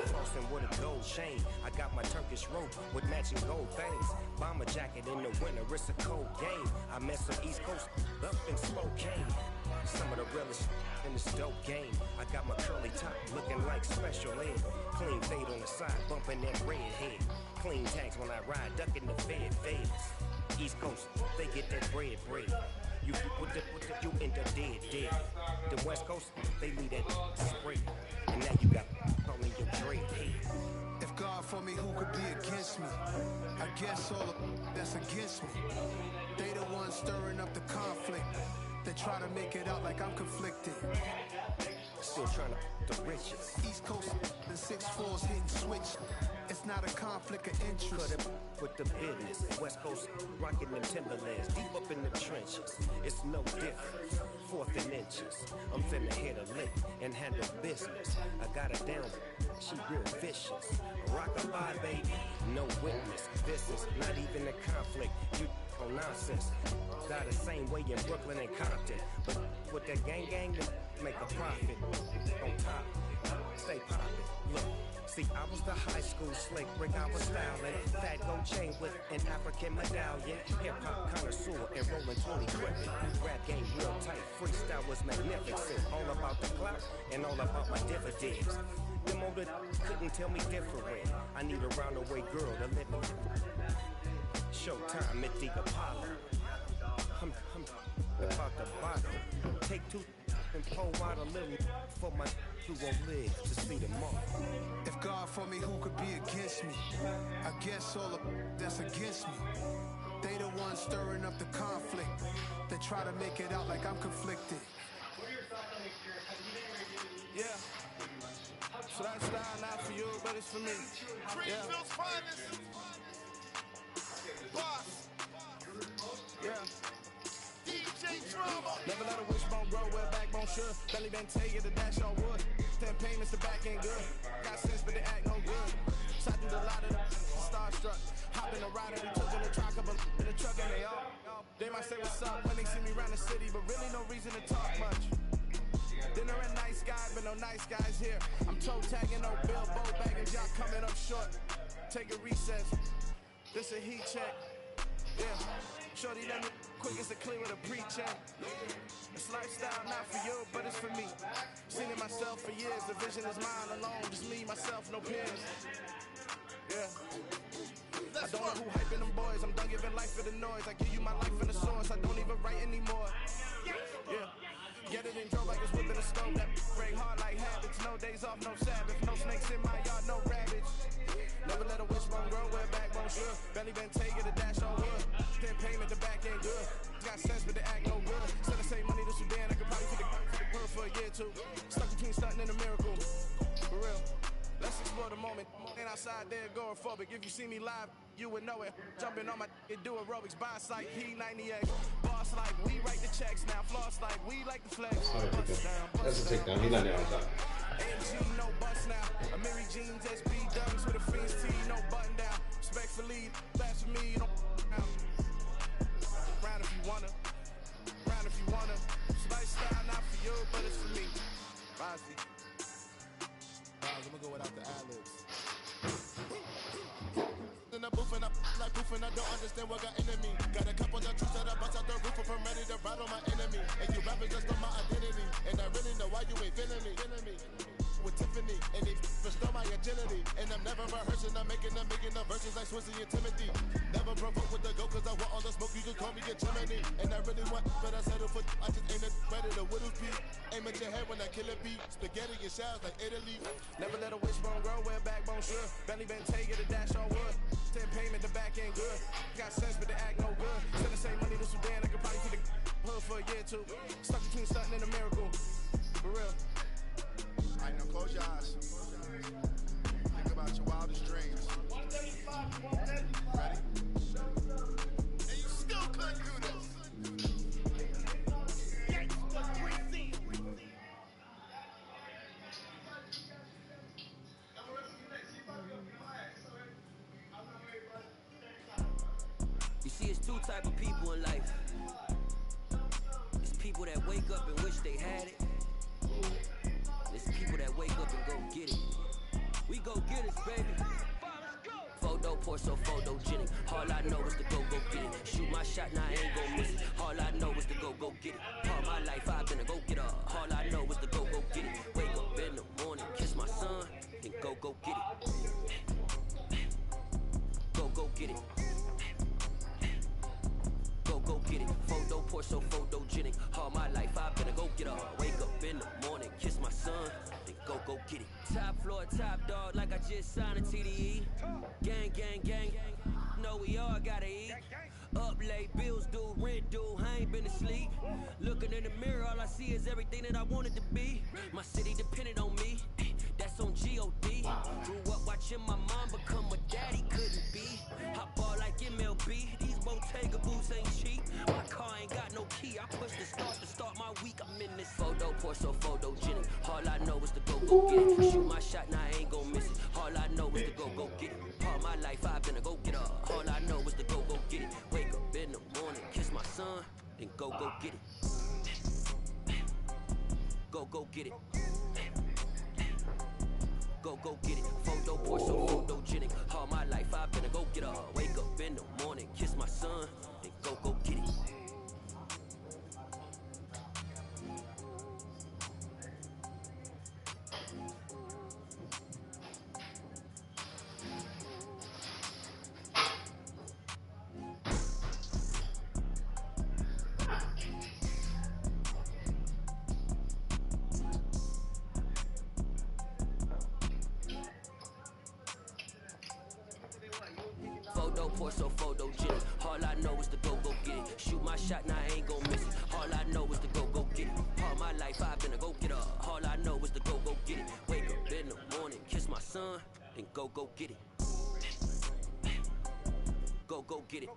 flossing with a gold chain. I got my Turkish rope with matching gold things. Bomber jacket in the winter, it's a cold game. I met some East Coast up in Spokane. Some of the realest in this dope game. I got my curly top looking like special ed. Clean fade on the side, bumping that red head. Clean tags when I ride, ducking the feds. East Coast, they get that bread. You with the you end up dead. The West Coast, they leave that spray. And now you got only your dread head. If God for me, who could be against me? I guess all of that's against me. They the ones stirring up the conflict. They try to make it out like I'm conflicted. Still trying to the riches. East Coast, the 6'4's hitting switch. It's not a conflict of interest. Cut it with the business. West Coast rocking them Timberlands, deep up in the trenches. It's no difference. 4th and inches. I'm finna hit a lick and handle business. I got her down. She real vicious. Rock-a-bye, baby. No witness. This is not even a conflict. You on nonsense. Got the same way in Brooklyn and Compton. But with that gang, make a profit. On top, stay poppin'. Look. See, I was the high school slick Rick, I was styling. Fat gold chain with an African medallion. Hip-hop connoisseur and rolling 20 equipment. Rap game real tight, freestyle was magnificent. All about the clout and all about my dividends. Them older couldn't tell me different. I need a round-away girl to let me. Showtime at the Apollo. I'm about the bottle. Take 2 and pour out a little for my who won't live to see tomorrow. If God for me, who could be against me? I guess all of that's against me. They the ones stirring up the conflict. They try to make it out like I'm conflicted. Yeah. So that style not for you, but it's for me. Yeah. Boss. Yeah. Never let a wishbone grow where backbone should. Belly been taking the dash on wood. 10 payments, the back ain't good. Got sense, but they act no good. So I do the lot of the starstruck. Hop in the rider, they took in the truck, but in the truck and they all. They might say what's up when they see me around the city, but really no reason to talk much. Dinner a nice guy, but no nice guys here. I'm toe tagging, no Bilbo bagging, y'all coming up short. Take a recess. This a heat check. Yeah. Shorty, let me quick as a clear with a pre-check. This lifestyle not for you, but it's for me. Seen it myself for years. The vision is mine alone. Just me, myself, no peers. Yeah. I don't know who hyping them boys. I'm done giving life for the noise. I give you my life in the source. I don't even write anymore. Yeah. Get it and drove like it's whipping a stove. That break hard like habits. No days off, no Sabbath. No snakes in my yard, no rabbits. Never let a wishbone grow where backbone should. Belly been taking the dash on wood. 10 payment, the back ain't good. Got sense, but they act no good. Send the same money to Sudan. I could probably take the world for a year or two. Stuck between stunting and a miracle. For real. Let's explore the moment. Ain't outside there agoraphobic. If you see me live, you would know it. Jumping on my do aerobics. Buy sight, P90X. Boss like, we write the checks now. Floss like, we like the flex. That's a takedown. He's not down on top. AMG, no bust now. Amiri jeans, SB W's with a Fiends T, no button down. Respectfully, that's for me, you don't round if you wanna. Round if you wanna. It's lifestyle not for you, but it's for me. Rozzy. I'm gonna go without the ad-libs. In the booth and I like proof and I don't understand what got into me. Got a couple of truths that I bust out the roof if I'm ready to ride on my enemy. And you rappers just on my identity. And I really know why you ain't feeling me. With Tiffany, and they restore my agility. And I'm never rehearsing, I'm making them verses like Swizzy and Timothy. Never broke up with the go, cause I want all the smoke, you can call me a Gemini. And I really want, but I settle for, I just ain't ready to whittle beat. Aim at your head when I kill a beat. Spaghetti and shells like Italy. Never let a wishbone grow where backbone should. Belly been taking the dash on wood. Then payment, the back end good. Got sense, but they act no good. Send the same money to Sudan, I could probably feed the hood for a year or two. Stuck between stunting and a miracle. For real. Alright, now close your eyes. Think about your wildest dreams. Ready? And you still couldn't do this. You see, it's two type of people in life. It's people that wake up and wish they had it. It's people that wake up and go get it. We go get it, baby. Photo poor, so photogenic. All I know is to go get it. Shoot my shot, now I ain't gon' miss it. All I know is to go get it. All my life I've been a go-getter. All I know is to go get it. Wake up in the morning, kiss my son, then go get it. Go get it. Go get it. Photo poor, so photogenic. All my life I've been a go-getter. Wake up in the morning, kiss my son, then go get it. Top floor, top dog, like I just signed a TDE. Gang, gang, gang, know we all gotta eat. Up late, bills due, rent due, I ain't been asleep. Looking in the mirror, all I see is everything that I wanted to be. My city depended on me, that's on G.O.D. Grew up watching my mom become a daddy, couldn't be. I ball like MLB, these Bottega boots ain't cheap. My car ain't got no key, I push the start my week. I'm in this photo poor, so photogenic. All I know is to go get it. Shoot my shot, now I ain't gon' miss it. All I know is to go get it. All my life I've been a go-getter. All I know is to go get it. Wake up in the morning, kiss my son, then go get it. Go get it. Go get it. Photo poor, so photogenic. All my life I've been a go-getter. Wake up in the morning, kiss my son, then go get it. Photo poor, so photogenic. All I know is to go get it. Shoot my shot, now I ain't gon' miss it. All I know is to go get it. All my life I've been a go-getter. All I know is to go get it. Wake up in the morning, kiss my son, then go get it. Go get it.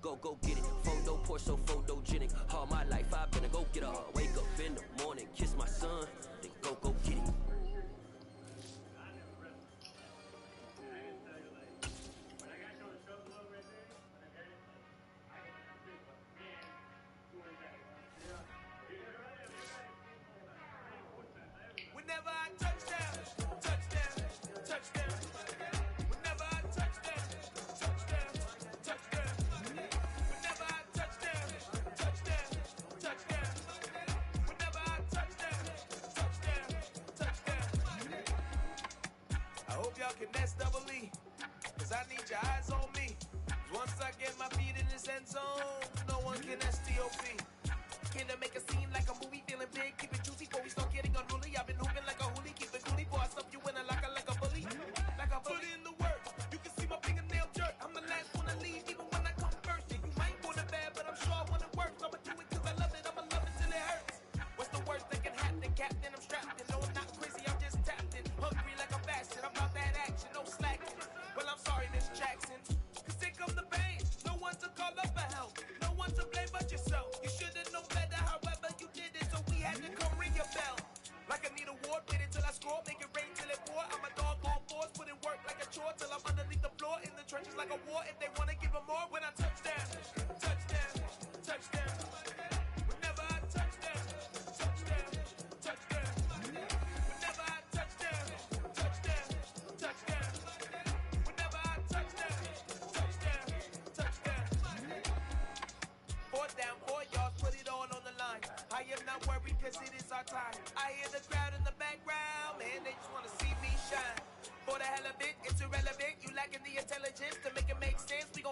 Go get it. Photo poor, so photogenic. All my life I've been a go-getter. Wake up in the morning, kiss my son, then go get it. Whenever I touchdown, touchdown, touchdown. Whenever I touchdown, touchdown, touchdown. Whenever I touchdown, touchdown, touchdown. Whenever I touchdown, touchdown, touchdown. I hope y'all can nest double E, cause I need your eyes on me. Once I get my feet in this end zone, no one can STOP. Can I make a scene like a movie, feeling big, keep it juicy before we start getting unruly. I've been hooping like a hoolie, keep it coolie before I stuff you in a like a bully. Like a put in the work, you can see my fingernail dirt. I'm the last one to leave, even when I come first. Yeah, you might want it bad, but I'm sure I want it worse. I'ma do it cause I love it, I'ma love it till it hurts. What's the worst that can happen, Captain? I'm strapped in, no I'm not crazy, I'm just tapped in. Hungry like a bastard, I'm about that action, no slacking. Well, I'm sorry, Miss Jackson, cause here come the pain. No one to call up for help, no one to blame but yourself. You should've known better, however you did it, so we had to come ring your bell. Like I need a ward, wait until I score, make it rain till it pour. I'm a dog on force, put in work like a chore till I'm underneath the floor, in the trenches like a war. If they wanna give them more, when I touchdown, touchdown, touchdown. Whenever I touchdown, touchdown, touchdown. Whenever I touchdown, touchdown, touchdown. Whenever I touchdown, touchdown, touchdown. 4th down, 4 yards, put it all on the line. I am not worried cause it is our time. I hear the crowd in the background, man, they just wanna see me shine. For the hell of it, it's irrelevant. You lacking the intelligence to make it make sense. We gon'